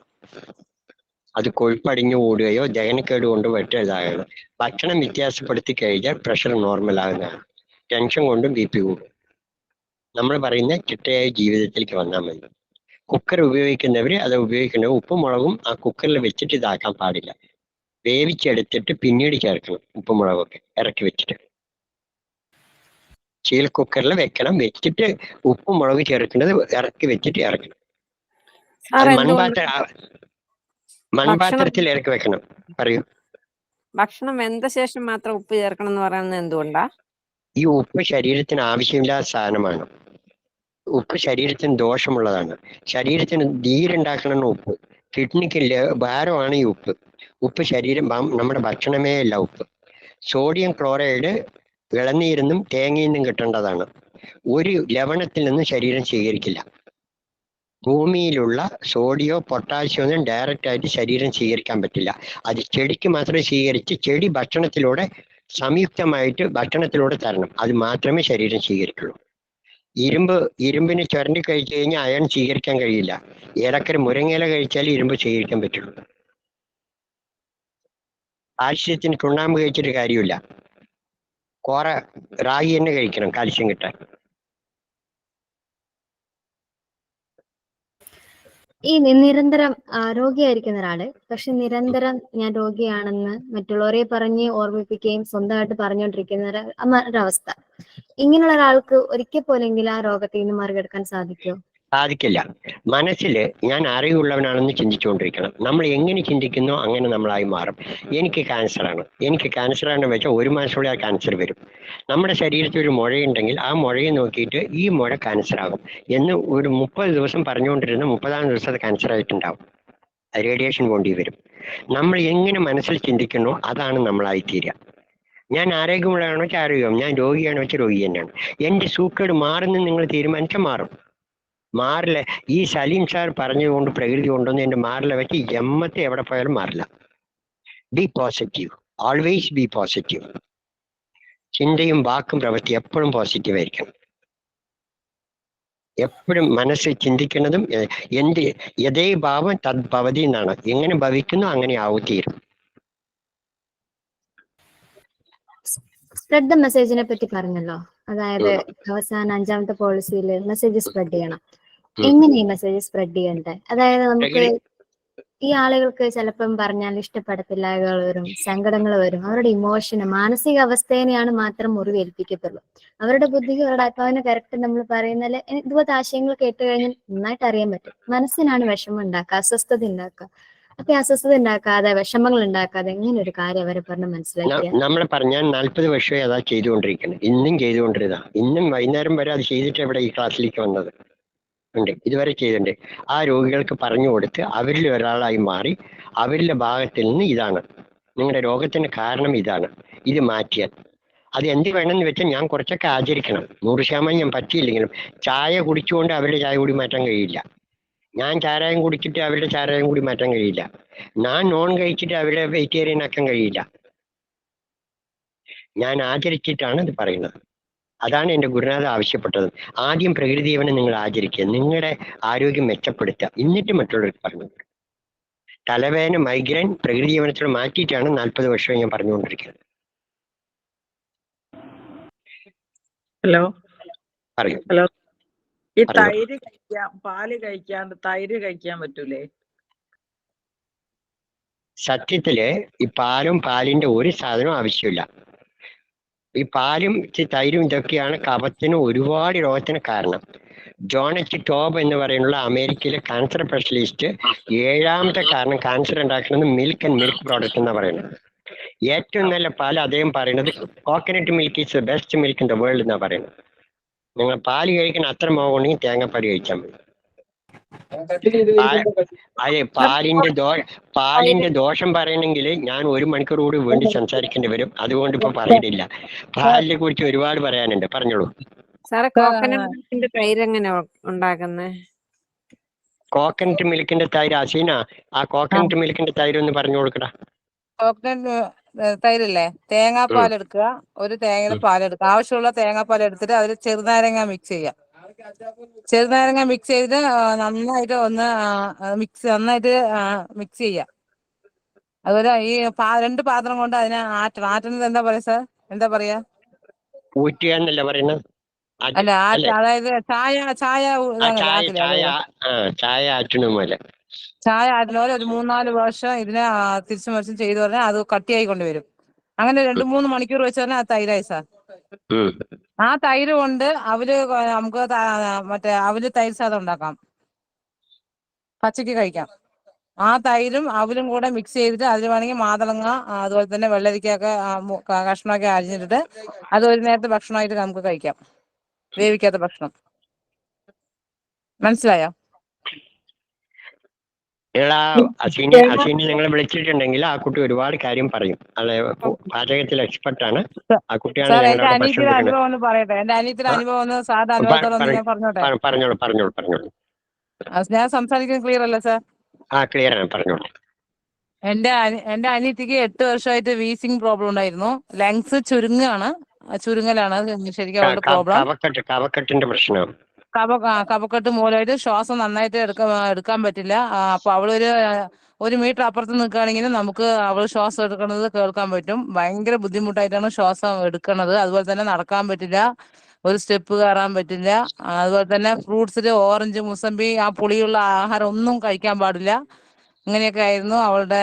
അത് കൊഴുപ്പടിഞ്ഞു കൂടുകയോ ദഹനക്കേട് കൊണ്ട് വെട്ടതാകണം. ഭക്ഷണം വ്യത്യാസപ്പെടുത്തി കഴിഞ്ഞാൽ പ്രഷർ നോർമൽ ആകുന്നതാണ്. ടെൻഷൻ കൊണ്ടും BP കൂടും. നമ്മൾ പറയുന്ന ചിട്ടയായ ജീവിതത്തിലേക്ക് വന്നാൽ മതി. കുക്കർ ഉപയോഗിക്കുന്നവർ അത് ഉപയോഗിക്കുന്നത് ഉപ്പും മുളകും ആ കുക്കറിൽ വെച്ചിട്ട് ഇതാക്കാൻ പാടില്ല. വേവിച്ചെടുത്തിട്ട് പിന്നീട് ചേർക്കണം. ഉപ്പും മുളകൊക്കെ ഇറക്കി വെച്ചിട്ട് സ്റ്റീൽ കുക്കറിൽ വെക്കണം. വെച്ചിട്ട് ഉപ്പും മുളക് ചേർക്കുന്നത് ഇറക്കി വെച്ചിട്ട് ഇറക്കണം. മൺപാത്രത്തിൽ ഇറക്കി വെക്കണം. പറയൂ. ഭക്ഷണം വെന്ത ശേഷം മാത്രം ഉപ്പ് ചേർക്കണം എന്ന് പറയുന്നത് എന്തുകൊണ്ടാ? ഈ ഉപ്പ് ശരീരത്തിന് ആവശ്യമില്ലാത്ത സാധനമാണ്. ഉപ്പ് ശരീരത്തിന് ദോഷമുള്ളതാണ്. ശരീരത്തിന് നീരുണ്ടാക്കണം ഉപ്പ്. കിഡ്നിക്ക് ഭാരമാണ് ഈ ഉപ്പ്. ഉപ്പ് ശരീരം നമ്മുടെ ഭക്ഷണമേ അല്ല ഉപ്പ്. സോഡിയം ക്ലോറൈഡ് ഇളനീരിന്നും തേങ്ങയിൽ നിന്നും കിട്ടേണ്ടതാണ്. ഒരു ലവണത്തിൽ നിന്നും ശരീരം സ്വീകരിക്കില്ല. ഭൂമിയിലുള്ള സോഡിയോ പൊട്ടാസ്യോ ഒന്നും ഡയറക്റ്റ് ആയിട്ട് ശരീരം സ്വീകരിക്കാൻ പറ്റില്ല. അത് ചെടിക്ക് മാത്രമേ സ്വീകരിച്ച് ചെടി ഭക്ഷണത്തിലൂടെ സംയുക്തമായിട്ട് ഭക്ഷണത്തിലൂടെ തരണം. അത് മാത്രമേ ശരീരം സ്വീകരിക്കുള്ളൂ. ഇരുമ്പിന് ചുരണ്ടി കഴിച്ചു കഴിഞ്ഞാൽ അയൺ സ്വീകരിക്കാൻ കഴിയില്ല. ഏലക്കര മുരിങ്ങയില കഴിച്ചാൽ ഇരുമ്പ് സ്വീകരിക്കാൻ പറ്റുള്ളൂ. കാൽസ്യത്തിന് ചുണ്ണാമ്പ് കഴിച്ചിട്ട് കാര്യമില്ല. റാഗി തന്നെ കഴിക്കണം കാൽസ്യം കിട്ടാൻ. ഈ നിരന്തരം രോഗിയായിരിക്കുന്ന ഒരാള് പക്ഷെ നിരന്തരം ഞാൻ രോഗിയാണെന്ന് മറ്റുള്ളവരെ പറഞ്ഞ് ഓർമ്മിപ്പിക്കുകയും സ്വന്തമായിട്ട് പറഞ്ഞുകൊണ്ടിരിക്കുന്ന ഒരവസ്ഥ. ഇങ്ങനെയുള്ള ഒരാൾക്ക് ഒരിക്കൽ പോലെങ്കിലും ആ രോഗത്തിൽ നിന്ന് മറികടക്കാൻ സാധിക്കുമോ? സാധിക്കില്ല. മനസ്സിൽ ഞാൻ അറിവുള്ളവനാണെന്ന് ചിന്തിച്ചുകൊണ്ടിരിക്കണം. നമ്മൾ എങ്ങനെ ചിന്തിക്കുന്നോ അങ്ങനെ നമ്മളായി മാറും. എനിക്ക് ക്യാൻസറാണെന്ന് വെച്ചാൽ 1 മാസത്തോടെ ആ ക്യാൻസർ വരും. നമ്മുടെ ശരീരത്തിൽ ഒരു മുഴയുണ്ടെങ്കിൽ ആ മുഴയെ നോക്കിയിട്ട് ഈ മുഴ ക്യാൻസർ ആകും എന്ന് ഒരു 30 ദിവസം പറഞ്ഞുകൊണ്ടിരുന്ന 30-ാം ദിവസം അത് ക്യാൻസർ ആയിട്ടുണ്ടാവും. റേഡിയേഷൻ പോണ്ടി വരും. നമ്മൾ എങ്ങനെ മനസ്സിൽ ചിന്തിക്കുന്നോ അതാണ് നമ്മളായി തീരുക. ഞാൻ ആരോഗ്യമുള്ളതാണോ വെച്ചാൽ ആരോഗ്യം, ഞാൻ രോഗിയാണോ വെച്ചാൽ രോഗി തന്നെയാണ്. എൻ്റെ സൂക്കേട് മാറുന്ന നിങ്ങൾ തീരുമാനിച്ചാൽ മാറും. മാറില്ല. ഈ സലീം സാർ പറഞ്ഞുകൊണ്ട് പ്രകൃതി കൊണ്ടൊന്നും എൻ്റെ മാറില്ല വെച്ച് എമ്മത്തെ എവിടെ പോയാലും മാറില്ല. B positive, always be positive. ചിന്തയും വാക്കും പ്രവൃത്തി എപ്പോഴും പോസിറ്റീവ് ആയിരിക്കണം. എപ്പോഴും മനസ്സിൽ ചിന്തിക്കുന്നതും എന്ത് യഥേ ഭാവം തദ്ഭവതി എന്നാണ്. എങ്ങനെ ഭവിക്കുന്നു അങ്ങനെ ആവുതീരും. സ്പ്രെഡ് ദ മെസ്സേജിനെ പറ്റി പറഞ്ഞല്ലോ. അതായത് അവസാന 5ാമത്തെ പോളിസിയിൽ മെസ്സേജ് സ്പ്രെഡ് ചെയ്യണം. എങ്ങനെ ഈ മെസ്സേജ് സ്പ്രെഡ് ചെയ്യണ്ടേ? അതായത് നമുക്ക് ഈ ആളുകൾക്ക് ചിലപ്പം പറഞ്ഞാൽ ഇഷ്ടപ്പെടത്തില്ലായ്കൾ വരും, സങ്കടങ്ങൾ വരും. അവരുടെ ഇമോഷന്, മാനസിക അവസ്ഥേനെയാണ് മാത്രം മുറിവേൽപ്പിക്കത്തുള്ളൂ. അവരുടെ ബുദ്ധിക്ക് അവരുടെ ആത്മാവിന് കറക്റ്റ് നമ്മൾ പറയുന്നതിൽ ഇതുപോലത്തെ ആശയങ്ങൾ കേട്ട് കഴിഞ്ഞാൽ നന്നായിട്ട് അറിയാൻ പറ്റും. മനസ്സിനാണ് വിഷമം ഉണ്ടാക്കുക, അസ്വസ്ഥത ഉണ്ടാക്കുക. അപ്പൊ അസ്വസ്ഥത ഉണ്ടാക്കാതെ, വിഷമങ്ങൾ ഉണ്ടാക്കാതെ എങ്ങനെ ഒരു കാര്യം അവരെ പറഞ്ഞ് മനസ്സിലാക്കിയ നമ്മൾ പറഞ്ഞാൽ 40 വർഷമായി അതാ ചെയ്തുകൊണ്ടിരിക്കുന്നത്. ഇന്നും ചെയ്തുകൊണ്ടിരുന്ന, ഇന്നും വൈകുന്നേരം വരെ അത് ചെയ്തിട്ട് ഇവിടെ ഈ ക്ലാസ്സിലേക്ക് വന്നത് ഉണ്ട്. ഇതുവരെ ചെയ്തിട്ടുണ്ട്. ആ രോഗികൾക്ക് പറഞ്ഞു കൊടുത്ത് അവരിൽ ഒരാളായി മാറി അവരിലെ ഭാഗത്തിൽ നിന്ന് ഇതാണ് നിങ്ങളുടെ രോഗത്തിന് കാരണം, ഇതാണ്, ഇത് മാറ്റിയാൽ അത് എന്ത് വേണമെന്ന് വെച്ചാൽ ഞാൻ കുറച്ചൊക്കെ ആചരിക്കണം. 100% ഞാൻ പറ്റിയില്ലെങ്കിലും ചായ കുടിച്ചുകൊണ്ട് അവരുടെ ചായ കൂടി മാറ്റാൻ കഴിയില്ല. ഞാൻ ചാരായം കുടിച്ചിട്ട് അവരുടെ ചാരായം കൂടി മാറ്റാൻ കഴിയില്ല. ഞാൻ നോൺ കഴിച്ചിട്ട് അവരുടെ വെജിറ്റേറിയൻ ആക്കാൻ കഴിയില്ല. ഞാൻ ആചരിച്ചിട്ടാണ് ഇത് പറയുന്നത്. അതാണ് എൻ്റെ ഗുരുനാഥ ആവശ്യപ്പെട്ടത്. ആദ്യം പ്രകൃതി ജീവനെ നിങ്ങൾ ആചരിക്കുക, നിങ്ങളുടെ ആരോഗ്യം മെച്ചപ്പെടുത്തുക, എന്നിട്ട് മറ്റുള്ളവർക്ക് പറഞ്ഞു. തലവേദന, മൈഗ്രെയിൻ പ്രകൃതി ജീവനത്തോട് മാറ്റിയിട്ടാണ് 40 വർഷമായി ഞാൻ പറഞ്ഞുകൊണ്ടിരിക്കുന്നത്. ഹലോ പറയൂ. ഹലോ, ഈ തൈര് പാല് കഴിക്കാണ്ട് തൈര് കഴിക്കാൻ പറ്റൂലേ? സത്യത്തില് ഈ പാലിന്റെ ഒരു സാധനവും ആവശ്യമില്ല. ഈ പാലും തൈരും ഇതൊക്കെയാണ് കഫത്തിന് ഒരുപാട് രോഗത്തിന് കാരണം. ജോൺ എച്ച് ടോബ് എന്ന് പറയുന്ന അമേരിക്കയിലെ ക്യാൻസർ സ്പെഷ്യലിസ്റ്റ് 7ാമത്തെ കാരണം ക്യാൻസർ ഉണ്ടാക്കുന്നത് മിൽക്ക് ആൻഡ് മിൽക്ക് പ്രോഡക്റ്റ് എന്നാ പറയുന്നത്. ഏറ്റവും നല്ല പാൽ അദ്ദേഹം പറയുന്നത് coconut milk is the best milk in the world എന്നാ പറയുന്നത്. നിങ്ങൾ പാല് കഴിക്കുന്ന അത്ര മോഹമുണ്ടെങ്കിൽ തേങ്ങാപ്പാൽ കഴിച്ചാൽ മതി. അതെ, പാലിന്റെ ദോഷം പറയണമെങ്കിൽ ഞാൻ 1 മണിക്കൂർ കൂടി വേണ്ടി സംസാരിക്കേണ്ടി വരും. അതുകൊണ്ട് ഇപ്പൊ പറയുന്നില്ല. പാലിനെ കുറിച്ച് ഒരുപാട് പറയാനുണ്ട്, പറഞ്ഞോളൂ. സാറേ, കോക്കനട്ട് മിൽക്കിന്റെ തൈര് എങ്ങനെ ഉണ്ടാക്കുന്നത്? കോക്കനട്ട് മിൽക്കിന്റെ തൈര് അസീന, ആ കോക്കനട്ട് മിൽക്കിന്റെ തൈര് ഒന്ന് പറഞ്ഞു കൊടുക്കടാ. കോക്കനട്ട് തൈരല്ലേ, തേങ്ങാപ്പാൽ എടുക്കുക, ഒരു തേങ്ങയുടെ പാലെടുക്കുക. ആവശ്യമുള്ള തേങ്ങാപ്പാൽ എടുത്തിട്ട് അതിൽ ചെറുനാരങ്ങ മിക്സ് ചെയ്യുക. ചെറുനാരങ്ങ മിക്സ് ചെയ്തിട്ട് നന്നായിട്ട് നന്നായിട്ട് മിക്സ് ചെയ്യുക. അതുപോലെ ഈ 2 പാത്രം കൊണ്ട് അതിനെ ആറ്റുന്നത് എന്താ പറയാ സാർ? എന്താ പറയാ? ഊറ്റുക എന്നല്ല പറയുന്നത്. അല്ല, അതായത് ചായ ആറ്റണ പോലെ. ചായ ആറ്റുന്ന പോലെ ഒരു 3-4 വർഷം ഇതിനെ തിരിച്ചു മറിച്ചും ചെയ്തു പറഞ്ഞാൽ അത് കട്ടിയായി കൊണ്ടുവരും. അങ്ങനെ 2-3 മണിക്കൂർ വെച്ച് പറഞ്ഞാൽ അത് തൈരായി സാർ. ആ തൈര് കൊണ്ട് നമുക്ക് മറ്റേ അവല് തൈര് സാധം ഉണ്ടാക്കാം, പച്ചക്ക് കഴിക്കാം. ആ തൈരും അവലും കൂടെ മിക്സ് ചെയ്തിട്ട് അതിൽ വേണമെങ്കിൽ മാതളങ്ങ, അതുപോലെ തന്നെ വെള്ളരിക്കൊക്കെ കഷ്ണമൊക്കെ അരിഞ്ഞിട്ടിട്ട് അത് ഒരു നേരത്തെ ഭക്ഷണമായിട്ട് നമുക്ക് കഴിക്കാം, വേവിക്കാത്ത ഭക്ഷണം. മനസ്സിലായോ? അസീനെ നിങ്ങളെ വിളിച്ചിട്ടുണ്ടെങ്കിൽ ആ കുട്ടി ഒരുപാട് കാര്യം പറയും. അല്ലെ, പാചകത്തിൽ എക്സ്പെർട്ടാണ് ആ കുട്ടിയാണ്. എന്റെ അനിയത്തിയുടെ അനുഭവം ഒന്ന് പറയട്ടെ. എന്റെ അനിയത്തിയുടെ അനുഭവം ഒന്ന് സാറിന്റെ അനുഭവത്തോടെ ഞാൻ പറഞ്ഞോട്ടെ. പറഞ്ഞോളൂ. ഞാൻ സംസാരിക്കുന്നത് ക്ലിയർ അല്ലേ സാർ? ക്ലിയർ ആണ്, പറഞ്ഞോളൂ. എന്റെ അനിയത്തിക്ക് 8 വർഷമായിട്ട് വീസിംഗ് പ്രോബ്ലം ഉണ്ടായിരുന്നു. ലങ്സ് ചുരുങ്ങലാണ് ശരിക്കും അവളുടെ പ്രോബ്ലം. കഫക്കെട്ടിന്റെ പ്രശ്നം. കഫക്കെട്ട് മൂലമായിട്ട് ശ്വാസം നന്നായിട്ട് എടുക്കാൻ പറ്റില്ല. അപ്പൊ അവളൊരു 1 മീറ്റർ അപ്പുറത്ത് നിൽക്കുകയാണെങ്കിലും നമുക്ക് അവൾ ശ്വാസം എടുക്കുന്നത് കേൾക്കാൻ പറ്റും. ഭയങ്കര ബുദ്ധിമുട്ടായിട്ടാണ് ശ്വാസം എടുക്കുന്നത്. അതുപോലെ തന്നെ നടക്കാൻ പറ്റില്ല, ഒരു സ്റ്റെപ്പ് കയറാൻ പറ്റില്ല. അതുപോലെ തന്നെ ഫ്രൂട്ട്സിൽ ഓറഞ്ച്, മുസമ്പി, ആ പുളിയുള്ള ആഹാരം ഒന്നും കഴിക്കാൻ പാടില്ല. അങ്ങനെയൊക്കെ ആയിരുന്നു അവളുടെ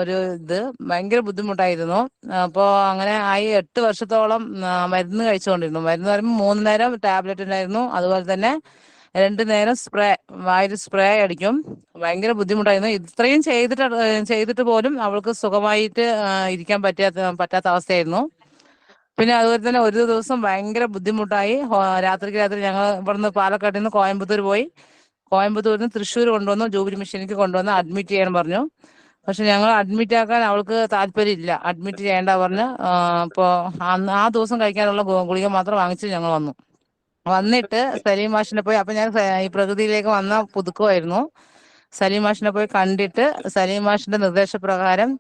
ഒരു ഇത്. ഭയങ്കര ബുദ്ധിമുട്ടായിരുന്നു. അപ്പോൾ അങ്ങനെ ആയി 8 വർഷത്തോളം മരുന്ന് കഴിച്ചുകൊണ്ടിരുന്നു. മരുന്ന് പറയുമ്പോൾ 3 നേരം ടാബ്ലറ്റ് ഉണ്ടായിരുന്നു. അതുപോലെ തന്നെ 2 നേരം വായിൽ സ്പ്രേ അടിക്കും. ഭയങ്കര ബുദ്ധിമുട്ടായിരുന്നു. ഇത്രയും ചെയ്തിട്ട് പോലും അവൾക്ക് സുഖമായിട്ട് ഇരിക്കാൻ പറ്റാത്ത അവസ്ഥയായിരുന്നു. പിന്നെ അതുപോലെ തന്നെ ഒരു ദിവസം ഭയങ്കര ബുദ്ധിമുട്ടായി. രാത്രി ഞങ്ങൾ ഇവിടുന്ന് പാലക്കാട്ടിൽ നിന്ന് കോയമ്പത്തൂർ പോയി. കോയമ്പത്തൂരിൽ നിന്ന് തൃശ്ശൂർ കൊണ്ടുവന്നു. ജൂബിലി മിഷനിലേക്ക് കൊണ്ടുവന്ന് അഡ്മിറ്റ് ചെയ്യാൻ പറഞ്ഞു. പക്ഷെ ഞങ്ങൾ അഡ്മിറ്റ് ആക്കാൻ അവൾക്ക് താല്പര്യമില്ല. അഡ്മിറ്റ് ചെയ്യേണ്ട പറഞ്ഞ് അപ്പോൾ ആ ദിവസം കഴിക്കാനുള്ള ഗുളിക മാത്രം വാങ്ങിച്ച് ഞങ്ങൾ വന്നു. വന്നിട്ട് സലീം മാഷിനെ പോയി, അപ്പൊ ഞാൻ ഈ പ്രകൃതിയിലേക്ക് വന്ന പുതുക്കുമായിരുന്നു. സലീം മാഷിനെ പോയി കണ്ടിട്ട് സലീം മാഷിന്റെ നിർദ്ദേശപ്രകാരം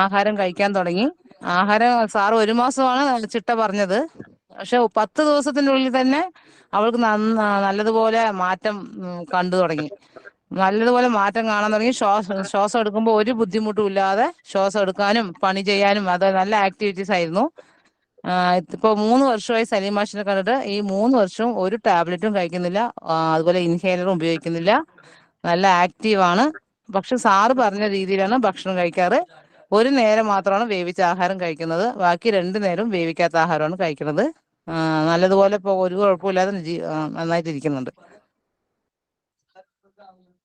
ആഹാരം കഴിക്കാൻ തുടങ്ങി. ആഹാരം സാറ് 1 മാസമാണ് ചിട്ട പറഞ്ഞത്. പക്ഷെ 10 ദിവസത്തിന്റെ ഉള്ളിൽ തന്നെ അവൾക്ക് നല്ലതുപോലെ മാറ്റം കണ്ടു തുടങ്ങി. നല്ലതുപോലെ മാറ്റം കാണാൻ തുടങ്ങി. ശ്വാസം എടുക്കുമ്പോൾ ഒരു ബുദ്ധിമുട്ടും ഇല്ലാതെ ശ്വാസം എടുക്കാനും പണി ചെയ്യാനും അത് നല്ല ആക്ടിവിറ്റീസ് ആയിരുന്നു. ഇപ്പൊ 3 വർഷമായി സലീം മാഷിനെ കണ്ടിട്ട്. ഈ 3 വർഷവും ഒരു ടാബ്ലറ്റും കഴിക്കുന്നില്ല. അതുപോലെ ഇൻഹേലറും ഉപയോഗിക്കുന്നില്ല. നല്ല ആക്റ്റീവാണ്. പക്ഷെ സാറ് പറഞ്ഞ രീതിയിലാണ് ഭക്ഷണം കഴിക്കാറ്. 1 നേരം മാത്രമാണ് വേവിച്ച ആഹാരം കഴിക്കുന്നത്. ബാക്കി 2 നേരം വേവിക്കാത്ത ആഹാരമാണ് കഴിക്കുന്നത്. നല്ലതുപോലെ ഇപ്പൊ ഒരു കുഴപ്പമില്ലാതെ നന്നായിട്ട് ഇരിക്കുന്നുണ്ട്.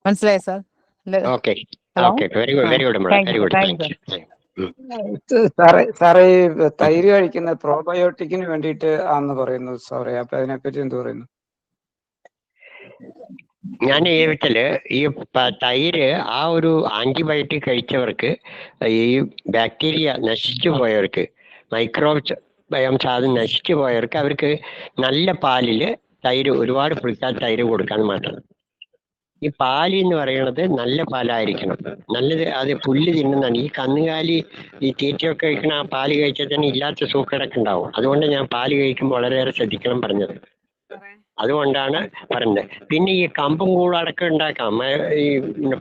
മനസ്സിലായി സാർ? സാറേ ഈ തൈര് കഴിക്കുന്ന പ്രോബയോട്ടിക്കിന് വേണ്ടിയിട്ട് ആന്ന് പറയുന്നു സാറേ. അപ്പൊ അതിനെപ്പറ്റി എന്ത് പറയുന്നു? ഞാൻ ജീവിതത്തില് ഈ തൈര് ആ ഒരു ആന്റിബയോട്ടിക് കഴിച്ചവർക്ക്, ഈ ബാക്ടീരിയ നശിച്ചു പോയവർക്ക്, മൈക്രോബ്സ് സാധനം നശിച്ചു പോയവർക്ക്, അവർക്ക് നല്ല പാലില് തൈര് ഒരുപാട് പുളിക്കാത്ത തൈര് കൊടുക്കാൻ മാത്രം. ഈ പാല് എന്ന് പറയുന്നത് നല്ല പാലായിരിക്കണം. നല്ലത് അത് പുല്ല് തിന്നുന്നതാണ്. ഈ കന്നുകാലി ഈ തീറ്റയൊക്കെ കഴിക്കണ ആ പാല് കഴിച്ചാൽ തന്നെ ഇല്ലാത്ത സൂക്കേടൊക്കെ ഉണ്ടാവും. അതുകൊണ്ട് ഞാൻ പാല് കഴിക്കുമ്പോൾ വളരെയേറെ ശ്രദ്ധിക്കണം പറഞ്ഞത്. അതുകൊണ്ടാണ് പറയുന്നത്. പിന്നെ ഈ കമ്പും കൂളടക്കം ഉണ്ടാക്കാം. ഈ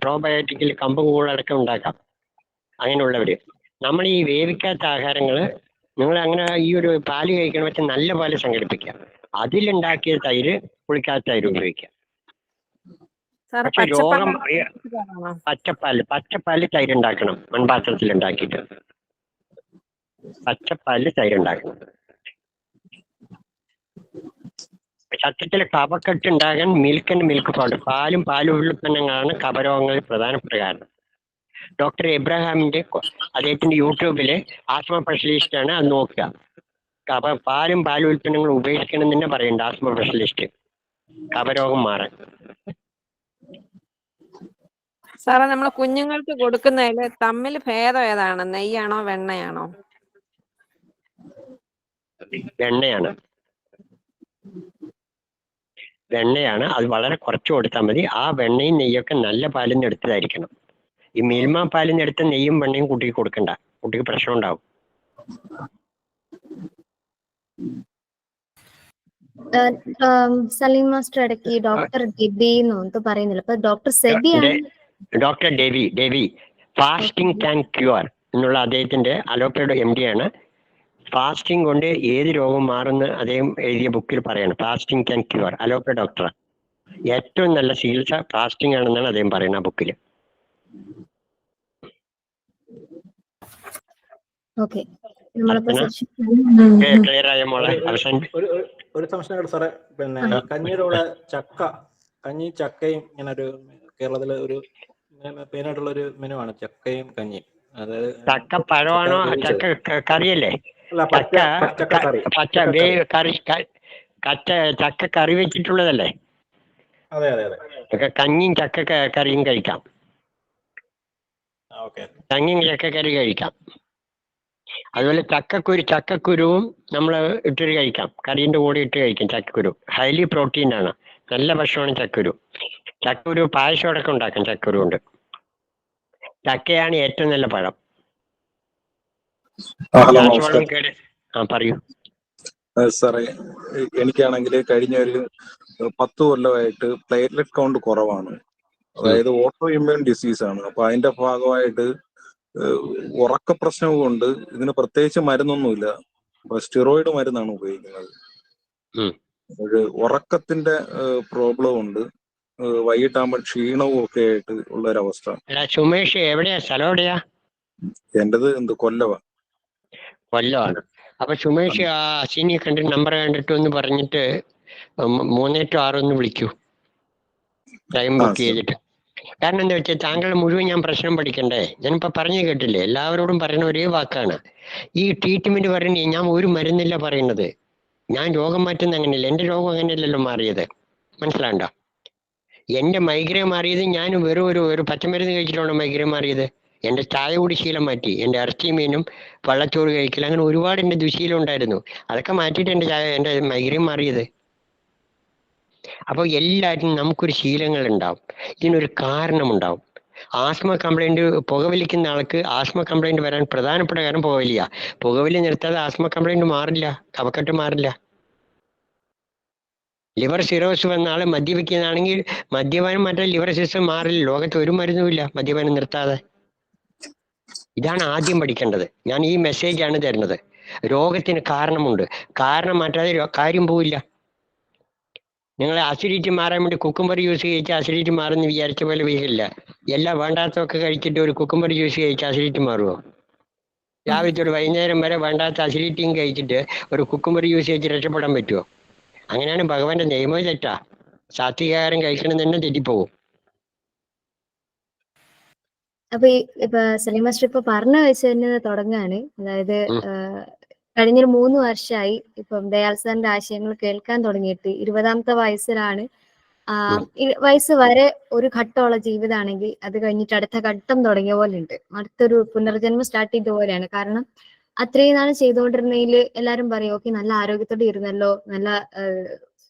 പ്രോബയോട്ടിക്കിൽ കമ്പും കൂളടക്കം ഉണ്ടാക്കാം അങ്ങനെയുള്ളവര്. നമ്മൾ ഈ വേവിക്കാത്ത ആഹാരങ്ങള് നിങ്ങൾ അങ്ങനെ ഈ ഒരു പാല് കഴിക്കണ വെച്ചാൽ നല്ല പാല് സംഘടിപ്പിക്കുക. അതിലുണ്ടാക്കിയ തൈര് പുളിക്കാത്ത തൈര് ഉപയോഗിക്കുക. പക്ഷെ രോഗം പച്ചപ്പാല് തൈര് ഉണ്ടാക്കണം. മൺപാത്രത്തിൽ ഉണ്ടാക്കിയിട്ട് പച്ചപ്പാലിൽ തൈര് ഉണ്ടാക്കണം. സത്യത്തിൽ കഫക്കെട്ട് ഉണ്ടാകാൻ മിൽക്ക് ആൻഡ് മിൽക്ക് പൗഡർ, പാലും ഉൽപ്പന്നങ്ങളാണ് കഫരോഗങ്ങളിൽ പ്രധാനപ്പെട്ട കാരണം. ഡോക്ടർ എബ്രഹാമിന്റെ അദ്ദേഹത്തിന്റെ യൂട്യൂബില് ആസ്മ സ്പെഷ്യലിസ്റ്റ് ആണ്, അത് നോക്കുക. പാലും ഉൽപ്പന്നങ്ങളും ഉപേക്ഷിക്കണം എന്ന് തന്നെ പറയുന്നുണ്ട് ആസ്മ സ്പെഷ്യലിസ്റ്റ്, കഫരോഗം മാറാൻ. സാറേ, നമ്മൾ കുഞ്ഞുങ്ങൾക്ക് കൊടുക്കുന്നതിൽ തമ്മിൽ ഭേദം ഏതാണ്? നെയ്യാണോ വെണ്ണയാണോ? വെണ്ണയാണ്. അത് വളരെ കുറച്ച് കൊടുത്താൽ മതി. ആ വെണ്ണയും നെയ്യൊക്കെ നല്ല പാലിൽ നിന്ന് എടുത്തതായിരിക്കണം. ഈ മിൽമ പാലിൽ നിന്ന് എടുത്ത നെയ്യും വെണ്ണയും കുട്ടിക്ക് കൊടുക്കണ്ട. കുട്ടിക്ക് പ്രശ്നം ഉണ്ടാവും. സലീം മാസ്റ്റർ ഇടയ്ക്ക് ഡോക്ടർ ഡെബി എന്ന് പറയുന്നില്ല. അപ്പൊ ഡോക്ടർ സെബിയാണ്. Doctor Dewey fasting can cure എന്നുള്ള അദ്ദേഹത്തിന്റെ അലോപ്പയുടെ MD ആണ്. ഫാസ്റ്റിംഗ് കൊണ്ട് ഏത് രോഗം മാറുന്ന അദ്ദേഹം എഴുതിയ ബുക്കിൽ പറയാണ്. Fasting can cure. അലോപ്പ ഡോക്ടർ. ഏറ്റവും നല്ല ചികിത്സ ഫാസ്റ്റിംഗ് ആണെന്നാണ് അദ്ദേഹം പറയുന്നത് ആ ബുക്കിൽ. ക്ലിയർ ആയ മോളെ? ഒരു സംശയം സാറേ, പിന്നെ കഞ്ഞിയുടെ കൂടെ ചക്കയും ഇങ്ങനെ ഒരു കേരളത്തിലെ ഒരു മെയിനായിട്ടുള്ള ഒരു മെനു ആണ് ചക്കയും കഞ്ഞിയും. അതായത് ചക്ക പഴമാണോ? ചക്ക കറിയല്ലേ? ചക്ക കറി വെച്ചിട്ടുള്ളതല്ലേ? അതെ അതെ അതെ. കഞ്ഞിയും ചക്ക കറിയും കഴിക്കാം. കഞ്ഞിയും ചക്കക്കറി കഴിക്കാം. അതുപോലെ ചക്കക്കുരുവും നമ്മൾ ഇട്ടിട്ട് കഴിക്കാം. കറീൻ്റെ കൂടെ ഇട്ട് കഴിക്കാം. ചക്കക്കുരു ഹൈലി പ്രോട്ടീൻ ആണ്. നല്ല ഭക്ഷണമാണ് ചക്കക്കുരു. പായസം അടക്കം ഉണ്ടാക്കാം ചക്കക്കുരു കൊണ്ട്. ചക്കയാണ് ഏറ്റവും നല്ല പഴം. പറയൂ സാറേ. എനിക്കാണെങ്കിൽ കഴിഞ്ഞ ഒരു 10 കൊല്ലമായിട്ട് പ്ലേറ്റ്ലെറ്റ് കൗണ്ട് കുറവാണ്. അതായത് ഓട്ടോ ഇമ്മ്യൂൺ ഡിസീസ് ആണ്. അപ്പൊ അതിന്റെ ഭാഗമായിട്ട് ഉറക്ക പ്രശ്നവും കൊണ്ട് ഇതിന് പ്രത്യേകിച്ച് മരുന്നൊന്നുമില്ല. സ്റ്റിറോയിഡ് മരുന്നാണ് ഉപയോഗിക്കുന്നത്. ഒരു ഉറക്കത്തിന്റെ പ്രോബ്ലം ഉണ്ട്. വൈകിട്ടാകുമ്പോൾ ക്ഷീണവും ഒക്കെ ആയിട്ട് ഉള്ള ഒരവസ്ഥ. സുമേഷ് എവിടെയാ, സ്ഥലം എവിടെയാ? എന്റേത് കൊല്ലവാ. കൊല്ലമാണ്. അപ്പൊ സുമേഷ് ആ അശ്വിനിയെ കണ്ടിട്ട് നമ്പർ കണ്ടിട്ട് ഒന്ന് പറഞ്ഞിട്ട് 3 to 6 ഒന്ന് വിളിക്കൂ, ടൈം ബുക്ക് ചെയ്തിട്ട്. കാരണം എന്താ വെച്ചാൽ താങ്കൾ മുഴുവൻ ഞാൻ പ്രശ്നം പഠിക്കണ്ടേ? ഞാനിപ്പോ പറഞ്ഞു കേട്ടില്ലേ, എല്ലാവരോടും പറയുന്ന ഒരേ വാക്കാണ് ഈ ട്രീറ്റ്മെന്റ്. പറയുന്നത് ഞാൻ ഒരു മരുന്നില്ല പറയുന്നത്, ഞാൻ രോഗം മാറ്റുന്ന അങ്ങനെയല്ല. എന്റെ രോഗം അങ്ങനെയല്ലല്ലോ മാറിയത്, മനസ്സിലാണ്ടോ? എന്റെ മൈഗ്രെയിൻ മാറിയത് ഞാൻ വെറും ഒരു പച്ചമരുന്ന് കഴിച്ചിട്ടാണോ മൈഗ്രെയിൻ മാറിയത്? എന്റെ ചായ കൂടി ശീലം മാറ്റി, എന്റെ ഇറച്ചി മീനും വള്ളച്ചോറ് കഴിക്കില്ല, അങ്ങനെ ഒരുപാട് എന്റെ ദുശീലം ഉണ്ടായിരുന്നു. അതൊക്കെ മാറ്റിയിട്ട് എന്റെ മൈഗ്രെയിൻ മാറിയത്. അപ്പോൾ എല്ലാവരും നമുക്കൊരു ശീലങ്ങൾ ഉണ്ടാവും, ഇതിനൊരു കാരണമുണ്ടാവും. ആസ്മ കംപ്ലൈന്റ്, പുകവലിക്കുന്ന ആൾക്ക് ആസ്മ കംപ്ലൈന്റ് വരാൻ പ്രധാനപ്പെട്ട കാരണം പുകവലിയാ. പുകവലി നിർത്താതെ ആസ്മ കംപ്ലൈന്റ് മാറില്ല, കഫക്കെട്ട് മാറില്ല. ലിവർ സിറോസ് വന്ന ആള് മദ്യപിക്കുന്നതാണെങ്കിൽ മദ്യപാനം മറ്റേ ലിവർ സിസ്റ്റം മാറില്ല. ലോകത്ത് ഒരു മരുന്നുമില്ല മദ്യപാനം നിർത്താതെ. ഇതാണ് ആദ്യം പഠിക്കേണ്ടത്. ഞാൻ ഈ മെസ്സേജാണ് തരുന്നത്. രോഗത്തിന് കാരണമുണ്ട്, കാരണം മാറ്റാതെ കാര്യം പോവില്ല. നിങ്ങൾ അസിഡിറ്റി മാറാൻ വേണ്ടി കുക്കുംബർ ജ്യൂസ് കഴിച്ചാൽ അസിഡിറ്റി മാറുമെന്ന് വിചാരിച്ച പോലെ വീഴില്ല. എല്ലാം വേണ്ടാത്തൊക്കെ കഴിച്ചിട്ട് ഒരു കുക്കുംബർ ജ്യൂസ് കഴിച്ചാൽ അസിഡിറ്റി മാറുമോ? രാവിലത്തെ ഒരു വൈകുന്നേരം വരെ വേണ്ടാത്ത അസിഡിറ്റിയും കഴിച്ചിട്ട് ഒരു കുക്കുംബർ ജ്യൂസ് കഴിച്ച് രക്ഷപ്പെടാൻ പറ്റുമോ? അങ്ങനെയാണ് ഭഗവാന്റെ നിയമം തെറ്റാ. സാത്വികാഹാരം കഴിക്കണം തന്നെ തെറ്റിപ്പോകും. അപ്പൊ ഇപ്പൊ സലീം മാസ്റ്റർ ഇപ്പൊ പറഞ്ഞു വെച്ച് തന്നെ തുടങ്ങാണ്. അതായത് കഴിഞ്ഞൊരു 3 വർഷമായി ഇപ്പം ദയാൽ സാറിന്റെ ആശയങ്ങൾ കേൾക്കാൻ തുടങ്ങിയിട്ട്. 20ാമത്തെ വയസ്സിലാണ്. വയസ്സ് വരെ ഒരു ഘട്ടമുള്ള ജീവിതമാണെങ്കിൽ അത് കഴിഞ്ഞിട്ട് അടുത്ത ഘട്ടം തുടങ്ങിയ പോലെ ഉണ്ട്. അടുത്തൊരു പുനർജന്മം സ്റ്റാർട്ട് ചെയ്ത പോലെയാണ്. കാരണം അത്രയും നാൾ ചെയ്തുകൊണ്ടിരുന്നതിൽ എല്ലാരും പറയും, ഓക്കെ നല്ല ആരോഗ്യത്തോടെ ഇരുന്നല്ലോ, നല്ല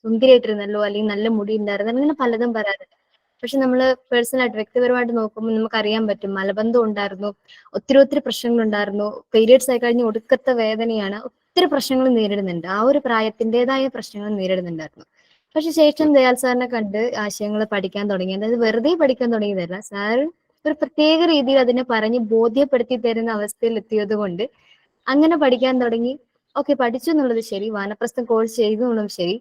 സുന്ദരിയായിട്ടിരുന്നല്ലോ, അല്ലെങ്കിൽ നല്ല മുടി ഉണ്ടായിരുന്നു, അങ്ങനെ പലതും പറയാറുണ്ട്. പക്ഷെ നമ്മള് പേഴ്സണലായിട്ട് വ്യക്തിപരമായിട്ട് നോക്കുമ്പോൾ നമുക്ക് അറിയാൻ പറ്റും, മലബന്ധം ഉണ്ടായിരുന്നു, ഒത്തിരി പ്രശ്നങ്ങൾ ഉണ്ടായിരുന്നു, പീരിയഡ്സ് ആയി കഴിഞ്ഞ് ഒടുക്കത്തെ വേദനയാണ്, ഒത്തിരി പ്രശ്നങ്ങൾ നേരിടുന്നുണ്ട്. ആ ഒരു പ്രായത്തിൻ്റെതായ പ്രശ്നങ്ങൾ നേരിടുന്നുണ്ടായിരുന്നു. പക്ഷെ ശേഷം ദയാൽ സാറിനെ കണ്ട് ആശയങ്ങൾ പഠിക്കാൻ തുടങ്ങി. അതായത് വെറുതെ പഠിക്കാൻ തുടങ്ങിയതല്ല, സാർ ഒരു പ്രത്യേക രീതിയിൽ അതിനെ പറഞ്ഞ് ബോധ്യപ്പെടുത്തി തരുന്ന അവസ്ഥയിൽ എത്തിയത് കൊണ്ട് അങ്ങനെ പഠിക്കാൻ തുടങ്ങി. ഓക്കെ, പഠിച്ചു എന്നുള്ളത് ശരി, വാനപ്രസ്ഥം കോഴ്സ് ചെയ്തു എന്നുള്ളതും ശരി.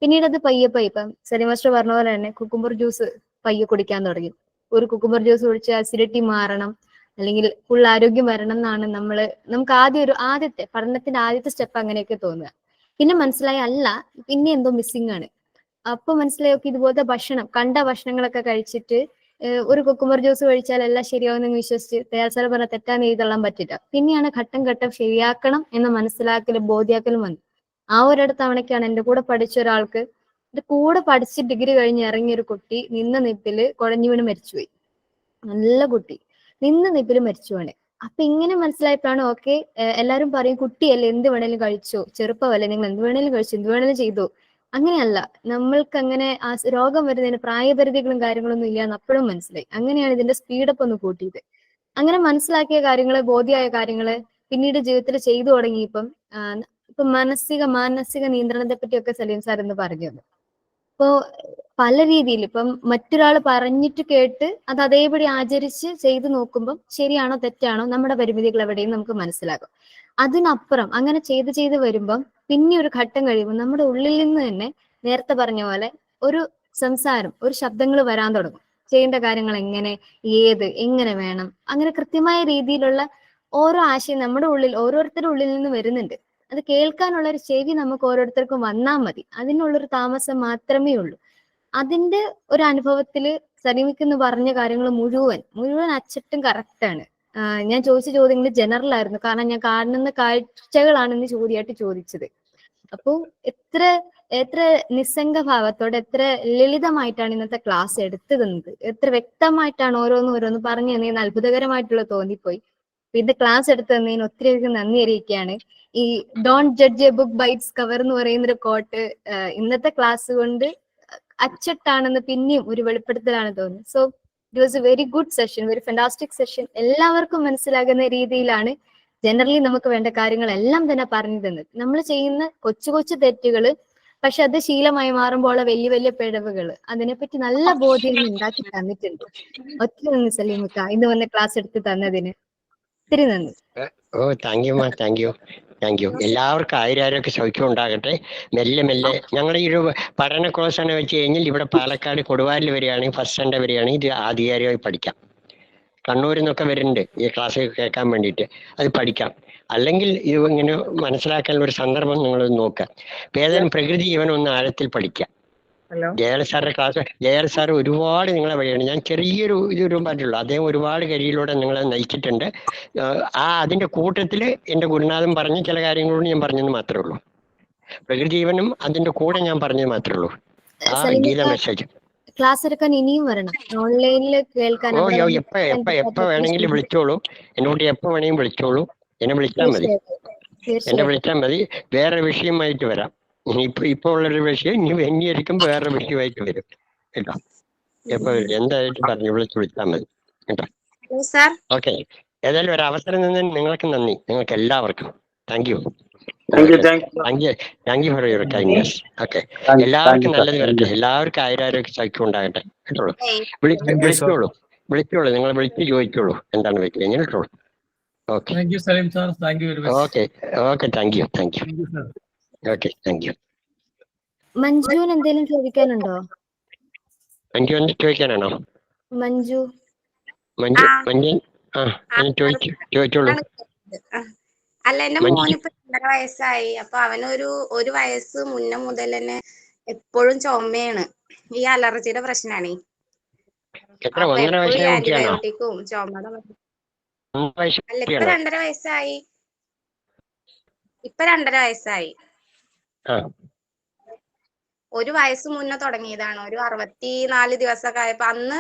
പിന്നീട് അത് പയ്യെ ഇപ്പം സലീം മാസ്റ്റർ പറഞ്ഞ പോലെ തന്നെ കുക്കുംബർ ജ്യൂസ് പയ്യെ കുടിക്കാൻ തുടങ്ങി. ഒരു കുക്കുംബർ ജ്യൂസ് കുടിച്ച് അസിഡിറ്റി മാറണം, അല്ലെങ്കിൽ ഫുൾ ആരോഗ്യം വരണം എന്നാണ് നമുക്ക് ആദ്യത്തെ പഠനത്തിന്റെ ആദ്യത്തെ സ്റ്റെപ്പ് അങ്ങനെയൊക്കെ തോന്നുക. പിന്നെ മനസ്സിലായി അല്ല, പിന്നെ എന്തോ മിസ്സിംഗ് ആണ്. അപ്പൊ മനസ്സിലായി, ഓക്കെ ഇതുപോലത്തെ കണ്ട ഭക്ഷണങ്ങളൊക്കെ കഴിച്ചിട്ട് ഒരു കുക്കുംബർ ജ്യൂസ് കഴിച്ചാൽ എല്ലാം ശരിയാവുമെന്ന് വിശ്വസിച്ച് ദയാൽ സാർ പറഞ്ഞ തെറ്റാന്ന് എഴുതള്ളാൻ പറ്റില്ല. പിന്നെയാണ് ഘട്ടം ഘട്ടം ശരിയാക്കണം എന്ന മനസ്സിലാക്കലും ബോധ്യാക്കലും വന്നു. ആ ഒരിടത്തവണക്കാണ് എന്റെ കൂടെ പഠിച്ച ഒരാൾക്ക്, എന്റെ കൂടെ പഠിച്ച് ഡിഗ്രി കഴിഞ്ഞ് ഇറങ്ങിയ ഒരു കുട്ടി നിന്ന നിപ്പില് കുഴഞ്ഞു വീണ് മരിച്ചുപോയി. നല്ല കുട്ടി നിന്ന നിപ്പില് മരിച്ചുപോണേ. അപ്പൊ ഇങ്ങനെ മനസ്സിലായപ്പോഴാണ് ഓക്കെ, എല്ലാരും പറയും കുട്ടിയല്ലേ എന്ത് വേണേലും കഴിച്ചോ, ചെറുപ്പമല്ലേ നിങ്ങൾ എന്ത് വേണേലും കഴിച്ചു, എന്ത് വേണേലും ചെയ്തു. അങ്ങനെയല്ല, നമ്മൾക്ക് അങ്ങനെ ആ രോഗം വരുന്നതിന് പ്രായപരിധികളും കാര്യങ്ങളൊന്നും ഇല്ലാന്ന് അപ്പോഴും മനസ്സിലായി. അങ്ങനെയാണ് ഇതിന്റെ സ്പീഡപ്പ് ഒന്ന് കൂട്ടിയത്. അങ്ങനെ മനസ്സിലാക്കിയ കാര്യങ്ങള്, ബോധ്യമായ കാര്യങ്ങള് പിന്നീട് ജീവിതത്തിൽ ചെയ്തു തുടങ്ങിയപ്പം ഇപ്പൊ മാനസിക നിയന്ത്രണത്തെ പറ്റിയൊക്കെ സലീം സാർ എന്ന് പറഞ്ഞു. ഇപ്പോ പല രീതിയിൽ ഇപ്പം മറ്റൊരാൾ പറഞ്ഞിട്ട് കേട്ട് അത് അതേപടി ആചരിച്ച് ചെയ്തു നോക്കുമ്പോൾ ശരിയാണോ തെറ്റാണോ നമ്മുടെ പരിമിതികൾ എവിടെയും നമുക്ക് മനസ്സിലാകും. അതിനപ്പുറം അങ്ങനെ ചെയ്ത് വരുമ്പം പിന്നെ ഒരു ഘട്ടം കഴിയുമ്പോൾ നമ്മുടെ ഉള്ളിൽ നിന്ന് തന്നെ നേരത്തെ പറഞ്ഞ പോലെ ഒരു സംസാരം, ഒരു ശബ്ദങ്ങൾ വരാൻ തുടങ്ങും. ചെയ്യേണ്ട കാര്യങ്ങൾ എങ്ങനെ, എങ്ങനെ വേണം, അങ്ങനെ കൃത്യമായ രീതിയിലുള്ള ഓരോ ആശയം നമ്മുടെ ഉള്ളിൽ ഓരോരുത്തരുടെ ഉള്ളിൽ നിന്ന് വരുന്നുണ്ട്. അത് കേൾക്കാനുള്ള ഒരു ചെവി നമുക്ക് ഓരോരുത്തർക്കും വന്നാൽ മതി. അതിനുള്ളൊരു താമസം മാത്രമേ ഉള്ളൂ. അതിന്റെ ഒരു അനുഭവത്തില് സലീമിക്കെന്ന് പറഞ്ഞ കാര്യങ്ങൾ മുഴുവൻ അച്ചട്ടും കറക്റ്റാണ്. ഞാൻ ചോദിച്ച ചോദ്യങ്ങൾ ജനറൽ ആയിരുന്നു, കാരണം ഞാൻ കാണുന്ന കാഴ്ചകളാണ് ഇന്ന് ചോദ്യമായിട്ട് ചോദിച്ചത്. അപ്പോൾ എത്ര നിസ്സംഗഭാവത്തോടെ എത്ര ലളിതമായിട്ടാണ് ഇന്നത്തെ ക്ലാസ് എടുത്തു തന്നത്, എത്ര വ്യക്തമായിട്ടാണ് ഓരോന്ന് പറഞ്ഞു തന്നതെന്ന് അത്ഭുതകരമായിട്ടുള്ള തോന്നിപ്പോയി. പിന്നെ ക്ലാസ് എടുത്തു തന്നതിന് ഒത്തിരിയധികം നന്ദി അറിയിക്കുകയാണ്. ഈ don't judge a book by its cover എന്ന് പറയുന്ന ഒരു കോട്ട് ഇന്നത്തെ ക്ലാസ് കൊണ്ട് അച്ചട്ടാണെന്ന് പിന്നെയും ഒരു വെളിപ്പെടുത്തലാണ് തോന്നുന്നത്. So it was A very good session, very fantastic session. എല്ലാവർക്കും മനസ്സിലാകുന്ന രീതിയിലാണ് ജനറലി നമുക്ക് വേണ്ട കാര്യങ്ങളെല്ലാം തന്നെ പറഞ്ഞു തന്നത്. നമ്മൾ ചെയ്യുന്ന കൊച്ചു തെറ്റുകള്, പക്ഷെ അത് ശീലമായി മാറുമ്പോൾ വലിയ പിഴവുകൾ, അതിനെപ്പറ്റി നല്ല ബോധ്യം ഉണ്ടാക്കി തന്നിട്ടുണ്ട്. ഒത്തിരി നന്ദി സലീമിക്ക, ഇന്ന് വന്ന് ക്ലാസ് എടുത്ത് തന്നതിന് ഒത്തിരി നന്ദി. Thank you. Thank you. എല്ലാവർക്കും ആയിരം സൗഖ്യം ഉണ്ടാകട്ടെ. മെല്ലെ മെല്ലെ ഞങ്ങളുടെ ഈ ഒരു പഠന കോഴ്സാണ് വെച്ച് കഴിഞ്ഞാൽ ഇവിടെ പാലക്കാട് കൊടുവാലിൽ വരികയാണെങ്കിൽ ഫസ്റ്റ് സ്റ്റാൻഡ് വരികയാണെങ്കിൽ ഇത് ആധികാരികമായി പഠിക്കാം. കണ്ണൂരിൽ നിന്നൊക്കെ വരുന്നുണ്ട് ഈ ക്ലാസ് കേൾക്കാൻ വേണ്ടിയിട്ട്, അത് പഠിക്കാം. അല്ലെങ്കിൽ ഇത് ഇങ്ങനെ മനസ്സിലാക്കാനുള്ള ഒരു സന്ദർഭം നിങ്ങളൊന്ന് നോക്കുക. ഏതായാലും പ്രകൃതി ജീവനൊന്ന് ആഴത്തിൽ പഠിക്കുക. ജയൽ സാറിന്റെ ക്ലാസ്, ജയൽ സാർ ഒരുപാട് നിങ്ങളെ വഴിയാണ്. ഞാൻ ചെറിയൊരു ഇതൊരു പറ്റുള്ളൂ, അദ്ദേഹം ഒരുപാട് കരിയിലൂടെ നിങ്ങളെ നയിച്ചിട്ടുണ്ട്. അതിന്റെ കൂട്ടത്തിൽ എൻ്റെ ഗുരുനാഥൻ പറഞ്ഞ ചില കാര്യങ്ങളോട് ഞാൻ പറഞ്ഞെന്ന് മാത്രമേ ഉള്ളൂ. പ്രകൃതി ജീവനും അതിന്റെ കൂടെ ഞാൻ പറഞ്ഞത് മാത്രമേ ഉള്ളൂ. ആ ഗീത മെസ്സേജ് ക്ലാസ് എടുക്കാൻ ഇനിയും വരണം, ഓൺലൈനിൽ കേൾക്കാൻ. എപ്പോ വേണമെങ്കിലും വിളിച്ചോളൂ, എന്നോട് എപ്പോ വേണമെങ്കിലും വിളിച്ചോളൂ. എന്നെ വിളിച്ചാൽ മതി. വേറെ വിഷയമായിട്ട് വരാം. ഇപ്പൊ ഉള്ളൊരു വിഷയം ഇനി ഇരിക്കുമ്പോ വേറെ വിഷയമായിട്ട് വരും കേട്ടോ. എപ്പോ എന്തായിട്ട് പറഞ്ഞു വിളിച്ചാൽ മതി കേട്ടോ. ഓക്കെ, ഏതായാലും ഒരു അവസരം നിന്ന് നിങ്ങൾക്ക് നന്ദി, നിങ്ങൾക്ക് എല്ലാവർക്കും thank you. Thank you for your kindness. Okay, എല്ലാവർക്കും നല്ലത് വരട്ടെ, എല്ലാവർക്കും ആയിരം സൗഖ്യം ഉണ്ടാകട്ടെ കേട്ടോളൂ. വിളിച്ചോളൂ, നിങ്ങൾ വിളിച്ച് ചോദിച്ചോളൂ എന്താണ് വെച്ച് കഴിഞ്ഞാൽ കേട്ടോളൂ. Okay, thank you. Okay, thank you. മഞ്ജുവിന് എന്തെങ്കിലും ചോദിക്കാനുണ്ടോ? മഞ്ജു എന്ത് ചോദിക്കാനാണോ? മഞ്ജു ചോദിച്ചോളൂ. അല്ല, എന്റെ മോനിപ്പോ 2.5 വയസ്സായി. അപ്പൊ ഒരു വയസ്സ് മുന്നേ മുതൽ തന്നെ എപ്പോഴും ചുമയാണ്. ഈ അലർജിയുടെ പ്രശ്നമാണ്. ആന്റിബയോട്ടിക്കും ചുമയുടെ. അല്ല, ഇപ്പൊ 2.5 വയസ്സായി. ഒരു വയസ്സ് മുന്നേ തുടങ്ങിയതാണ്. ഒരു 64 ദിവസമൊക്കെ ആയപ്പോ അന്ന്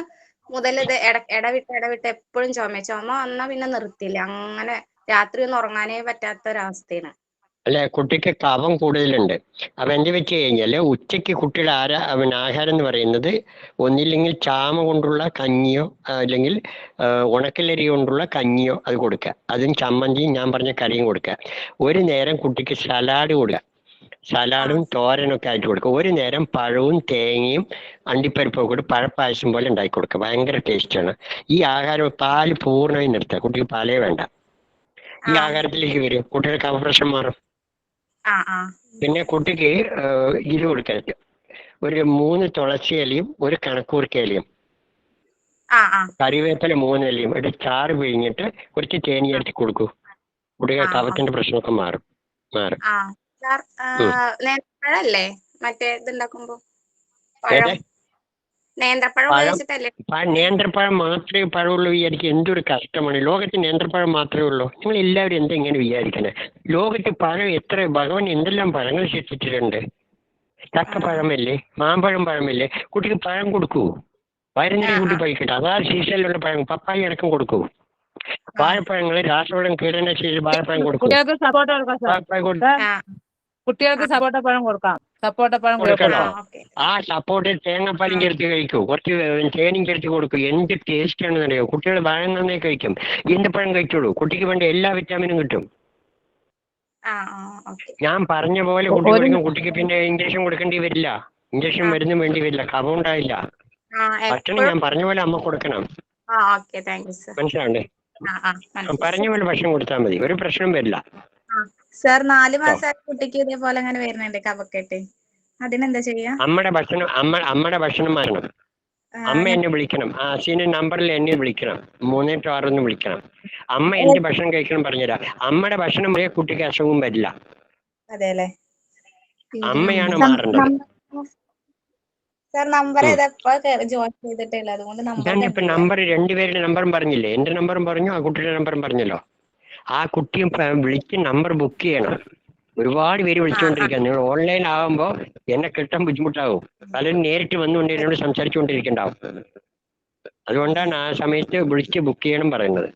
മുതൽ ഇത് ഇടവിട്ട് എപ്പോഴും ചുമ വന്നാ പിന്നെ നിർത്തില്ല. അങ്ങനെ രാത്രി ഒന്നും ഉറങ്ങാനേ പറ്റാത്ത ഒരവസ്ഥയാണ്. അല്ല, കുട്ടിക്ക് കഫം കൂടുതലുണ്ട്. അപ്പൊ എന്ത് വെച്ച് കഴിഞ്ഞാല് ഉച്ചയ്ക്ക് കുട്ടിയുടെ ആഹാരം എന്ന് പറയുന്നത് ഒന്നില്ലെങ്കിൽ ചാമ കൊണ്ടുള്ള കഞ്ഞിയോ അല്ലെങ്കിൽ ഉണക്കലരി കൊണ്ടുള്ള കഞ്ഞിയോ അത് കൊടുക്കുക. അതും ചമ്മന്തിയും ഞാൻ പറഞ്ഞ കറിയും കൊടുക്കുക. ഒരു നേരം കുട്ടിക്ക് സലാഡ് കൊടുക്കുക, സലാഡും തോരനൊക്കെ ആയിട്ട് കൊടുക്കുക. ഒരു നേരം പഴവും തേങ്ങയും അണ്ടിപ്പരിപ്പൊക്കെ കൂടി പഴപ്പായസം പോലെ ഉണ്ടാക്കി കൊടുക്കുക. ഭയങ്കര ടേസ്റ്റാണ്. ഈ ആഹാരം പാല് പൂർണ്ണമായി നിർത്തുക, കുട്ടിക്ക് പാലേ വേണ്ട. ഈ ആഹാരത്തിലേക്ക് വരും, കുട്ടിയുടെ കഫപ്രശ്നം മാറും. പിന്നെ കുട്ടിക്ക് ഇത് കൊടുക്കരുത്, ഒരു 3 തുളസി ഇലയും 1 കണക്കൂർക്ക ഇലയും കറിവേപ്പില 3 ഇലയും ഒരു ചാറ് പിഴിഞ്ഞിട്ട് കുറച്ച് തേനി അരച്ച് കൊടുക്കൂ. കുട്ടിയുടെ കഫത്തിന്റെ പ്രശ്നമൊക്കെ മാറും. നേന്ത്രപ്പഴല്ലേ മറ്റേ ഇതുണ്ടാക്കുമ്പോ? നേന്ത്രപ്പഴം മാത്രമേ പഴമുള്ളൂ വിചാരിക്കും. എന്തൊരു കഷ്ടമാണ്. ലോകത്ത് നേന്ത്രപ്പഴം മാത്രമേ ഉള്ളൂ. നിങ്ങൾ എല്ലാവരും എന്താ ഇങ്ങനെ വിചാരിക്കണേ? ലോകത്ത് പഴം എത്ര, ഭഗവാൻ എന്തെല്ലാം പഴങ്ങൾ സൃഷ്ടിച്ചിട്ടുണ്ട്. ചക്കപ്പഴമല്ലേ, പഴമല്ലേ. കുട്ടിക്ക് പഴം കൊടുക്കൂ, വയറിന്റെ കുട്ടി കഴിക്കട്ടെ. അതാ സീസണിലുള്ള പഴം, പപ്പായ അടക്കം കൊടുക്കൂ. വാഴപ്പഴങ്ങൾ രാസവളം കീടനാശിനി വാഴപ്പഴം കൊടുക്കും. കുട്ടികൾക്ക് സപ്പോട്ട പഴം കൊടുക്കാം. ആ സപ്പോർട്ട് തേങ്ങാപ്പാലും ചേർത്ത് കഴിക്കൂ, കുറച്ച് തേനും ചേർത്ത് കൊടുക്കൂ. എന്ത് ടേസ്റ്റ് ആണെന്ന് അറിയോ? കുട്ടികൾ പഴം നന്നായി കഴിക്കും. ഈന്തപ്പഴം കഴിച്ചോളൂ, കുട്ടിക്ക് വേണ്ട എല്ലാ വിറ്റാമിനും കിട്ടും. ഞാൻ പറഞ്ഞ പോലെ കുട്ടി കൊടുക്കും. കുട്ടിക്ക് പിന്നെ ഇഞ്ചക്ഷൻ കൊടുക്കേണ്ടി വരില്ല, ഇഞ്ചക്ഷൻ മരുന്നും വേണ്ടി വരില്ല, കഫം ഉണ്ടാവില്ല. ഭക്ഷണം ഞാൻ പറഞ്ഞ പോലെ അമ്മ കൊടുക്കണം, മനസ്സിലാണ്ടേ? പറഞ്ഞ പോലെ ഭക്ഷണം കൊടുത്താൽ മതി, ഒരു പ്രശ്നം വരില്ല. സാർ 4 മാസമായ കുട്ടിക്ക് ഇതേപോലെ അങ്ങനെ വരുന്നുണ്ട് കഫക്കെട്ട്. അതിനെന്താ ചെയ്യാ? അമ്മയുടെ ഭക്ഷണം മാറണം. അമ്മ എന്നെ വിളിക്കണം, ആശീന്റെ നമ്പറിൽ എന്നെ വിളിക്കണം, 386 വിളിക്കണം. അമ്മ എന്ത് ഭക്ഷണം കഴിക്കണം പറഞ്ഞുതരാം. അമ്മയുടെ ഭക്ഷണം വരെ കുട്ടിക്ക് അസുഖവും വരില്ല. അമ്മയാണ് മാറേണ്ടത്. ഞാനിപ്പോ നമ്പർ 2 പേരുടെ നമ്പറും പറഞ്ഞില്ലേ? എന്റെ നമ്പറും പറഞ്ഞു, ആ കുട്ടിയുടെ നമ്പറും പറഞ്ഞല്ലോ. ആ കുട്ടിയും വിളിച്ച് നമ്പർ ബുക്ക് ചെയ്യണം. ഒരുപാട് പേര് വിളിച്ചുകൊണ്ടിരിക്കുക. നിങ്ങൾ ഓൺലൈൻ ആകുമ്പോ എന്നെ കിട്ടാൻ ബുദ്ധിമുട്ടാവും. പലരും നേരിട്ട് വന്നുകൊണ്ട് എന്നോട് സംസാരിച്ചുകൊണ്ടിരിക്കണ്ടാവും. അതുകൊണ്ടാണ് ആ സമയത്ത് വിളിച്ച് ബുക്ക് ചെയ്യണം പറയുന്നത്.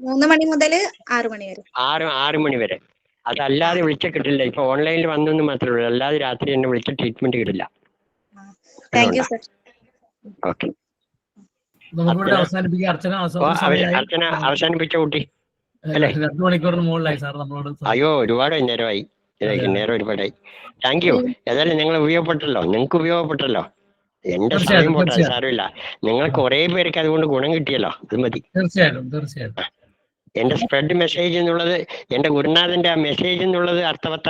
3 മണി മുതൽ 6 മണി വരെ. 6 മണി വരെ. അതല്ലാതെ വിളിച്ച കിട്ടില്ല. ഇപ്പൊ ഓൺലൈനിൽ വന്നെന്ന് മാത്രമേ ഉള്ളൂ, അല്ലാതെ രാത്രി എന്നെ വിളിച്ച ട്രീറ്റ്മെന്റ് കിട്ടില്ല. ഓക്കെ, അർച്ചന അവസാനിപ്പിച്ച കുട്ടി അല്ലേ? 2 മണിക്കൂറിന് മുകളിലായി സാർ നമ്മളോട്. അയ്യോ, ഒരുപാട് നേരമായി, നേരം ഒരുപാടായി. Thank you. ഏതായാലും നിങ്ങൾ ഉപയോഗപ്പെട്ടല്ലോ, നിങ്ങൾക്ക് ഉപയോഗപ്പെട്ടല്ലോ. എന്റെ സമയം പോട്ടെ, സാരമില്ല. നിങ്ങൾ കുറെ പേർക്ക് അതുകൊണ്ട് ഗുണം കിട്ടിയല്ലോ, അത് മതി. തീർച്ചയായിട്ടും. എന്റെ സ്പ്രെഡ് മെസ്സേജ് എന്നുള്ളത്, എന്റെ ഗുരുനാഥന്റെ ആ മെസ്സേജ് എന്നുള്ളത് അർത്ഥവത്ത